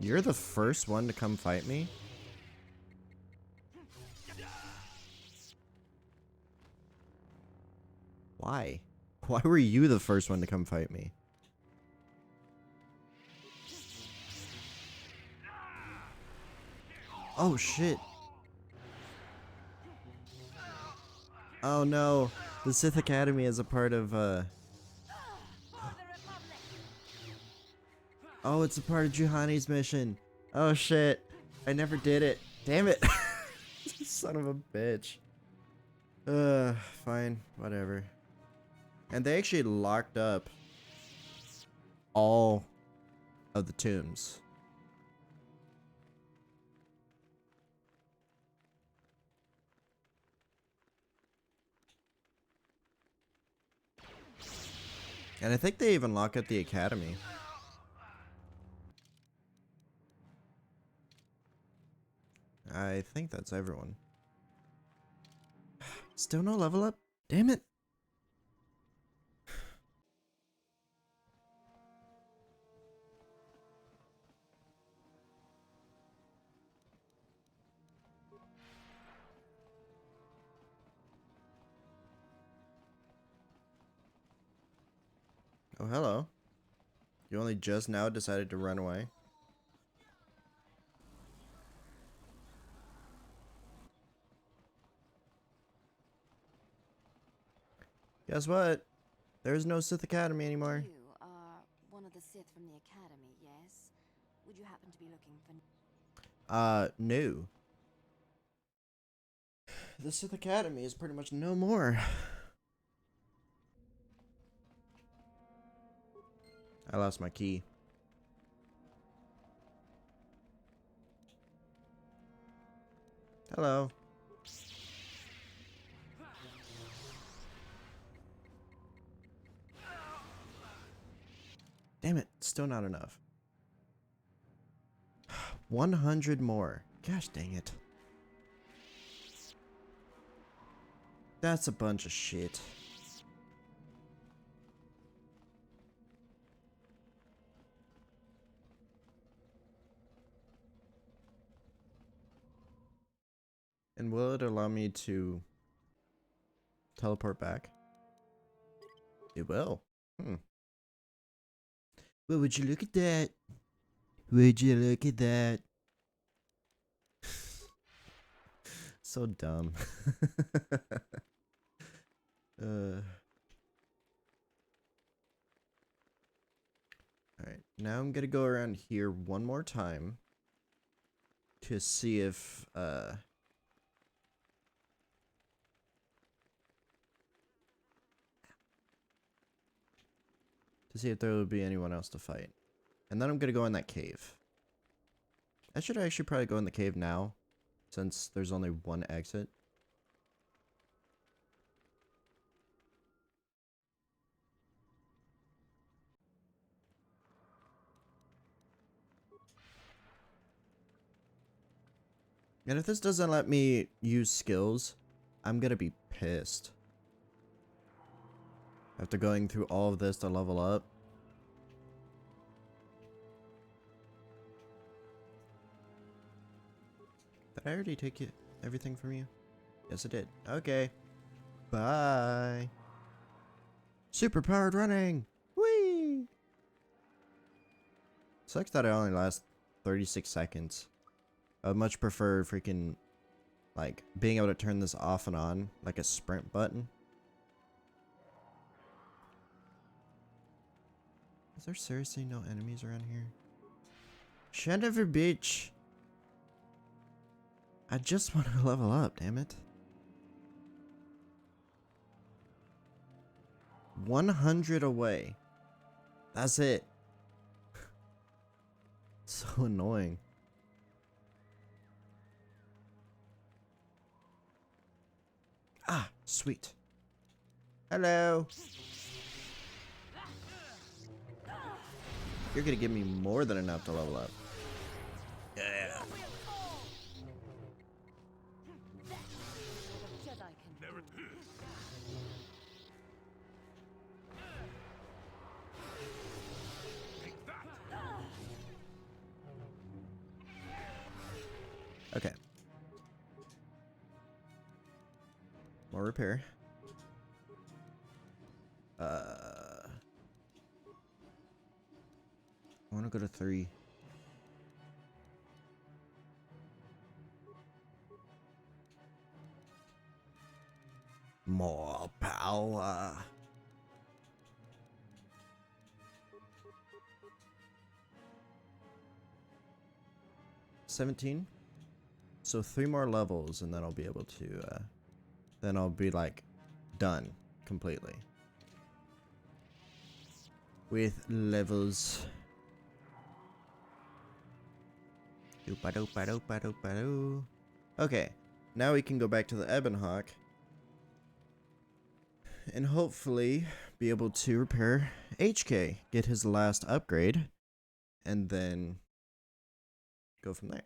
A: You're the first one to come fight me? Why? Why were you the first one to come fight me? Oh shit. Oh no. The Sith Academy is a part of Oh, it's a part of Juhani's mission. Oh shit. I never did it. Damn it. Son of a bitch. Fine. Whatever. And they actually locked up all of the tombs. And I think they even lock up the Academy. I think that's everyone. Still no level up? Damn it. Oh, hello. You only just now decided to run away? Guess what? There's no Sith Academy anymore.
D: You are one of the Sith from the Academy, yes? Would you happen to be looking for...
A: No. The Sith Academy is pretty much no more. I lost my key. Hello. Damn it, still not enough. 100 more. Gosh dang it. That's a bunch of shit. And will it allow me to teleport back? It will. Well, would you look at that? Would you look at that? So dumb. Alright, now I'm gonna go around here one more time to see if there would be anyone else to fight. And then I'm gonna go in that cave. I should actually probably go in the cave now, since there's only one exit. And if this doesn't let me use skills, I'm gonna be pissed. After going through all of this to level up. Did I already take everything from you? Yes, I did. Okay. Bye. Superpowered running! Whee! Sucks that it only lasts 36 seconds. I would much prefer freaking, like, being able to turn this off and on, like a sprint button. Is there seriously no enemies around here? Son of a bitch! I just want to level up, damn it. 100 away. That's it. So annoying. Ah, sweet. Hello. You're gonna give me more than enough to level up. Yeah. Okay. More repair. I want to go to 3. More power. $17. So 3 more levels, and then I'll be able to. Then I'll be like done completely with levels. Okay, now we can go back to the Ebon Hawk and hopefully be able to repair HK, get his last upgrade, and then go from there.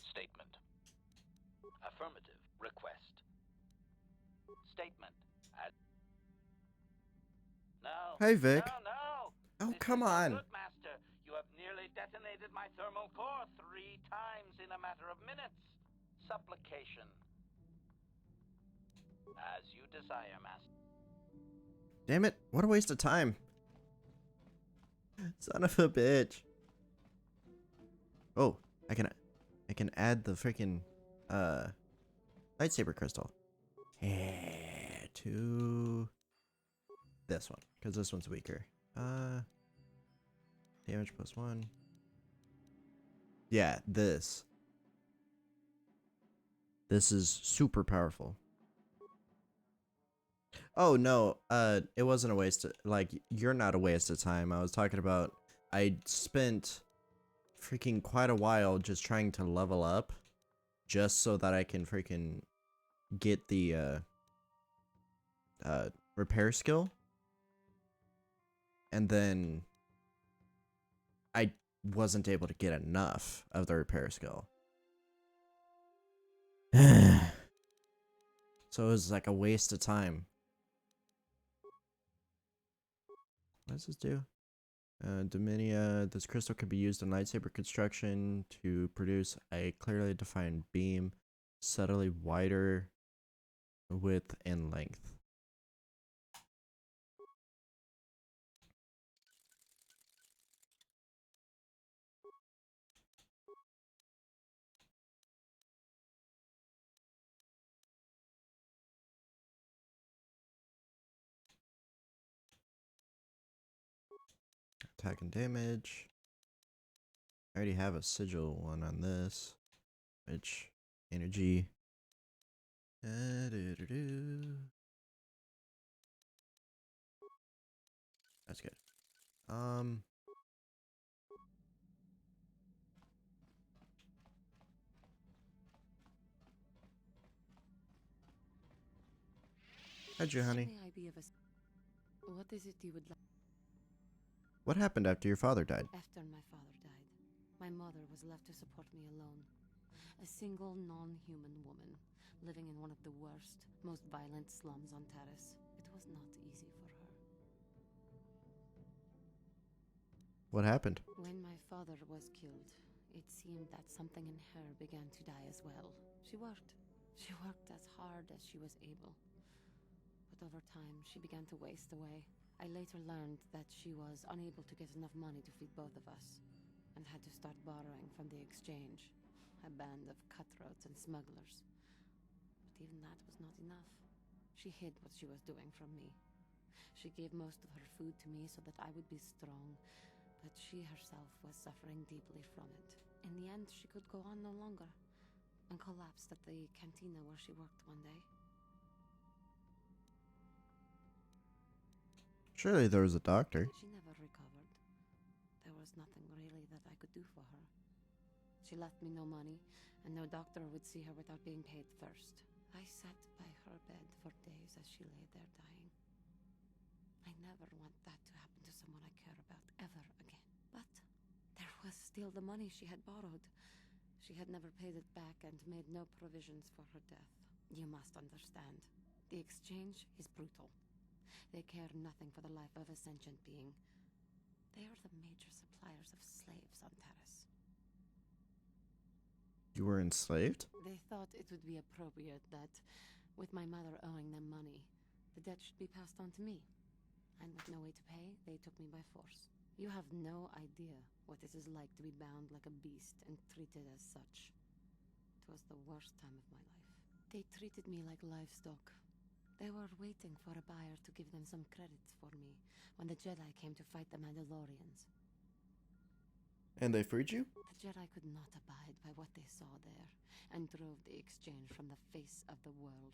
E: Statement. Affirmative. Request. Statement. No.
A: Hey, Vic.
E: No.
A: Oh,
E: This
A: come
E: is not
A: on.
E: good, Master. You have nearly detonated my thermal core 3 times in a matter of minutes. Supplication. As you desire, Master.
A: Damn it, what a waste of time. Son of a bitch. Oh, I can add the freaking lightsaber crystal. Yeah, to this one, because this one's weaker. Damage +1. Yeah, this is super powerful. Oh no, it wasn't a waste of, like, you're not a waste of time. I was talking about I spent freaking quite a while just trying to level up just so that I can freaking get the repair skill. And then I wasn't able to get enough of the repair skill. So it was like a waste of time. What does this do? Dominia, this crystal could be used in lightsaber construction to produce a clearly defined beam, subtly wider width and length. Attack and damage. I already have a sigil one on this, which energy. That's good. How'd you, honey?
H: May I be of what is it you would like?
A: What happened after your father died?
H: After my father died, my mother was left to support me alone. A single non-human woman, living in one of the worst, most violent slums on Taris. It was not easy for her.
A: What happened?
H: When my father was killed, it seemed that something in her began to die as well. She worked as hard as she was able. But over time, she began to waste away. I later learned that she was unable to get enough money to feed both of us, and had to start borrowing from the exchange, a band of cutthroats and smugglers. But even that was not enough. She hid what she was doing from me. She gave most of her food to me so that I would be strong, but she herself was suffering deeply from it. In the end, she could go on no longer, and collapsed at the cantina where she worked one day.
A: Surely there was a doctor.
H: She never recovered. There was nothing really that I could do for her. She left me no money, and no doctor would see her without being paid first. I sat by her bed for days as she lay there dying. I never want that to happen to someone I care about ever again. But there was still the money she had borrowed. She had never paid it back and made no provisions for her death. You must understand. The exchange is brutal. They care nothing for the life of a sentient being. They are the major suppliers of slaves on Taris.
A: You were enslaved?
H: They thought it would be appropriate that, with my mother owing them money, the debt should be passed on to me. And with no way to pay, they took me by force. You have no idea what it is like to be bound like a beast and treated as such. It was the worst time of my life. They treated me like livestock. They were waiting for a buyer to give them some credits for me when the Jedi came to fight the Mandalorians.
A: And they freed you?
H: The Jedi could not abide by what they saw there, and drove the exchange from the face of the world,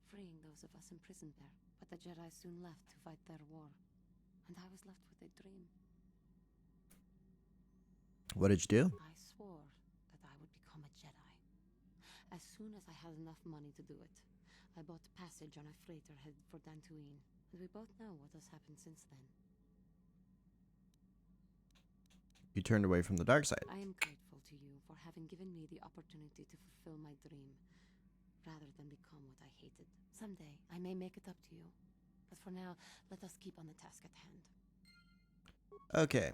H: freeing those of us imprisoned there. But the Jedi soon left to fight their war, and I was left with a dream.
A: What did you do?
H: I swore that I would become a Jedi. As soon as I had enough money to do it, I bought passage on a freighter headed for Dantooine, and we both know what has happened since then.
A: You turned away from the dark side.
H: I am grateful to you for having given me the opportunity to fulfill my dream, rather than become what I hated. Someday, I may make it up to you, but for now, let us keep on the task at hand.
A: Okay.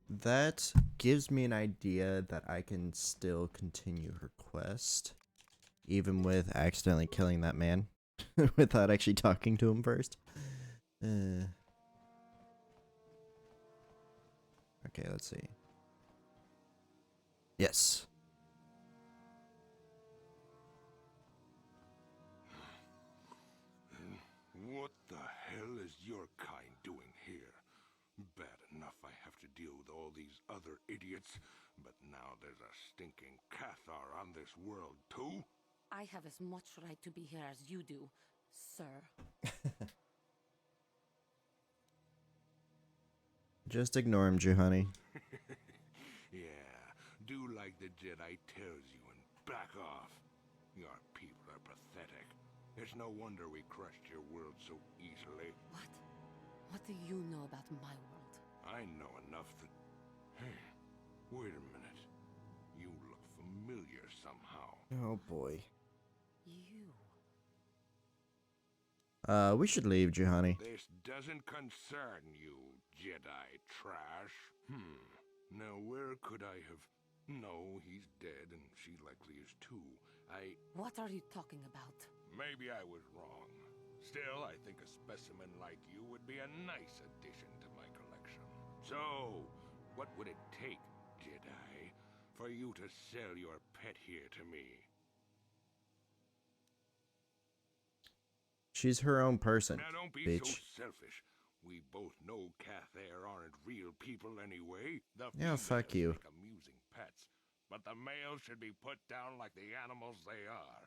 A: That gives me an idea that I can still continue her quest, even with accidentally killing that man without actually talking to him first. Okay, let's see. Yes.
L: What the hell is your kind doing here? Bad enough I have to deal with all these other idiots, but now there's a stinking KOTOR on this world too?
S: I have as much right to be here as you do, sir.
A: Just ignore him, Juhani.
L: Yeah, do like the Jedi tells you and back off. Your people are pathetic. It's no wonder we crushed your world so easily.
S: What? What do you know about my world?
L: I know enough that... Hey, wait a minute. You look familiar somehow.
A: Oh boy.
S: You.
A: We should leave, Juhani.
L: This doesn't concern you, Jedi trash. Now where could I have... No, he's dead and she likely is too.
S: What are you talking about?
L: Maybe I was wrong. Still, I think a specimen like you would be a nice addition to my collection. So, what would it take, Jedi, for you to sell your pet here to me?
A: She's her own person,
L: Now don't be
A: bitch.
L: so selfish. We both know KOTOR aren't real people anyway. The
A: Yeah, fuck
L: females
A: you.
L: make amusing pets, but the males should be put down like the animals they are.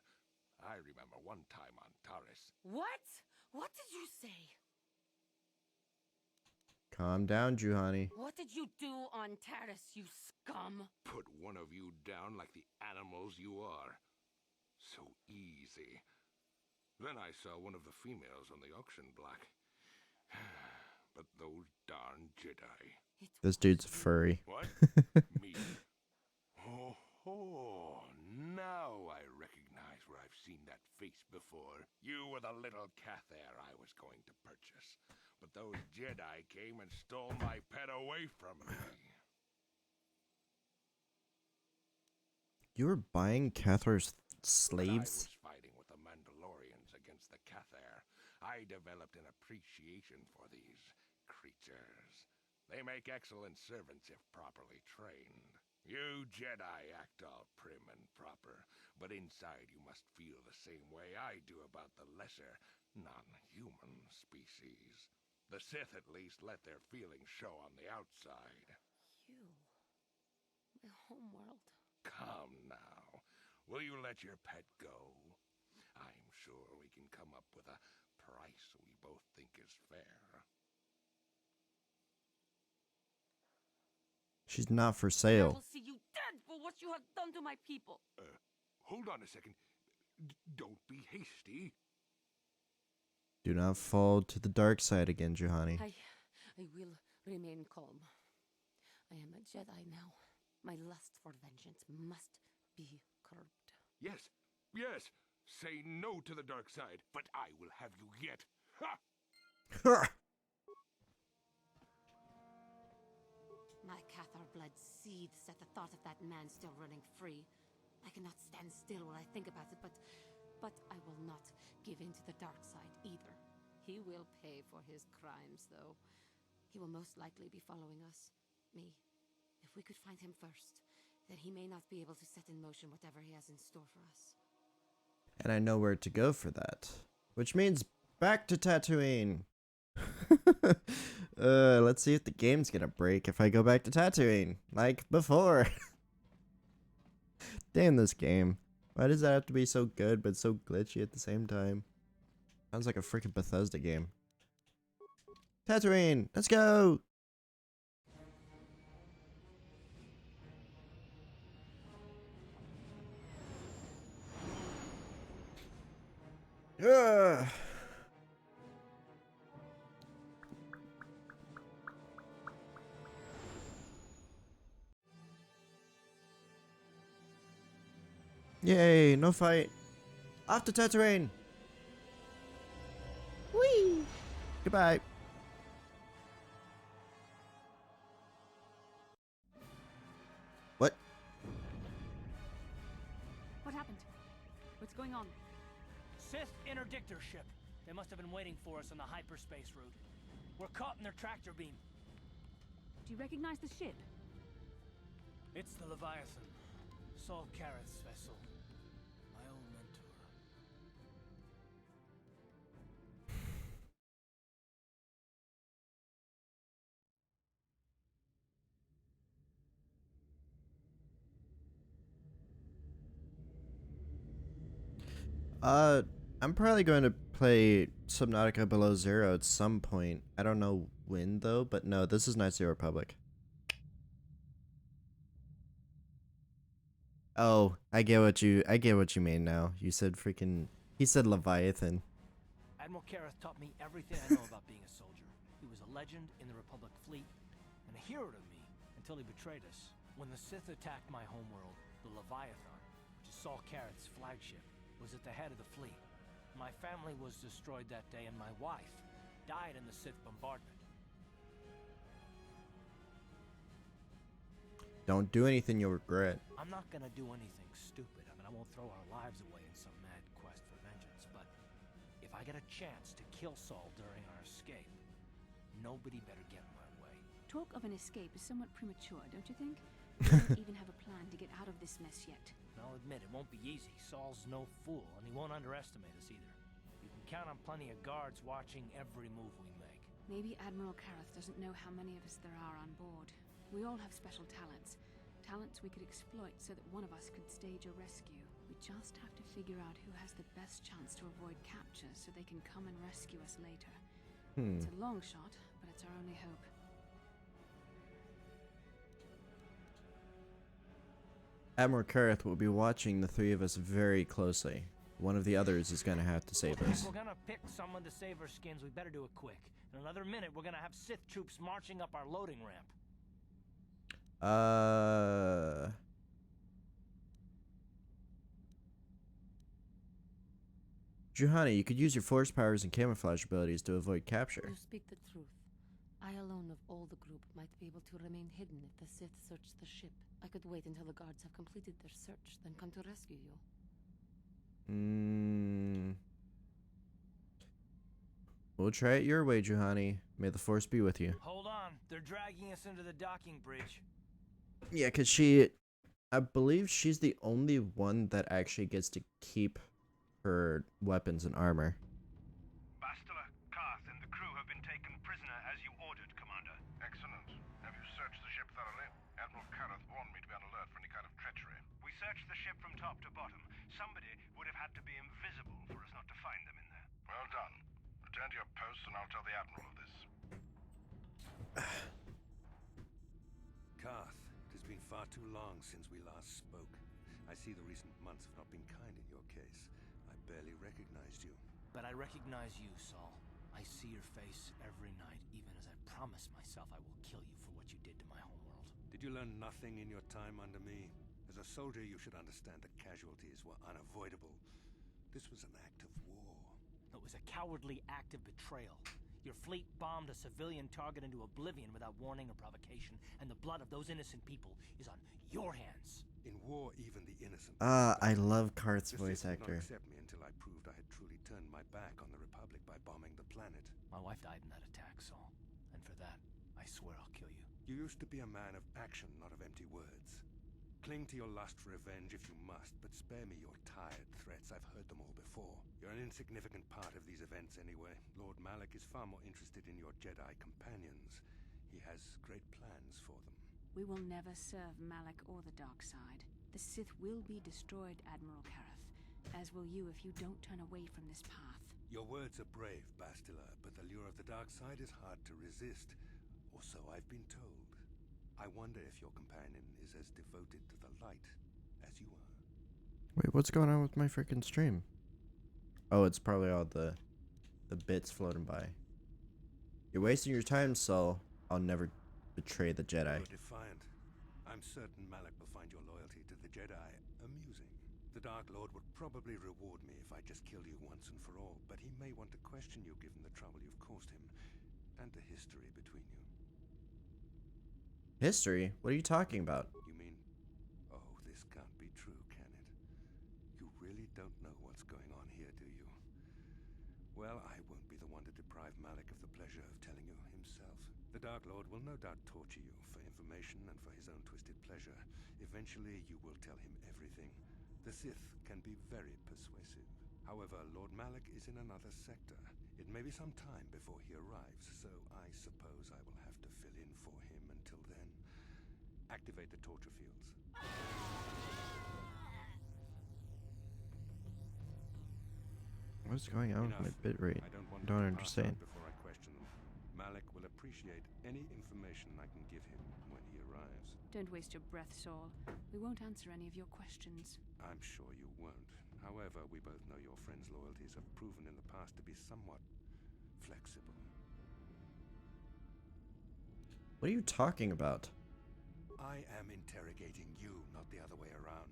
L: I remember one time on Taris.
S: What? What did you say?
A: Calm down, Juhani.
S: What did you do on Taris, you scum?
L: Put one of you down like the animals you are. So easy. Then I saw one of the females on the auction block. But those darn Jedi.
A: This dude's a furry.
L: What? Me? Oh, now I recognize where I've seen that face before. You were the little KOTOR I was going to purchase. But those Jedi came and stole my pet away from me.
A: You were buying KOTOR's
L: When I
A: slaves?
L: was fighting with the Mandalorians against the KOTOR, I developed an appreciation for these creatures. They make excellent servants if properly trained. You Jedi act all prim and proper, but inside you must feel the same way I do about the lesser, non-human species. The Sith at least let their feelings show on the outside.
S: You. My homeworld.
L: Come now. Will you let your pet go? I'm sure we can come up with a price we both think is fair.
A: She's not for
S: I
A: sale.
S: will see you dead for what you have done to my people.
L: Hold on a second. Don't be hasty.
A: Do not fall to the dark side again, Juhani.
S: I will remain calm. I am a Jedi now. My lust for vengeance must be curbed.
L: Yes, yes. Say no to the dark side, but I will have you yet. Ha!
S: My KOTOR blood seethes at the thought of that man still running free. I cannot stand still when I think about it, but I will not give in to the dark side either. He will pay for his crimes, though. He will most likely be following us. Me. If we could find him first, then he may not be able to set in motion whatever he has in store for us.
A: And I know where to go for that. Which means back to Tatooine. Let's see if the game's gonna break if I go back to Tatooine. Like before. Damn this game. Why does that have to be so good but so glitchy at the same time? Sounds like a freaking Bethesda game. Tatooine! Let's go! Yeah. Yay, no fight. Off to Tatooine. Whee! Goodbye. What?
T: What happened? What's going on?
U: Sith interdictor ship. They must have been waiting for us on the hyperspace route. We're caught in their tractor beam.
T: Do you recognize the ship?
U: It's the Leviathan. Saul Careth's vessel. My old mentor.
A: I'm probably going to play Subnautica Below Zero at some point. I don't know when though, but no, this is Knights of the Republic. Oh, I get what you mean now. You said freaking, he said Leviathan.
U: Admiral Careth taught me everything I know about being a soldier. He was a legend in the Republic fleet, and a hero to me until he betrayed us. When the Sith attacked my homeworld, the Leviathan, which is Saul Careth's flagship, was at the head of the fleet. My family was destroyed that day, and my wife died in the Sith bombardment.
A: Don't do anything you'll regret.
U: I'm not gonna do anything stupid. I mean, I won't throw our lives away in some mad quest for vengeance, but if I get a chance to kill Saul during our escape, nobody better get in my way.
T: Talk of an escape is somewhat premature, don't you think? We don't even have a plan to get out of this mess yet.
U: And I'll admit, it won't be easy. Saul's no fool, and he won't underestimate us either. You can count on plenty of guards watching every move we make.
T: Maybe Admiral Careth doesn't know how many of us there are on board. We all have special talents. Talents we could exploit so that one of us could stage a rescue. We just have to figure out who has the best chance to avoid capture so they can come and rescue us later. It's a long shot, but it's our only hope.
A: Admiral Careth will be watching the three of us very closely. One of the others is gonna have to save us.
U: If we're gonna pick someone to save our skins, we better do it quick. In another minute, we're gonna have Sith troops marching up our loading ramp.
A: Juhani, you could use your force powers and camouflage abilities to avoid capture.
C: You speak the truth. I alone of all the group might be able to remain hidden if the Sith search the ship. I could wait until the guards have completed their search, then come to rescue you.
A: We'll try it your way, Juhani. May the force be with you.
U: Hold on, they're dragging us into the docking bridge.
A: Yeah, because I believe she's the only one that actually gets to keep her weapons and armor.
I: Bastila, Karth, and the crew have been taken prisoner as you ordered, Commander.
V: Excellent. Have you searched the ship thoroughly? Admiral Careth warned me to be on alert for any kind of treachery.
I: We searched the ship from top to bottom. Somebody would have had to be invisible for us not to find them in there.
V: Well done. Return to your posts and I'll tell the Admiral of this.
J: Karth, it has been far too long since we last spoke. I see the recent months have not been kind in your case. I barely recognized you.
U: But I recognize you, Saul. I see your face every night, even as I promised myself I will kill you for what you did to my homeworld.
J: Did you learn nothing in your time under me? As a soldier, you should understand that casualties were unavoidable. This was an act of war.
U: It was a cowardly act of betrayal. Your fleet bombed a civilian target into oblivion without warning or provocation, and the blood of those innocent people is on your hands.
J: In war, even the innocent...
A: I love Karth's voice
J: Sith
A: actor.
J: would not accept me until I proved I had truly turned my back on the Republic by bombing the planet.
U: My wife died in that attack, Saul. And for that, I swear I'll kill you.
J: You used to be a man of action, not of empty words. Cling to your lust for revenge if you must, but spare me your tired threats. I've heard them all before. You're an insignificant part of these events anyway. Lord Malak is far more interested in your Jedi companions. He has great plans for them.
T: We will never serve Malak or the dark side. The Sith will be destroyed, Admiral Careth, as will you if you don't turn away from this path.
J: Your words are brave, Bastila, but the lure of the dark side is hard to resist. Or so I've been told. I wonder if your companion is as devoted to the light as you are.
A: Wait, what's going on with my freaking stream? Oh, it's probably all the bits floating by. You're wasting your time, Saul. I'll never betray the Jedi.
J: You're defiant. I'm certain Malak will find your loyalty to the Jedi amusing. The Dark Lord would probably reward me if I just killed you once and for all, but he may want to question you given the trouble you've caused him, and the history between you.
A: History? What are you talking about?
J: You mean, oh, this can't be true, can it? You really don't know what's going on here, do you? Well, I won't be the one to deprive Malik of the pleasure of telling you himself. The Dark Lord will no doubt torture you for information and for his own twisted pleasure. Eventually, you will tell him everything. The Sith can be very persuasive. However, Lord Malik is in another sector. It may be some time before he arrives, so I suppose I will have to fill in for him until then. Activate the torture fields.
A: What's going on with my bitrate?
J: I don't want
A: Don't
J: to pass
A: understand.
J: out before I question them. Malik will appreciate any information I can give him when he arrives.
D: Don't waste your breath, Saul. We won't answer any of your questions.
J: I'm sure you won't. However, we both know your friend's loyalties have proven in the past to be somewhat flexible.
A: What are you talking about?
J: I am interrogating you, not the other way around.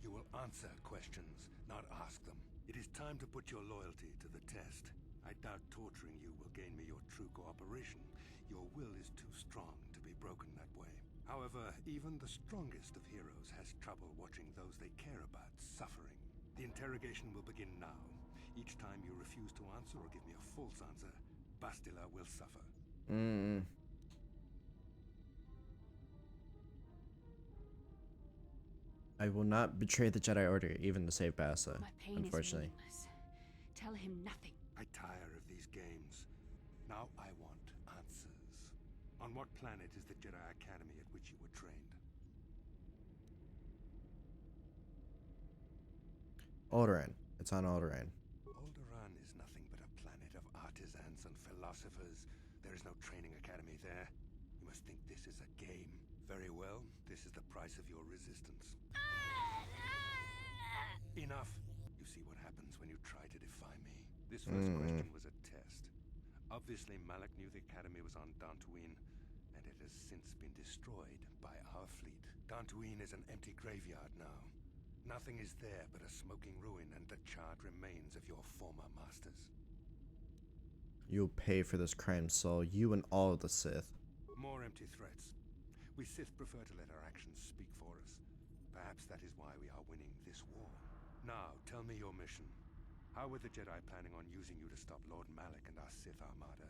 J: You will answer questions, not ask them. It is time to put your loyalty to the test. I doubt torturing you will gain me your true cooperation. Your will is too strong to be broken that way. However, even the strongest of heroes has trouble watching those they care about suffering. The interrogation will begin now. Each time you refuse to answer or give me a false answer, Bastila will suffer.
A: I will not betray the Jedi Order, even to save Bassa,
D: My pain
A: unfortunately.
D: is meaningless. Tell him nothing.
J: I tire of these games. Now I want answers. On what planet is the Jedi Academy at which you were trained?
A: Alderaan. It's on Alderaan.
J: Alderaan is nothing but a planet of artisans and philosophers. There is no training academy there. You must think this is a game. Very well, this is the price of your resistance. Enough! You see what happens when you try to defy me. This first question was a test. Obviously, Malik knew the Academy was on Dantooine, and it has since been destroyed by our fleet. Dantooine is an empty graveyard now. Nothing is there but a smoking ruin and the charred remains of your former masters.
A: You'll pay for this crime, Saul. You and all of the Sith.
J: More empty threats. We Sith prefer to let our actions speak for us. Perhaps that is why we are winning this war. Now, tell me your mission. How were the Jedi planning on using you to stop Lord Malik and our Sith Armada?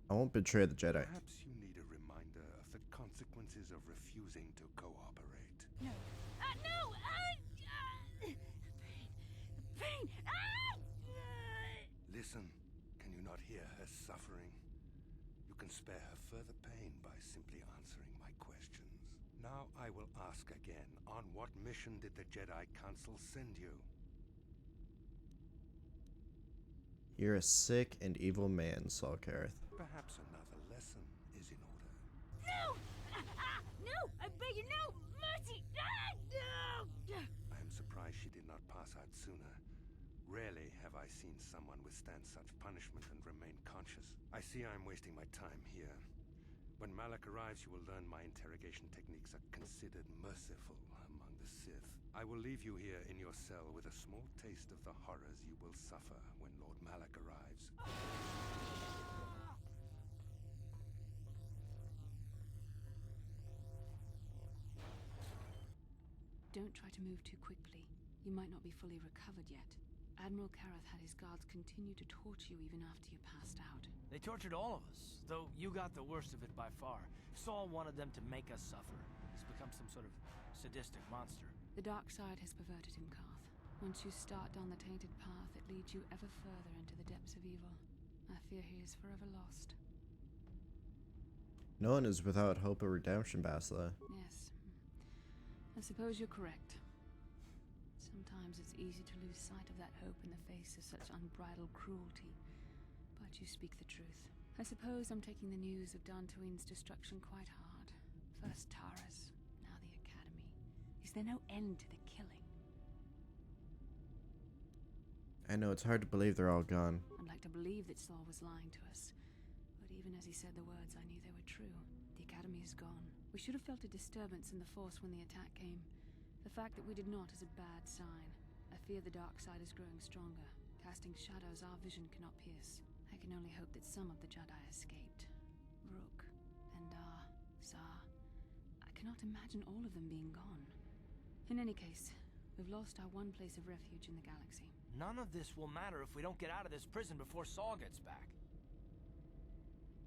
A: I won't betray the Jedi.
J: Perhaps you need a reminder of the consequences of refusing to cooperate.
D: No. No! The pain! The pain!
J: Listen, can you not hear her suffering? You can spare her further pain by simply answering my questions. Now I will ask again, on what mission did the Jedi Council send you?
A: You're a sick and evil man, Saul Kareth.
J: Perhaps another lesson is in order.
D: No! No! I beg you, no! Mercy! No!
J: I am surprised she did not pass out sooner. Rarely have I seen someone withstand such punishment and remain conscious. I see I am wasting my time here. When Malik arrives, you will learn my interrogation techniques are considered merciful among the Sith. I will leave you here in your cell with a small taste of the horrors you will suffer when Lord Malik arrives.
D: Don't try to move too quickly. You might not be fully recovered yet. Admiral Kareth had his guards continue to torture you even after you passed out.
U: They tortured all of us, though you got the worst of it by far. Saul wanted them to make us suffer. He's become some sort of sadistic monster.
D: The dark side has perverted him, Karth. Once you start down the tainted path, it leads you ever further into the depths of evil. I fear he is forever lost.
A: No one is without hope of redemption, Bastila.
D: Yes. I suppose you're correct. Sometimes it's easy to lose sight of that hope in the face of such unbridled cruelty. But you speak the truth. I suppose I'm taking the news of Dantooine's destruction quite hard. First Taras, now the Academy. Is there no end to the killing?
A: I know, it's hard to believe they're all gone.
D: I'd like to believe that Saul was lying to us. But even as he said the words, I knew they were true. The Academy is gone. We should have felt a disturbance in the Force when the attack came. The fact that we did not is a bad sign. I fear the dark side is growing stronger, casting shadows our vision cannot pierce. I can only hope that some of the Jedi escaped. Rook, Endar, Zar. I cannot imagine all of them being gone. In any case,
C: We've lost our one place of refuge in the galaxy.
U: None of this will matter if we don't get out of this prison before Saul gets back.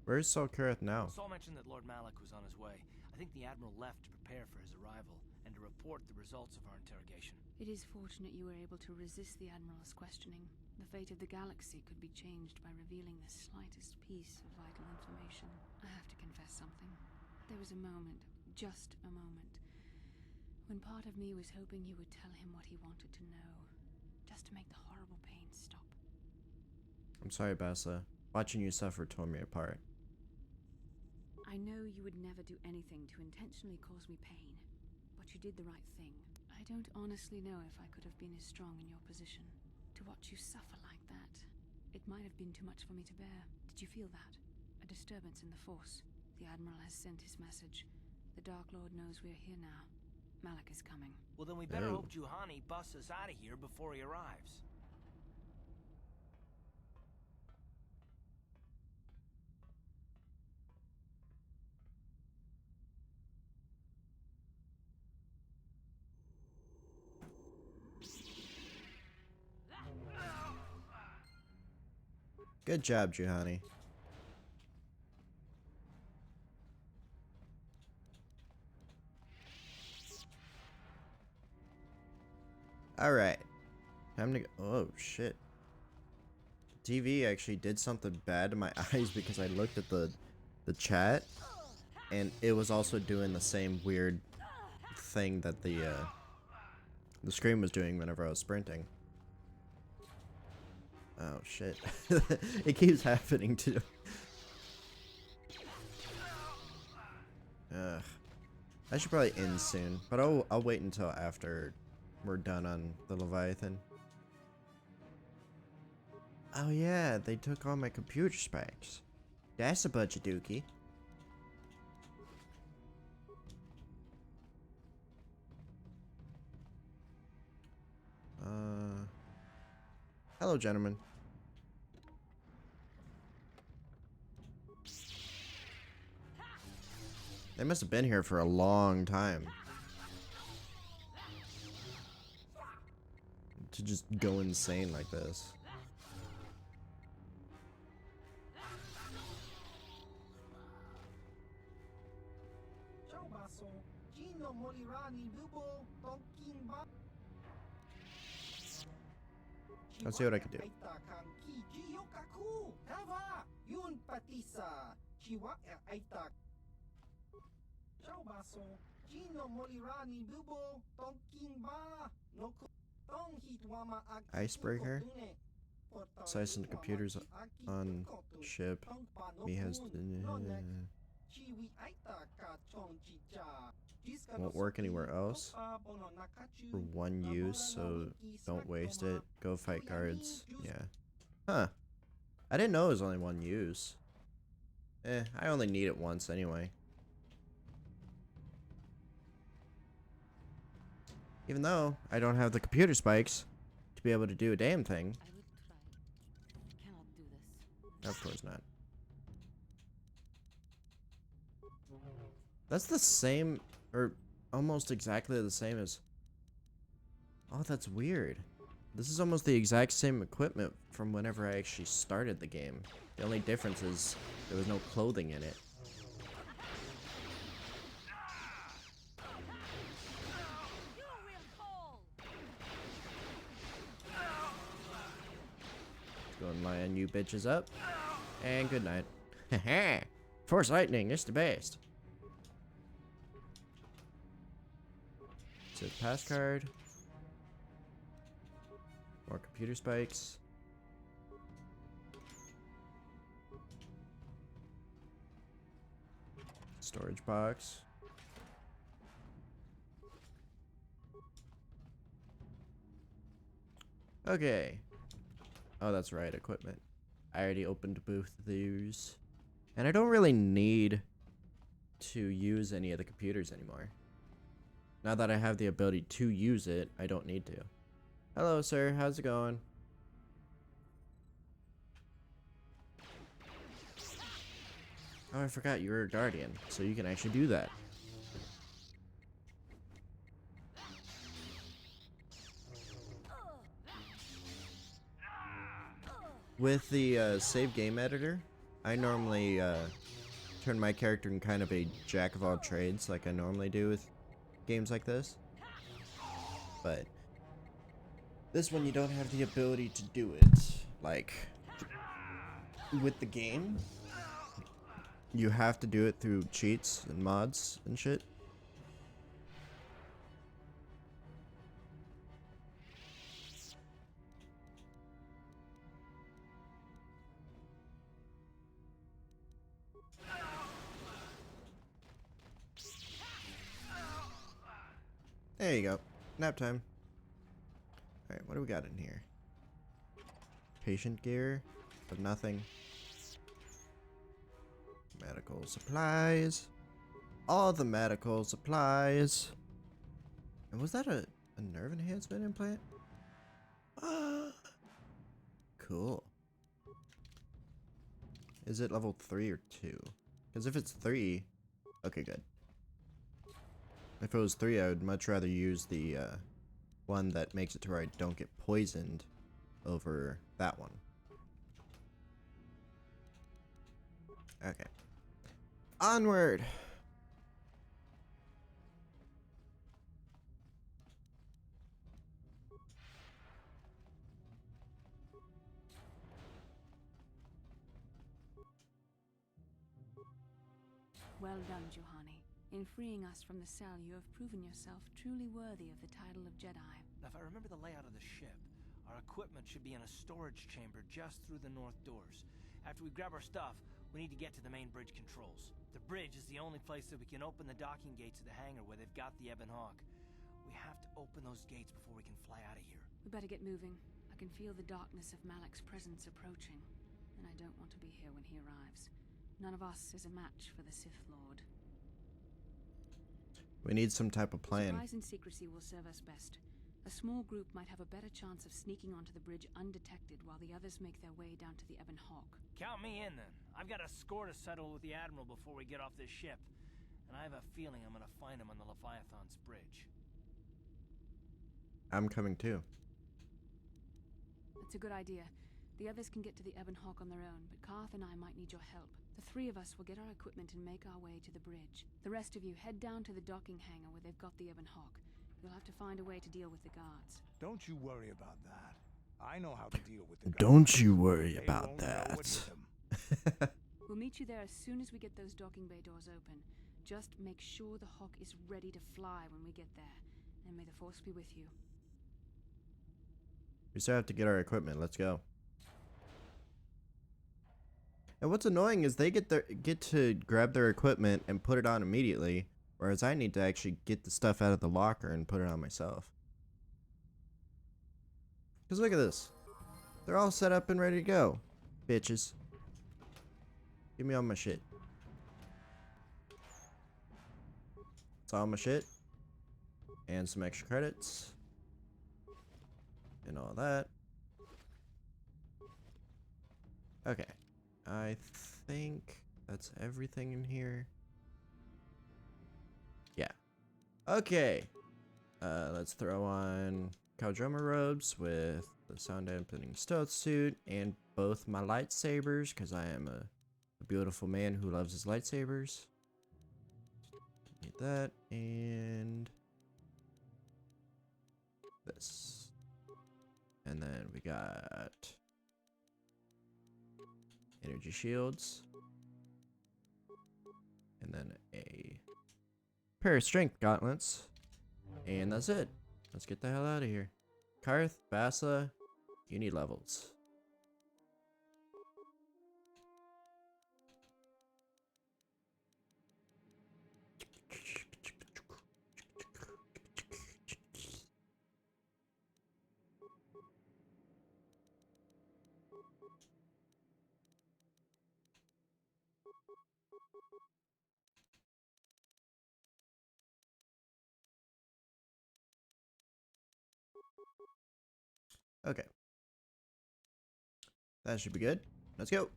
A: Where's Saul Kareth now?
U: Saul mentioned that Lord Malak was on his way. I think the Admiral left to prepare for his arrival and to report the results of our interrogation.
C: It is fortunate you were able to resist the Admiral's questioning. The fate of the galaxy could be changed by revealing the slightest piece of vital information. I have to confess something. There was a moment, just a moment, when part of me was hoping you would tell him what he wanted to know, just to make the horrible pain stop.
A: I'm sorry, Bassa. Watching you suffer tore me apart.
C: I know you would never do anything to intentionally cause me pain, but you did the right thing. I don't honestly know if I could have been as strong in your position. To watch you suffer like that, it might have been too much for me to bear. Did you feel that? A disturbance in the Force. The Admiral has sent his message. The Dark Lord knows we're here now. Malak is coming.
U: Well, then we better hope Juhani busts us out of here before he arrives.
A: Good job, Juhani. Alright. Time to go. Oh, shit. The TV actually did something bad to my eyes because I looked at the chat, and it was also doing the same weird thing that the screen was doing whenever I was sprinting. Oh, shit. It keeps happening, too. Ugh. I should probably end soon, but I'll wait until after we're done on the Leviathan. Oh yeah, they took all my computer specs. That's a bunch of dookie. Hello, gentlemen. They must have been here for a long time. To just go insane like this. Let's see what I can do. Icebreaker. Size and computers on ship. Me has won't work anywhere else. For one use, so don't waste it. Go fight guards. Yeah. Huh. I didn't know it was only one use. I only need it once anyway. Even though I don't have the computer spikes to be able to do a damn thing.
C: I cannot do this.
A: Of course not. That's the same, or almost exactly the same as... Oh, that's weird. This is almost the exact same equipment from whenever I actually started the game. The only difference is there was no clothing in it. Let's go and line you bitches up. And good night. Haha! Force lightning, it's the best. Sith pass card. More computer spikes. Storage box. Okay. Oh, that's right, equipment. I already opened both of these. And I don't really need to use any of the computers anymore. Now that I have the ability to use it, I don't need to. Hello, sir. How's it going? Oh, I forgot you were a guardian, so you can actually do that. With the save game editor, I normally turn my character in kind of a jack of all trades like I normally do with games like this. But this one you don't have the ability to do it. Like with the game, you have to do it through cheats and mods and shit. There you go. Nap time. Alright, what do we got in here? Patient gear of nothing. Medical supplies. All the medical supplies. And was that a nerve enhancement implant? Cool. Is it level 3 or 2? Because if it's 3, okay, good. If it was 3, I would much rather use the one that makes it to where I don't get poisoned over that one. Okay. Onward!
C: Well done, Juhani. In freeing us from the cell, you have proven yourself truly worthy of the title of Jedi.
U: Now, if I remember the layout of the ship, our equipment should be in a storage chamber just through the north doors. After we grab our stuff, we need to get to the main bridge controls. The bridge is the only place that we can open the docking gates of the hangar where they've got the Ebon Hawk. We have to open those gates before we can fly out of here.
C: We better get moving. I can feel the darkness of Malak's presence approaching, and I don't want to be here when he arrives. None of us is a match for the Sith Lord.
A: We need some type of plan.
C: Surprise and secrecy will serve us best. A small group might have a better chance of sneaking onto the bridge undetected while the others make their way down to the Ebon Hawk.
U: Count me in, then. I've got a score to settle with the Admiral before we get off this ship. And I have a feeling I'm gonna find him on the Leviathan's bridge.
A: I'm coming too.
C: That's a good idea. The others can get to the Ebon Hawk on their own, but Karth and I might need your help. The 3 of us will get our equipment and make our way to the bridge. The rest of you head down to the docking hangar where they've got the Ebon Hawk. You'll have to find a way to deal with the guards.
I: Don't you worry about that. I know how to deal with the guards.
A: Don't you worry
I: They
A: about
I: won't know
A: that.
I: what hit them.
C: We'll meet you there as soon as we get those docking bay doors open. Just make sure the Hawk is ready to fly when we get there. And may the Force be with you.
A: We still have to get our equipment. Let's go. And what's annoying is they get to grab their equipment and put it on immediately, whereas I need to actually get the stuff out of the locker and put it on myself. Because look at this. They're all set up and ready to go. Bitches. Give me all my shit. It's all my shit. And some extra credits. And all that. Okay. I think that's everything in here. Yeah. Okay. Let's throw on Caldroma robes with the sound dampening stealth suit and both my lightsabers, because I am a beautiful man who loves his lightsabers. Need that and this. And then we got energy shields. And then a pair of strength gauntlets. And that's it. Let's get the hell out of here. Karth, Bassa, you need levels. Okay. That should be good. Let's go.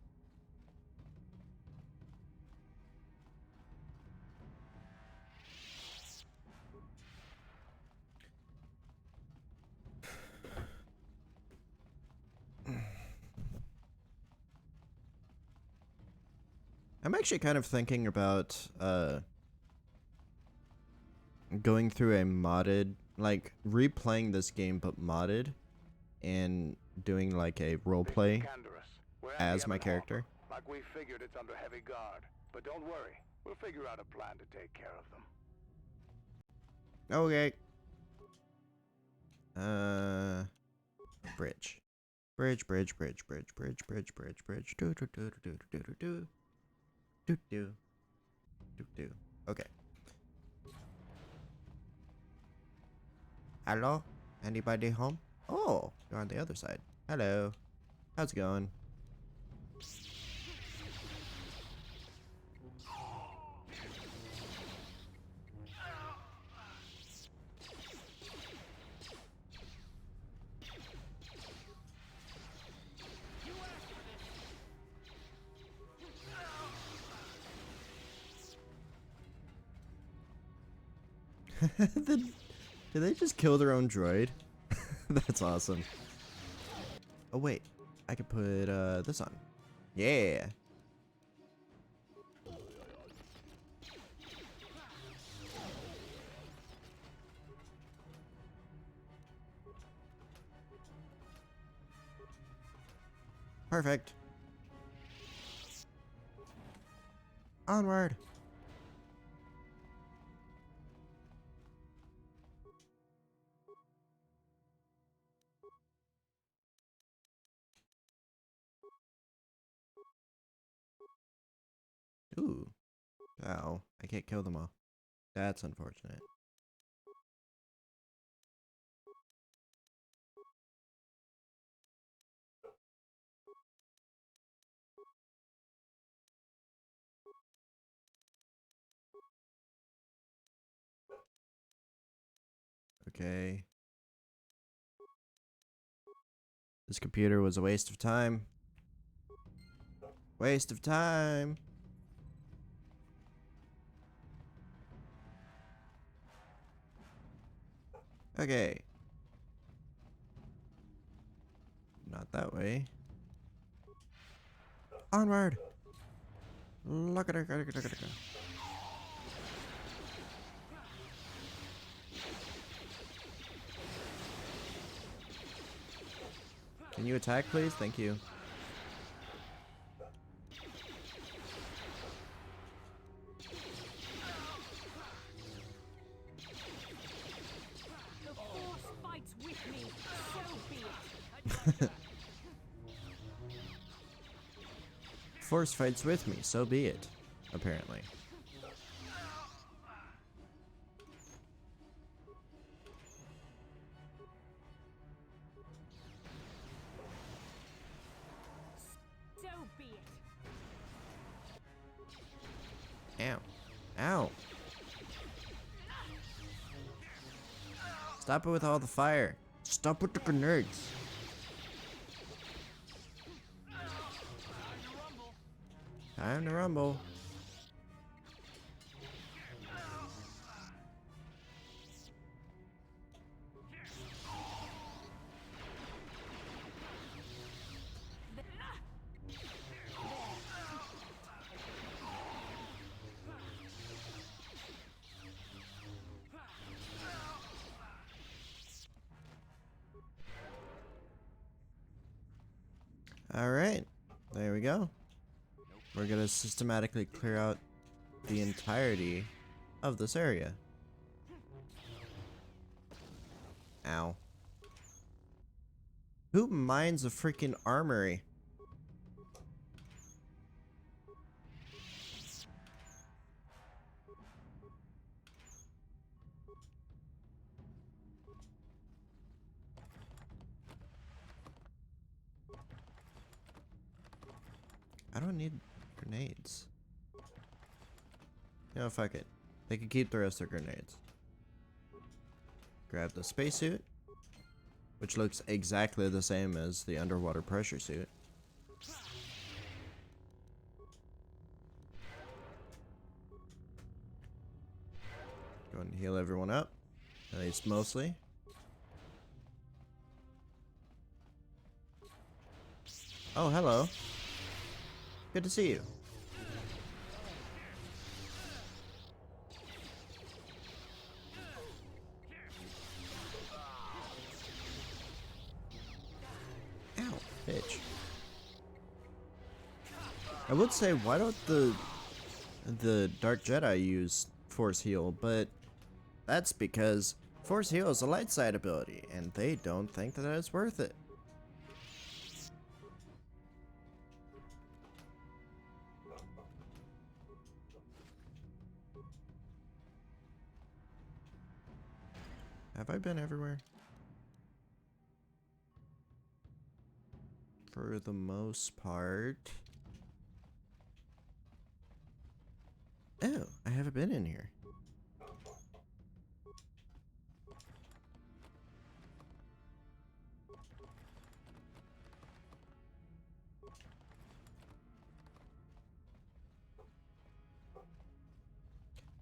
A: I'm actually kind of thinking about going through a modded, like replaying this game but modded, and doing like a roleplay as my character.
I: Like we figured, it's under heavy guard. But don't worry, we'll figure out a plan to take care of them.
A: Okay. Bridge. Bridge. Do. Okay. Hello? Anybody home? Oh, you're on the other side. Hello. How's it going? Did they just kill their own droid? That's awesome. Oh wait, I could put this on. Yeah. Perfect. Onward. Ooh. Oh, I can't kill them all. That's unfortunate. Okay. This computer was a waste of time. Waste of time. Okay. Not that way. Onward. Look at her. Can you attack, please? Thank you.
D: The Force fights with me, so be it.
A: Force fights with me, so be it. Apparently.
D: So be it.
A: Ow. Ow. Stop it with all the fire. Stop with the grenades. Time to rumble. All right, there we go. We're gonna systematically clear out the entirety of this area. Ow. Who mines a freaking armory? I don't need grenades. You know, fuck it. They can keep the rest of their grenades. Grab the spacesuit, which looks exactly the same as the underwater pressure suit. Go ahead and heal everyone up, at least mostly. Oh, hello. Good to see you. Ow, bitch. I would say, why don't the Dark Jedi use Force Heal, but that's because Force Heal is a light side ability, and they don't think that it's worth it. Have I been everywhere? For the most part. Oh, I haven't been in here.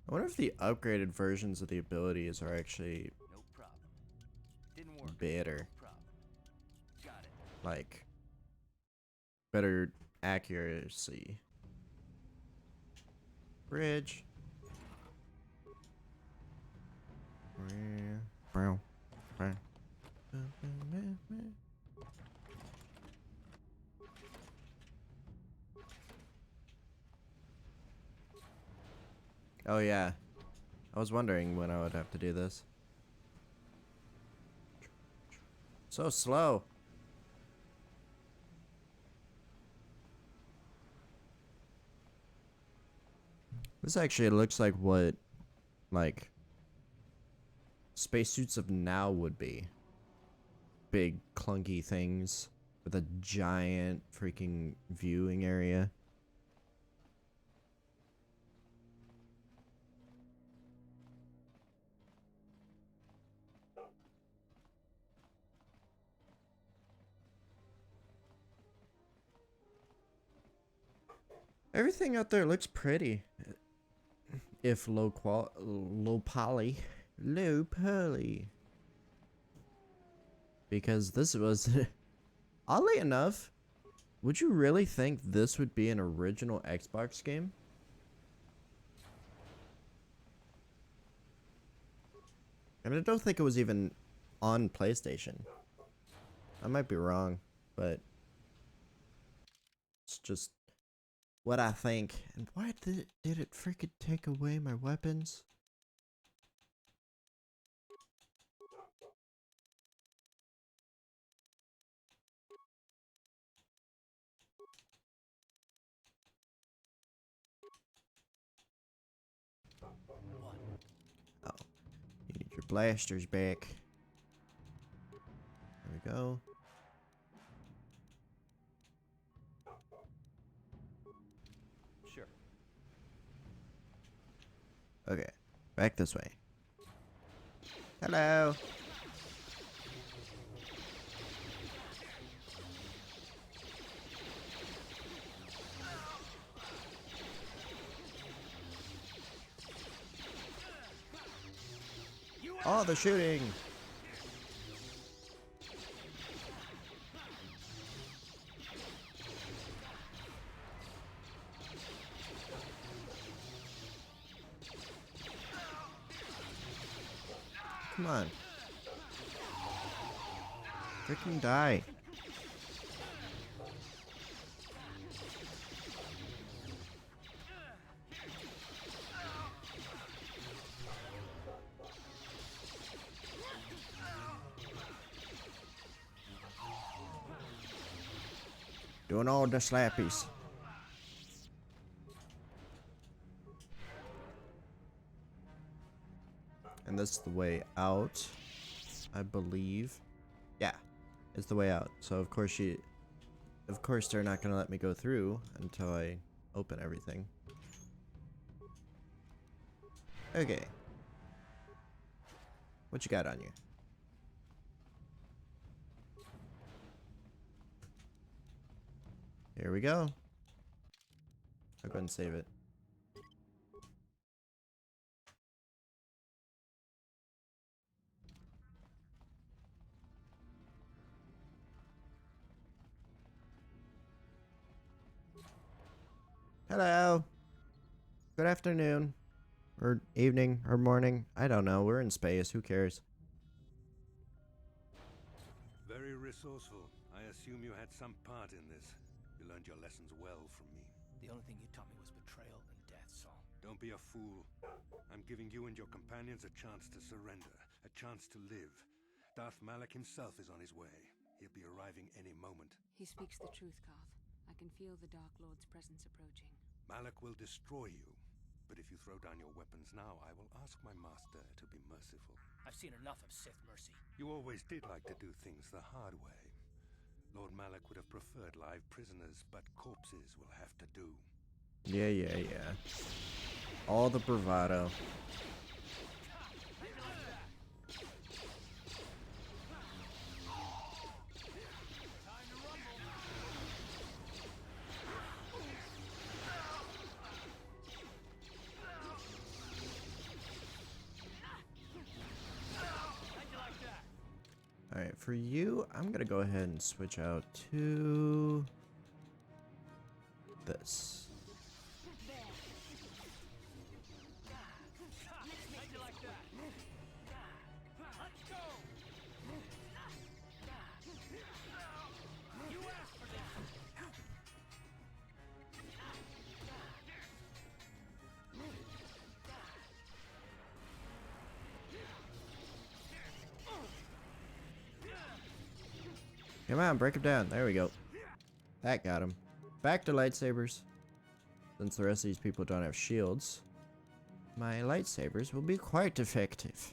A: I wonder if the upgraded versions of the abilities are actually better. Like, better accuracy. Bridge. Oh yeah, I was wondering when I would have to do this. So slow. This actually looks like what, like, spacesuits of now would be. Big, clunky things with a giant freaking viewing area. Everything out there looks pretty. If low poly. Because this was oddly enough, would you really think this would be an original Xbox game? And I don't think it was even on PlayStation. I might be wrong, but it's just what I think. And why did it freaking take away my weapons? Oh, you need your blasters back. There we go.
B: Sure.
A: Okay, back this way. Hello. Oh, the shooting. Come on. Freaking die. Doing all the slappies. And this is the way out, I believe. Yeah, it's the way out. So of course they're not gonna let me go through until I open everything. Okay. What you got on you? Here we go. I'll go ahead and save it. Hello. Good afternoon. Or evening, or morning. I don't know. We're in space. Who cares?
J: Very resourceful. I assume you had some part in this. You learned your lessons well from me.
U: The only thing you taught me was betrayal and death, Saul.
J: Don't be a fool. I'm giving you and your companions a chance to surrender, a chance to live. Darth Malak himself is on his way. He'll be arriving any moment.
C: He speaks the truth, Karth. I can feel the Dark Lord's presence approaching.
J: Malak will destroy you. But if you throw down your weapons now, I will ask my master to be merciful.
U: I've seen enough of Sith mercy.
J: You always did like to do things the hard way. Lord Malak would have preferred live prisoners, but corpses will have to do.
A: Yeah. All the bravado. Alright, for you, I'm gonna go ahead and switch out to this. Come on, break him down. There we go. That got him. Back to lightsabers. Since the rest of these people don't have shields, my lightsabers will be quite effective.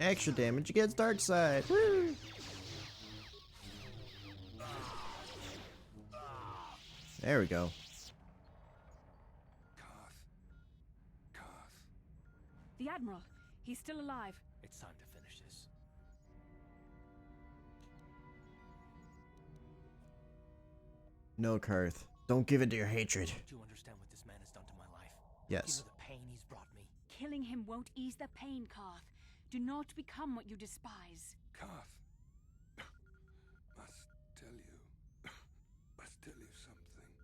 A: Extra damage against Darkseid. Woo! There we go.
C: The Admiral, he's still alive.
U: It's time to finish this.
A: No, Karth. Don't give in to your hatred.
U: Do you understand what this man has done to my life?
A: Yes.
U: You know the pain he's brought me.
C: Killing him won't ease the pain, Karth. Do not become what you despise.
J: Karth, must tell you something.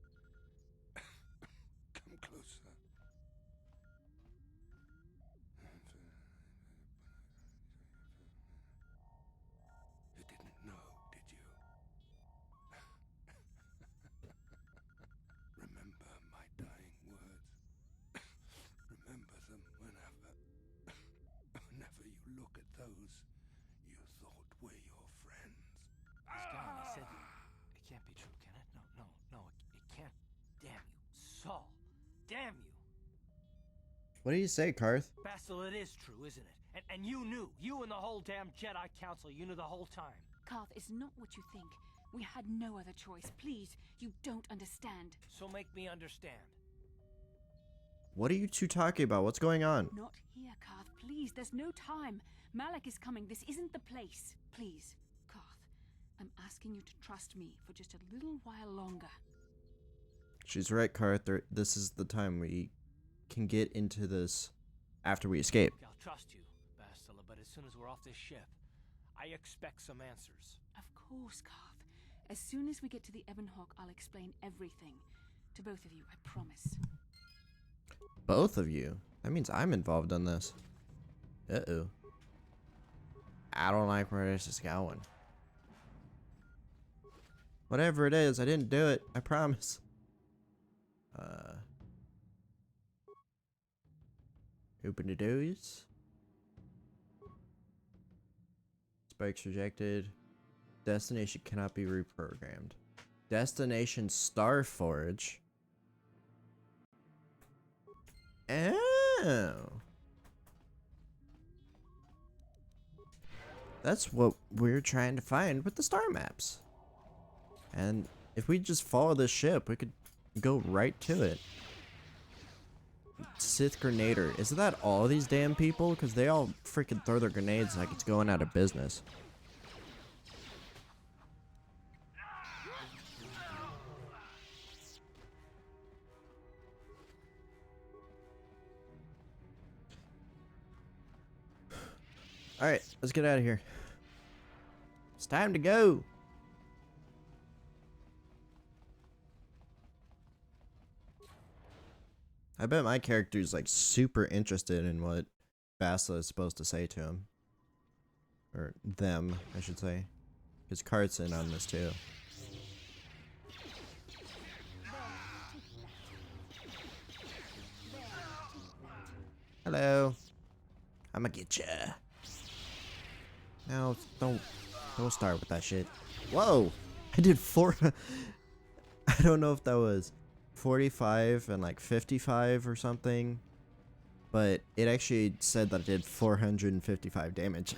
J: Come closer. You didn't know, did you? Remember my dying words. Remember them whenever you look at those you thought were your friends.
U: He's gone. He said it can't be true, can it? No, it can't. Damn you, Saul. Damn you.
A: What do you say, Karth?
U: Bastille, it is true, isn't it? And you knew. You and the whole damn Jedi Council, you knew the whole time.
C: Karth, it's not what you think. We had no other choice. Please, you don't understand.
U: So make me understand.
A: What are you two talking about? What's going on?
C: Not here, Karth. Please, there's no time. Malak is coming. This isn't the place. Please, Karth, I'm asking you to trust me for just a little while longer.
A: She's right, Karth. This is the time we can get into this after we escape.
U: I'll trust you, Bastille, but as soon as we're off this ship, I expect some answers.
C: Of course, Karth. As soon as we get to the Ebonhawk, I'll explain everything. To both of you, I promise.
A: Both of you? That means I'm involved in this. Uh-oh. I don't like where this is going. Whatever it is, I didn't do it. I promise. Open the doors. Spikes rejected. Destination cannot be reprogrammed. Destination Starforge. Oh. That's what we're trying to find with the star maps. And if we just follow this ship, we could go right to it. Sith Grenader. Isn't that all these damn people? Because they all freaking throw their grenades like it's going out of business. Alright, let's get out of here. It's time to go. I bet my character's like super interested in what Bastila is supposed to say to him. Or them, I should say. Because Kart's in on this too. Hello. I'ma get ya. No, don't start with that shit. Whoa! I did 4. I don't know if that was 45 and like 55 or something, but it actually said that I did 455 damage.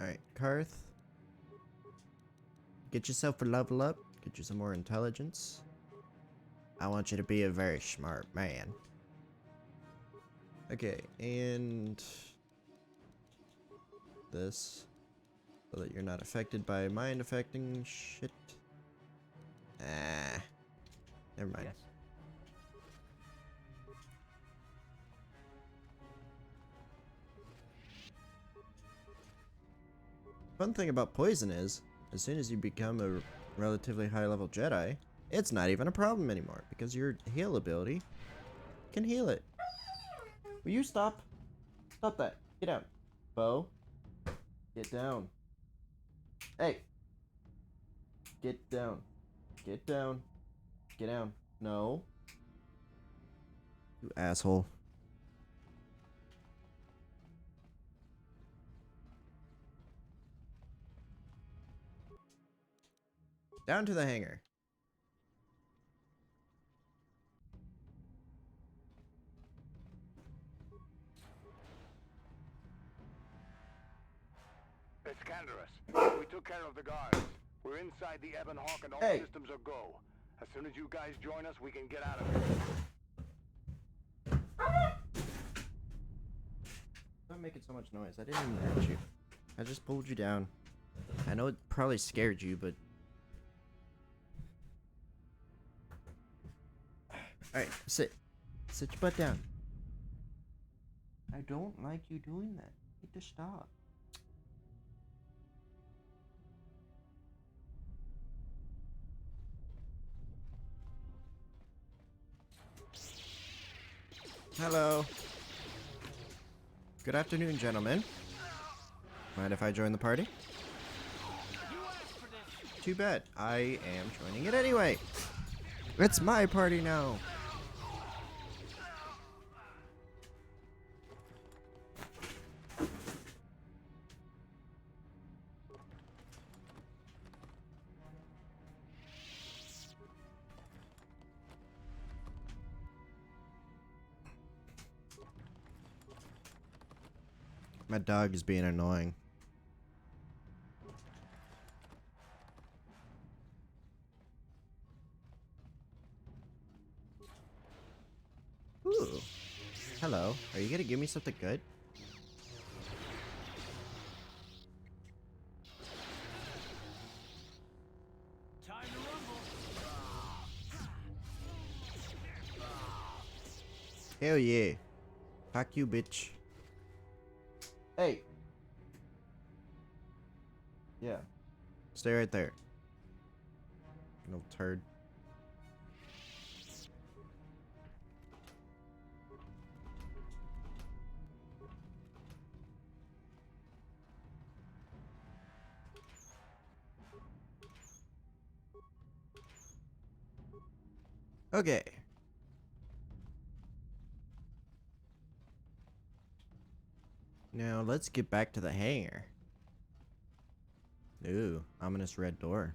A: Alright, Karth. Get yourself a level up. Get you some more intelligence. I want you to be a very smart man. Okay, and this. So that you're not affected by mind affecting shit. Ah. Never mind.
U: Yes.
A: Fun thing about poison is, as soon as you become a relatively high level Jedi, it's not even a problem anymore because your heal ability can heal it. Will you stop? Stop that. Get down. Bo. Get down. Hey. Get down. Get down. Get down. No. You asshole. Down to the hangar.
I: It's Canderous. We took care of the guards. We're inside the Ebon Hawk and all systems are go. As soon as you guys join us, we can get out of here.
A: Stop making so much noise. I didn't even hurt you. I just pulled you down. I know it probably scared you, but... Alright, sit. Sit your butt down. I don't like you doing that. You need to stop. Hello. Good afternoon, gentlemen. Mind if I join the party? Too bad. I am joining it anyway. It's my party now. My dog is being annoying. Ooh. Hello. Are you gonna give me something good?
U: Time to rumble.
A: Hell yeah. Fuck you, bitch. Hey. Yeah. Stay right there. You little turd. Okay. Now let's get back to the hangar. Ooh, ominous red door.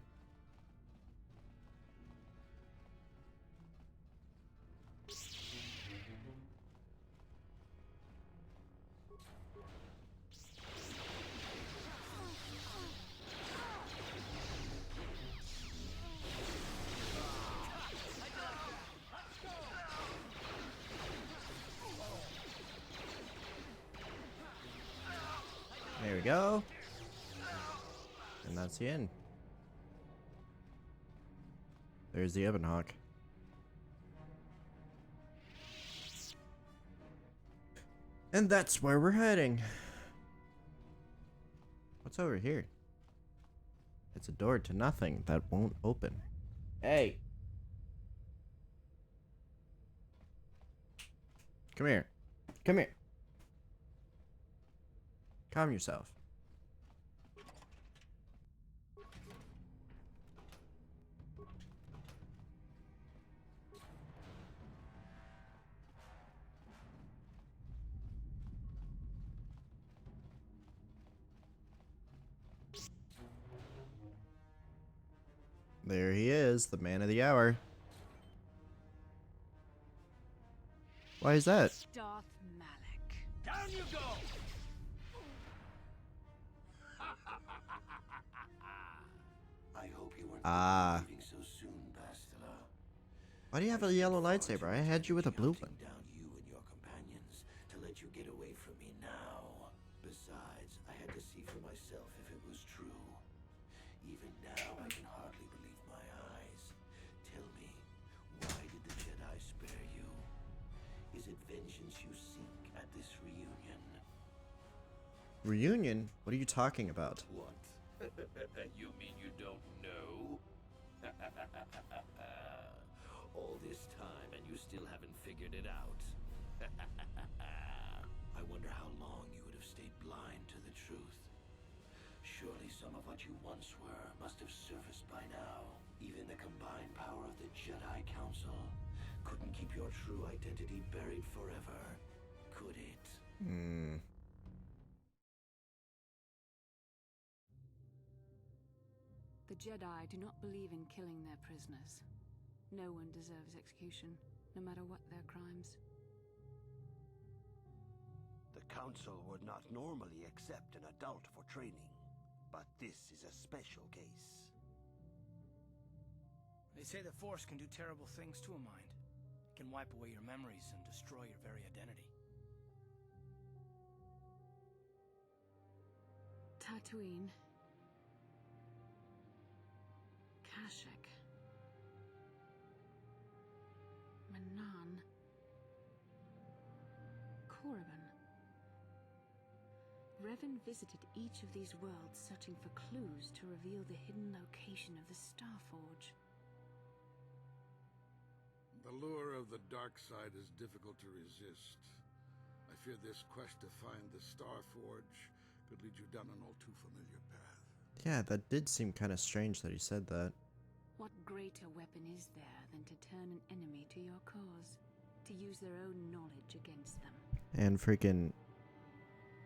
A: There we go. And that's the end. There's the Ebon Hawk. And that's where we're heading. What's over here? It's a door to nothing that won't open. Hey! Come here. Come here. Calm yourself. There he is, the man of the hour. Why is that?
C: Darth Malak.
Q: Down you go!
F: I hope you weren't leaving so soon, Bastila.
A: Why do you have a yellow lightsaber? I had you with a blue one.
F: Down you and your companions to let you get away from me now. Besides, I had to see for myself if it was true. Even now, I can hardly believe my eyes. Tell me, why did the Jedi spare you? Is it vengeance you seek at this reunion?
A: Reunion? What are you talking about?
F: What? You mean you don't know? All this time and you still haven't figured it out. I wonder how long you would have stayed blind to the truth. Surely some of what you once were must have surfaced by now. Even the combined power of the Jedi Council couldn't keep your true identity buried forever, could it?
C: The Jedi do not believe in killing their prisoners. No one deserves execution, no matter what their crimes.
K: The Council would not normally accept an adult for training, but this is a special case.
U: They say the Force can do terrible things to a mind. It can wipe away your memories and destroy your very identity.
C: Tatooine. Kashyyyk. Manan. Korriban. Revan visited each of these worlds searching for clues to reveal the hidden location of the Starforge.
G: The lure of the dark side is difficult to resist. I fear this quest to find the Starforge could lead you down an all too familiar path.
A: Yeah, that did seem kind of strange that he said that.
C: What greater weapon is there than to turn an enemy to your cause? To use their own knowledge against them?
A: And freaking...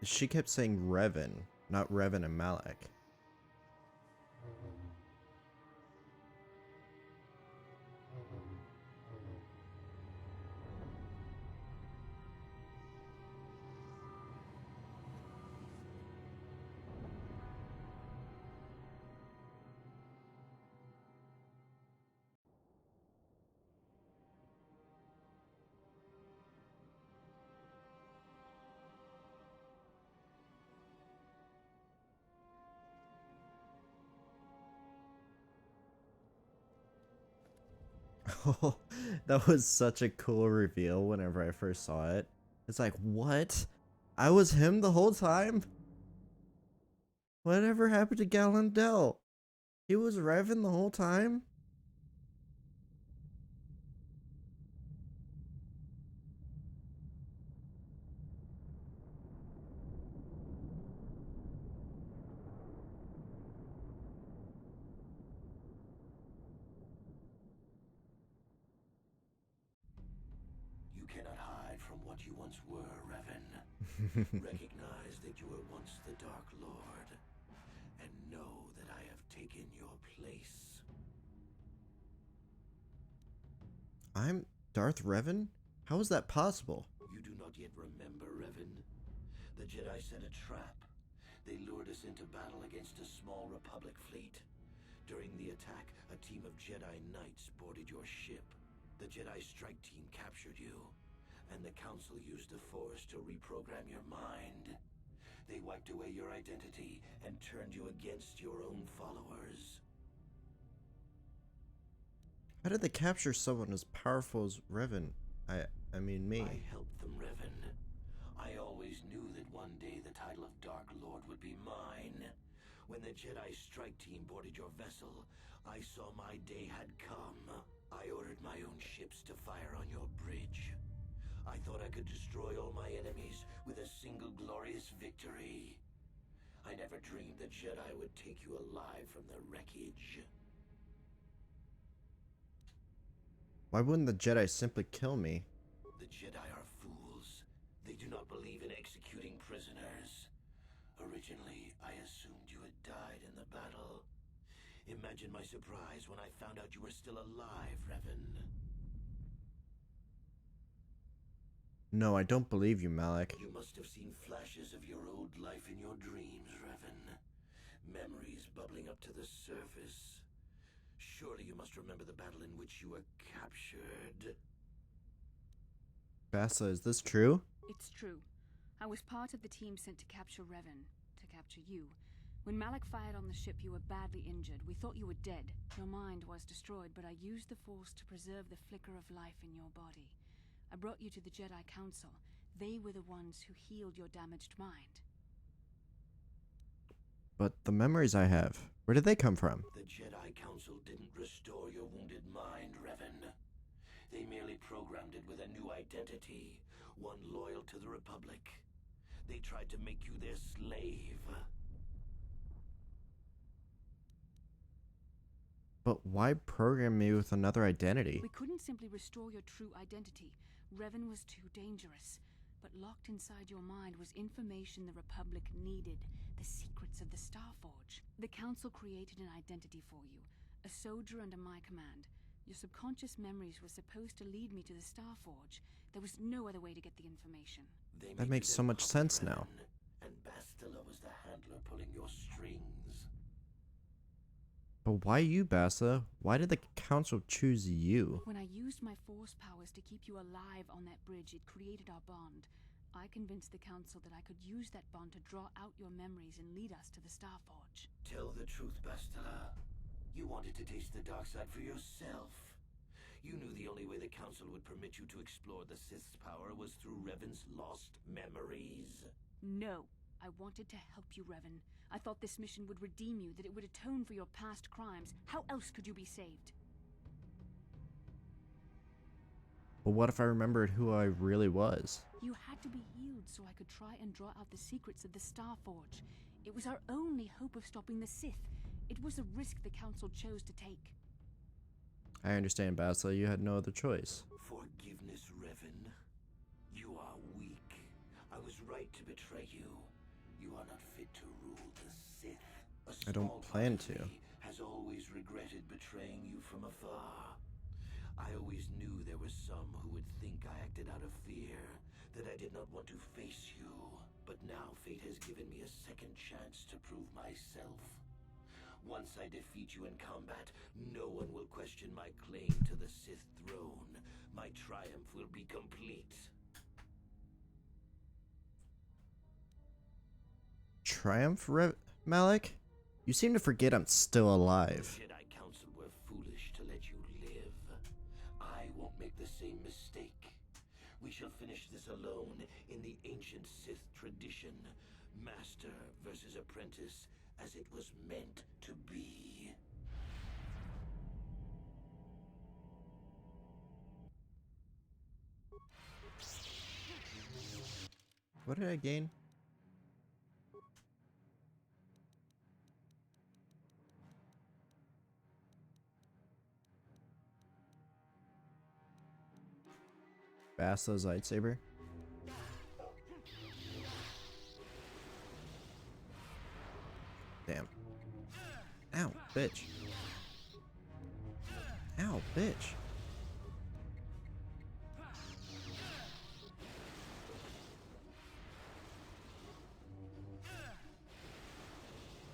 A: She kept saying Revan, not Revan and Malak. Oh, that was such a cool reveal whenever I first saw it. It's like, what? I was him the whole time? Whatever happened to Gallandel? He was Revan the whole time?
F: You cannot hide from what you once were, Revan. Recognize that you were once the Dark Lord, and know that I have taken your place.
A: I'm Darth Revan? How is that possible?
F: You do not yet remember, Revan? The Jedi set a trap. They lured us into battle against a small Republic fleet. During the attack, a team of Jedi Knights boarded your ship. The Jedi strike team captured you, and the Council used the Force to reprogram your mind. They wiped away your identity and turned you against your own followers.
A: How did they capture someone as powerful as Revan? I mean me.
F: I helped them, Revan. I always one day the title of Dark Lord would be mine. When the Jedi strike team boarded your vessel, I saw my day had come. I ordered my own ships to fire on your bridge. I thought I could destroy all my enemies with a single glorious victory. I never dreamed the Jedi would take you alive from the wreckage.
A: Why wouldn't the Jedi simply kill me?
F: The Jedi are fools. They do not believe in executing prisoners. Originally, I assumed you had died in the battle. Imagine my surprise when I found out you were still alive, Revan.
A: No, I don't believe you, Malak.
F: You must have seen flashes of your old life in your dreams, Revan. Memories bubbling up to the surface. Surely you must remember the battle in which you were captured.
A: Bassa, is this true?
C: It's true. I was part of the team sent to capture Revan, to capture you. When Malak fired on the ship, you were badly injured. We thought you were dead. Your mind was destroyed, but I used the Force to preserve the flicker of life in your body. I brought you to the Jedi Council. They were the ones who healed your damaged mind.
A: But the memories I have, where did they come from?
F: The Jedi Council didn't restore your wounded mind, Revan. They merely programmed it with a new identity, one loyal to the Republic. They tried to make you their slave.
A: But why program me with another identity?
C: We couldn't simply restore your true identity. Revan was too dangerous. But locked inside your mind was information the Republic needed, the secrets of the Starforge. The Council created an identity for you, a soldier under my command. Your subconscious memories were supposed to lead me to the Starforge. There was no other way to get the information.
A: That makes so much sense now.
F: And Bastila was the handler pulling your strings.
A: But why you, Bassa? Why did the Council choose you?
C: When I used my Force powers to keep you alive on that bridge, it created our bond. I convinced the Council that I could use that bond to draw out your memories and lead us to the Starforge.
F: Tell the truth, Bastila. You wanted to taste the dark side for yourself. You knew the only way the Council would permit you to explore the Sith's power was through Revan's lost memories.
C: No. I wanted to help you, Revan. I thought this mission would redeem you, that it would atone for your past crimes. How else could you be saved?
A: But what if I remembered who I really was?
C: You had to be healed so I could try and draw out the secrets of the Starforge. It was our only hope of stopping the Sith. It was a risk the Council chose to take.
A: I understand, Bassa. You had no other choice.
F: Forgiveness, Revan. You are weak. I was right to betray you. You are not fit to rule the Sith.
A: I don't plan to.
F: Has always regretted betraying you from afar. I always knew there were some who would think I acted out of fear, that I did not want to face you. But now fate has given me a second chance to prove myself. Once I defeat you in combat, no one will question my claim to the Sith throne. My triumph will be complete.
A: Triumph, Malak? You seem to forget I'm still alive.
F: The Jedi Council were foolish to let you live. I won't make the same mistake. We shall finish this alone in the ancient Sith tradition. Master versus apprentice, as it was meant to be.
A: What did I gain? Bassa's lightsaber. Damn. Ow, bitch. Ow, bitch.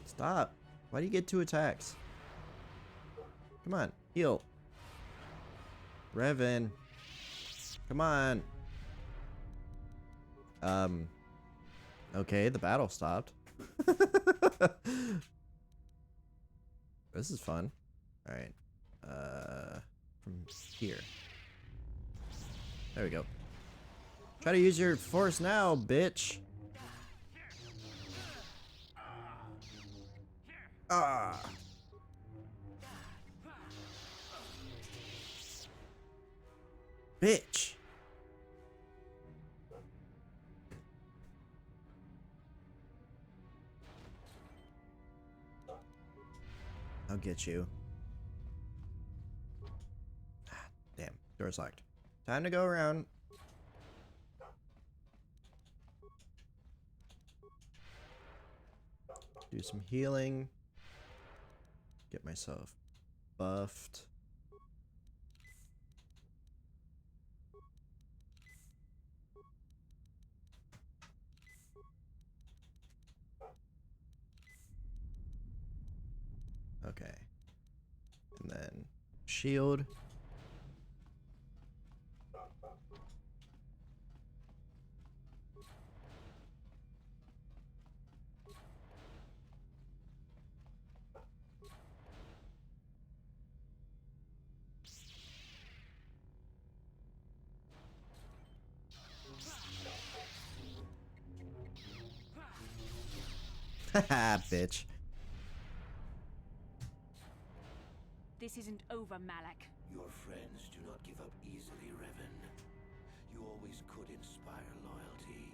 A: Stop. Why do you get 2 attacks? Come on, heal. Revan. Come on. Okay, the battle stopped. This is fun. Alright. From here. There we go. Try to use your force now, bitch. Ah. Bitch. I'll get you. Damn, door's locked. Time to go around. Do some healing. Get myself buffed. Okay. And then shield. Haha, bitch.
C: This isn't over, Malak.
F: Your friends do not give up easily, Revan. You always could inspire loyalty.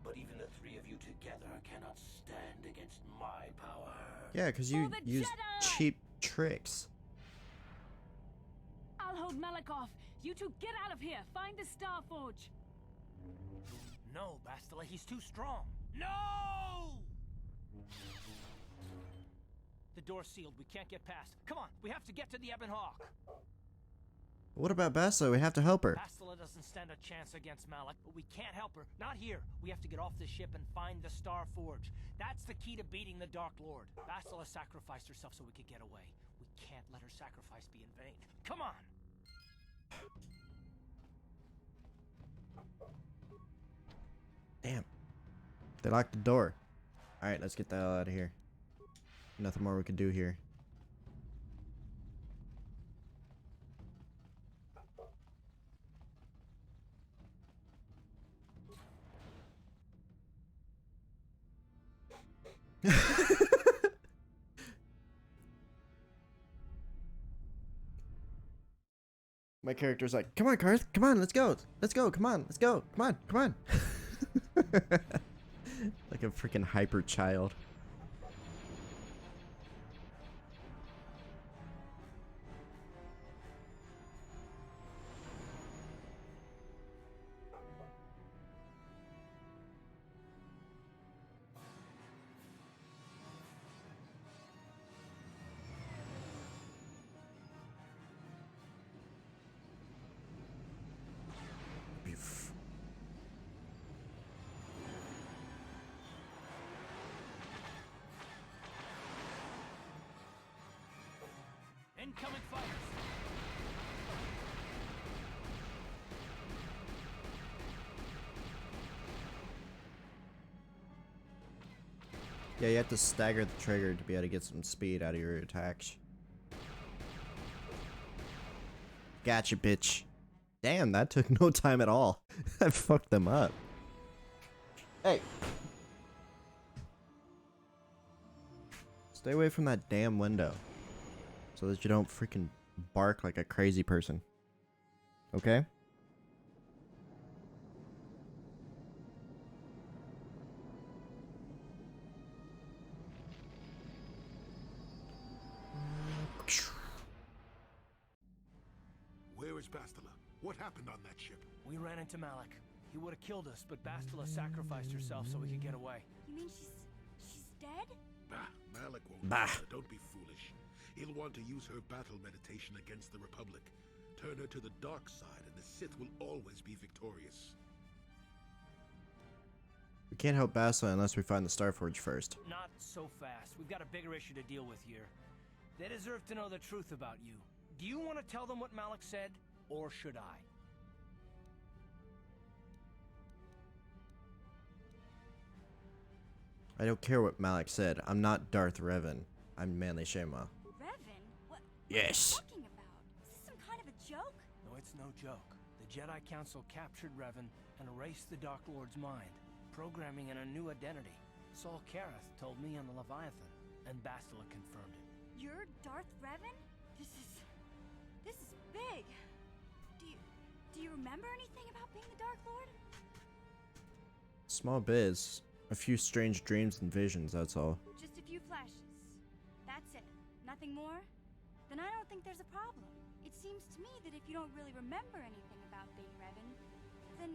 F: But even the three of you together cannot stand against my power.
A: Yeah, because you use cheap tricks.
C: I'll hold Malak off. You two get out of here. Find the Star Forge.
U: No, Bastila, he's too strong. No! The door's sealed. We can't get past. Come on, we have to get to the Ebon Hawk.
A: What about Bastila? We have to help her.
U: Bastila doesn't stand a chance against Malak, but we can't help her. Not here. We have to get off the ship and find the Star Forge. That's the key to beating the Dark Lord. Bastila sacrificed herself so we could get away. We can't let her sacrifice be in vain. Come on!
A: Damn. They locked the door. Alright, let's get the hell out of here. Nothing more we can do here. My character's like, come on, Karth, come on, let's go, come on, let's go, come on, come on. Like a freaking hyper child.
U: Incoming fighters!
A: Yeah, you have to stagger the trigger to be able to get some speed out of your attacks. Gotcha, bitch. Damn, that took no time at all. I fucked them up. Hey! Stay away from that damn window. So that you don't freaking bark like a crazy person. Okay?
G: Where is Bastila? What happened on that ship?
U: We ran into Malak. He would have killed us, but Bastila sacrificed herself so we could get away.
D: You mean she's dead?
G: Bah, Malak won't.
A: Bah.
G: Don't be foolish. He'll want to use her battle meditation against the Republic. Turn her to the dark side, and the Sith will always be victorious.
A: We can't help Bastila unless we find the Starforge first.
U: Not so fast. We've got a bigger issue to deal with here. They deserve to know the truth about you. Do you want to tell them what Malak said, or should I?
A: I don't care what Malak said. I'm not Darth Revan. I'm Manly Shema.
D: Revan? What
A: Yes.
D: are you talking about? Is this some kind of a joke?
U: No, it's no joke. The Jedi Council captured Revan and erased the Dark Lord's mind, programming in a new identity. Saul Karath told me on the Leviathan. and Bastila confirmed it.
D: You're Darth Revan? This is big. Do you remember anything about being the Dark Lord?
A: Small biz. A few strange dreams and visions, that's all.
D: Just a few flashes. That's it. Nothing more? Then I don't think there's a problem. It seems to me that if you don't really remember anything about being Revan, then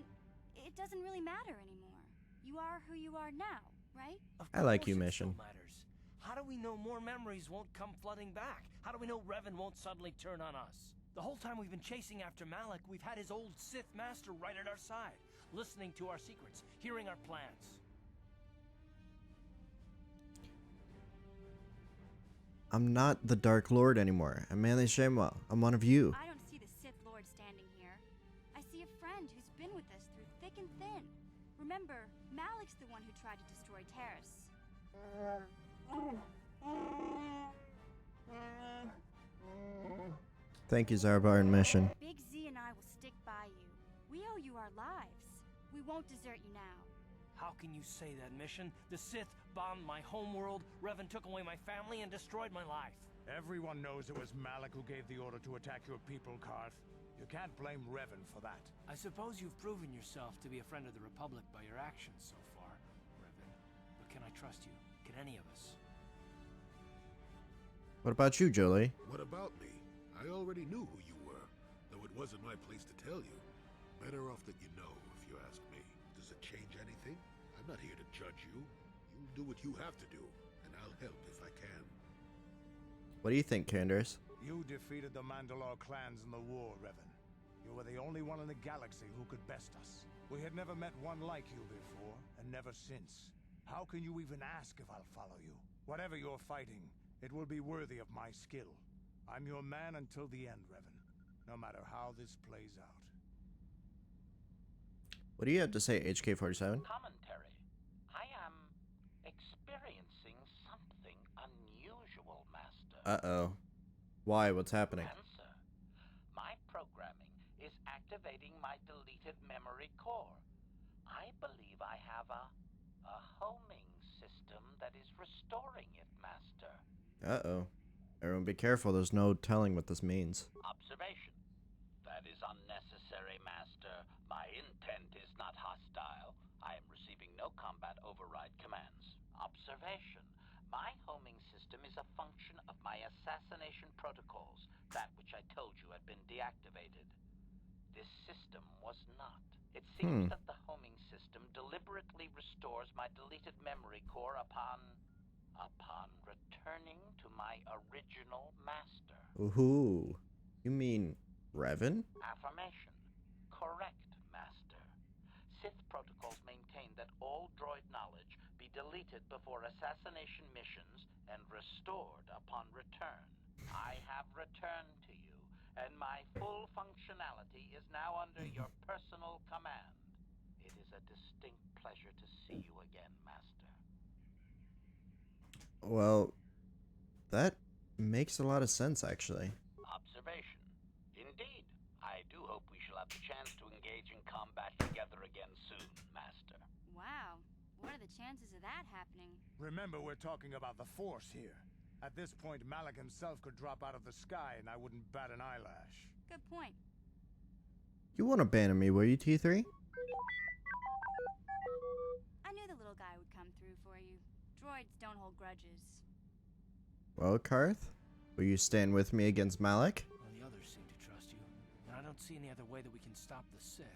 D: it doesn't really matter anymore. You are who you are now, right?
A: I like you,
U: Of course it
A: Mission.
U: still matters. How do we know more memories won't come flooding back? How do we know Revan won't suddenly turn on us? The whole time we've been chasing after Malak, we've had his old Sith Master right at our side, listening to our secrets, hearing our plans.
A: I'm not the Dark Lord anymore. I'm Manly Shamwell. I'm one of you.
D: I don't see the Sith Lord standing here. I see a friend who's been with us through thick and thin. Remember, Malak's the one who tried to destroy Terrace.
A: Thank you, Zarbar and Mission.
D: Big Z and I will stick by you. We owe you our lives. We won't desert you now.
U: How can you say that, Mission? The Sith bombed my homeworld, Revan took away my family, and destroyed my life.
V: Everyone knows it was Malak who gave the order to attack your people, Karth. You can't blame Revan for that.
U: I suppose you've proven yourself to be a friend of the Republic by your actions so far, Revan. But can I trust you? Can any of us?
A: What about you, Jolie?
G: What about me? I already knew who you were, though it wasn't my place to tell you. Better off that you know, if you ask me. Does it change anything? I'm not here to judge you. You'll do what you have to do, and I'll help if I can.
A: What do you think, Candace?
V: You defeated the Mandalore clans in the war, Revan. You were the only one in the galaxy who could best us. We had never met one like you before, and never since. How can you even ask if I'll follow you? Whatever you're fighting, it will be worthy of my skill. I'm your man until the end, Revan. No matter how this plays out.
A: What do you have to say, HK-47?
E: Commentary. I am experiencing something unusual, Master.
A: Uh-oh. Why? What's happening?
E: Answer. My programming is activating my deleted memory core. I believe I have a homing system that is restoring it, Master.
A: Uh-oh. Everyone be careful, there's no telling what this means.
E: Observation. That is unnecessary, Master. My intent is not hostile. I am receiving no combat override commands. Observation. My homing system is a function of my assassination protocols, that which I told you had been deactivated. This system was not. It seems that the homing system deliberately restores my deleted memory core upon returning to my original master.
A: Ooh. You mean Revan?
E: Affirmation. Correct, Master. Sith protocols maintain that all droid knowledge be deleted before assassination missions and restored upon return. I have returned to you, and my full functionality is now under your personal command. It is a distinct pleasure to see you again, Master.
A: Well, that makes a lot of sense, actually.
E: Observation. Indeed. I do hope we shall have the chance to engage in combat together again soon, Master.
D: Wow. What are the chances of that happening?
V: Remember, we're talking about the Force here. At this point, Malak himself could drop out of the sky and I wouldn't bat an eyelash.
D: Good point.
A: You won't abandon me, will you, T3?
D: I knew the little guy would come through for you. Droids don't hold grudges.
A: Well, Karth, will you stand with me against Malak?
U: Well, the others seem to trust you, and I don't see any other way that we can stop the Sith.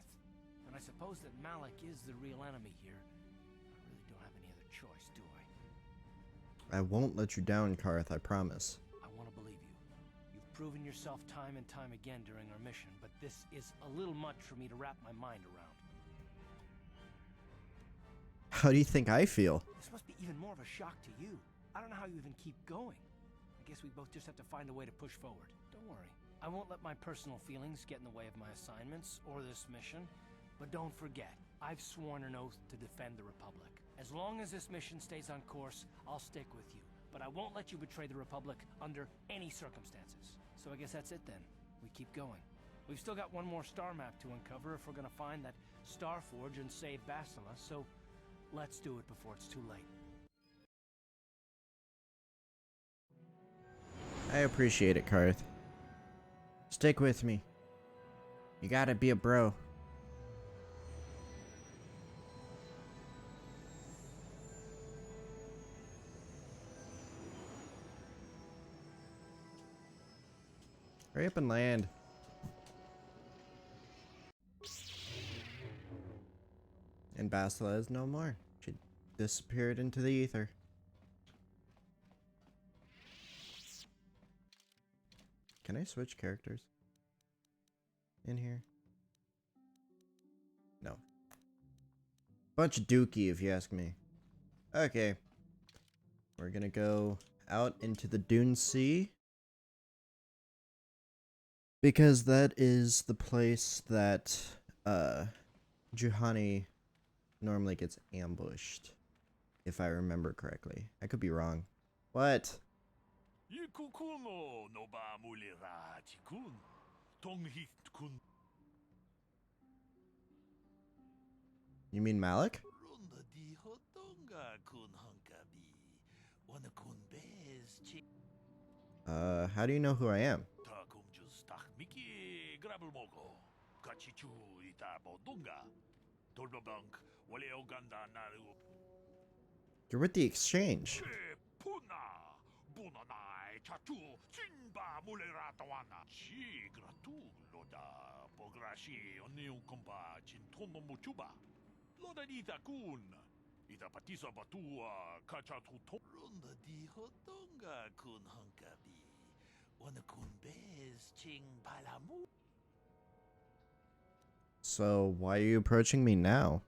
U: And I suppose that Malak is the real enemy here. I really don't have any other choice, do I?
A: I won't let you down, Karth, I promise.
U: I want to believe you. You've proven yourself time and time again during our mission, but this is a little much for me to wrap my mind around.
A: How do you think I feel?
U: This must be even more of a shock to you. I don't know how you even keep going. I guess we both just have to find a way to push forward. Don't worry. I won't let my personal feelings get in the way of my assignments or this mission. But don't forget, I've sworn an oath to defend the Republic. As long as this mission stays on course, I'll stick with you. But I won't let you betray the Republic under any circumstances. So I guess that's it then. We keep going. We've still got one more star map to uncover if we're gonna find that Star Forge and save Bastila, so let's do it before it's too late.
A: I appreciate it, Karth. Stick with me. You gotta be a bro. Hurry up and land. And Bastila is no more. She disappeared into the ether. Can I switch characters in here? No. Bunch of dookie, if you ask me. Okay. We're gonna go out into the Dune Sea. Because that is the place that, Juhani normally gets ambushed. If I remember correctly. I could be wrong. What? You mean Malik? How do you know who I am? You're with the exchange. So why are you approaching me now?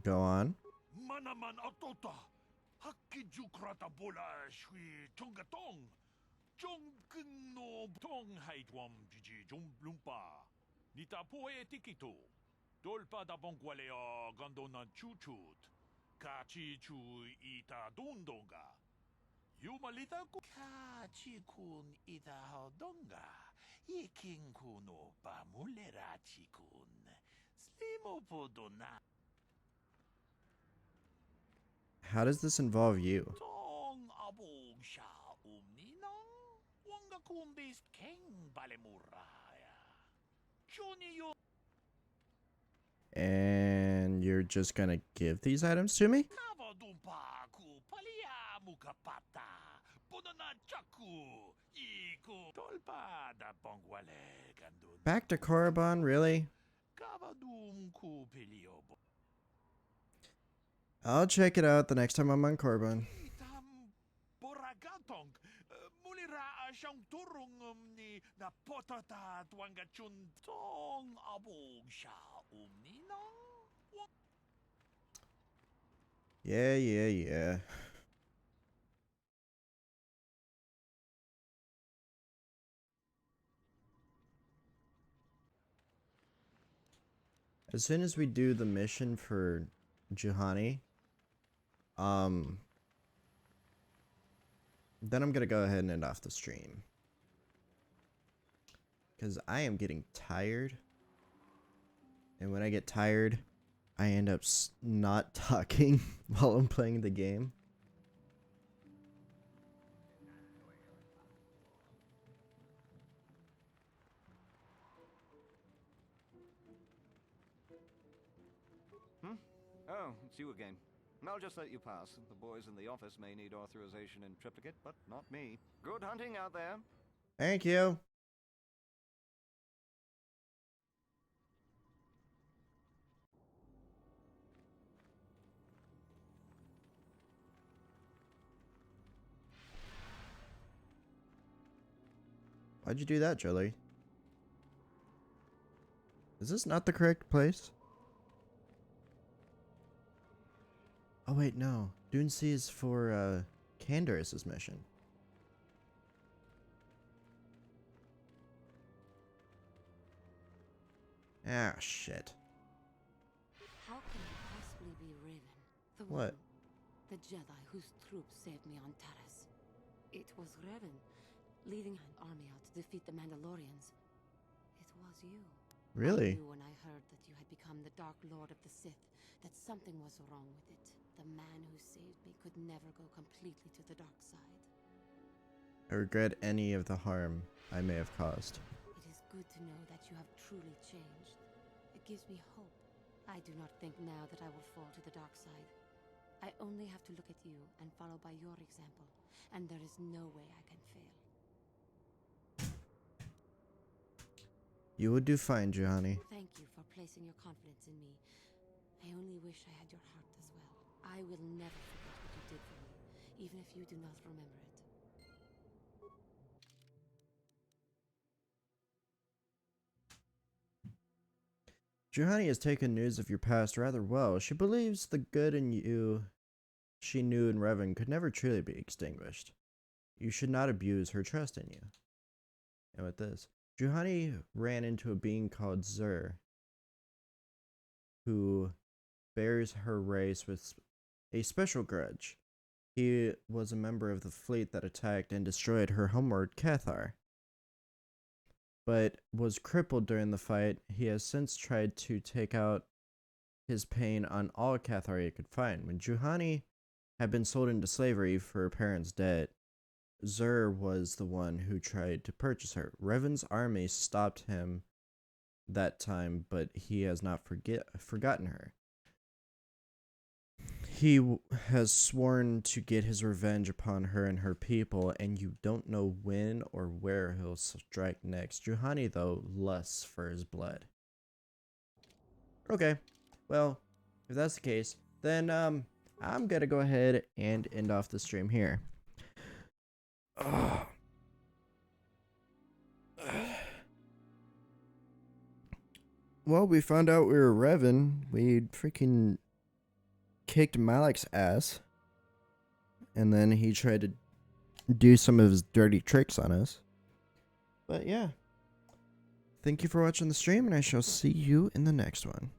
A: Go on.
G: Manaman Otota, Hakijukrata Bola Shui Tongatong, Jongkin no Tong Haitwam Gigi Jumblumpa, Nita Poe Tikito, Dolpa da Bonqualeo Gondona Chuchut, Kachi Chu Ita Dundonga, Yumalita Kachi Kun Ita Hodonga, Yikin Kuno Pamulerachi Kun, Slimo Podona.
A: How does this involve you? And you're just gonna give these items to me? Back to Korriban, really? I'll check it out the next time I'm on Korriban. Yeah. As soon as we do the mission for Juhani, then I'm gonna go ahead and end off the stream. Because I am getting tired. And when I get tired, I end up not talking while I'm playing the game.
M: Oh, it's you again. I'll just let you pass. The boys in the office may need authorization in triplicate, but not me. Good hunting out there.
A: Thank you. Why'd you do that, Jolie? Is this not the correct place? Oh wait, no. Dune Sea is for Candaris's mission. Ah, shit.
H: How can it possibly be Raven? The
A: What?
H: The Jedi whose troops saved me on Taras. It was Revan, leading an army out to defeat the Mandalorians. It was you.
A: Really?
H: I knew when I heard that you had become the Dark Lord of the Sith that something was wrong with it. The man who saved me could never go completely to the dark side.
A: I regret any of the harm I may have caused.
H: It is good to know that you have truly changed. It gives me hope. I do not think now that I will fall to the dark side. I only have to look at you and follow by your example, and there is no way I can fail.
A: You will do fine, Juhani.
H: Thank you for placing your confidence in me. I only wish I had your heart as well. I will never forget what you did for me, even if you do not remember it.
A: Juhani has taken news of your past rather well. She believes the good in you she knew in Revan could never truly be extinguished. You should not abuse her trust in you. And with this, Juhani ran into a being called Zur, who bears her race with a special grudge. He was a member of the fleet that attacked and destroyed her homeworld KOTOR, but was crippled during the fight. He has since tried to take out his pain on all KOTOR he could find. When Juhani had been sold into slavery for her parents' debt, Zur was the one who tried to purchase her. Revan's army stopped him that time, but he has not forgotten her. He has sworn to get his revenge upon her and her people, and you don't know when or where he'll strike next. Juhani, though, lusts for his blood. Okay, well, if that's the case, then I'm gonna go ahead and end off the stream here. Well, we found out we were Revan. We freaking kicked Malik's ass. And then he tried to do some of his dirty tricks on us. But yeah. Thank you for watching the stream, and I shall see you in the next one.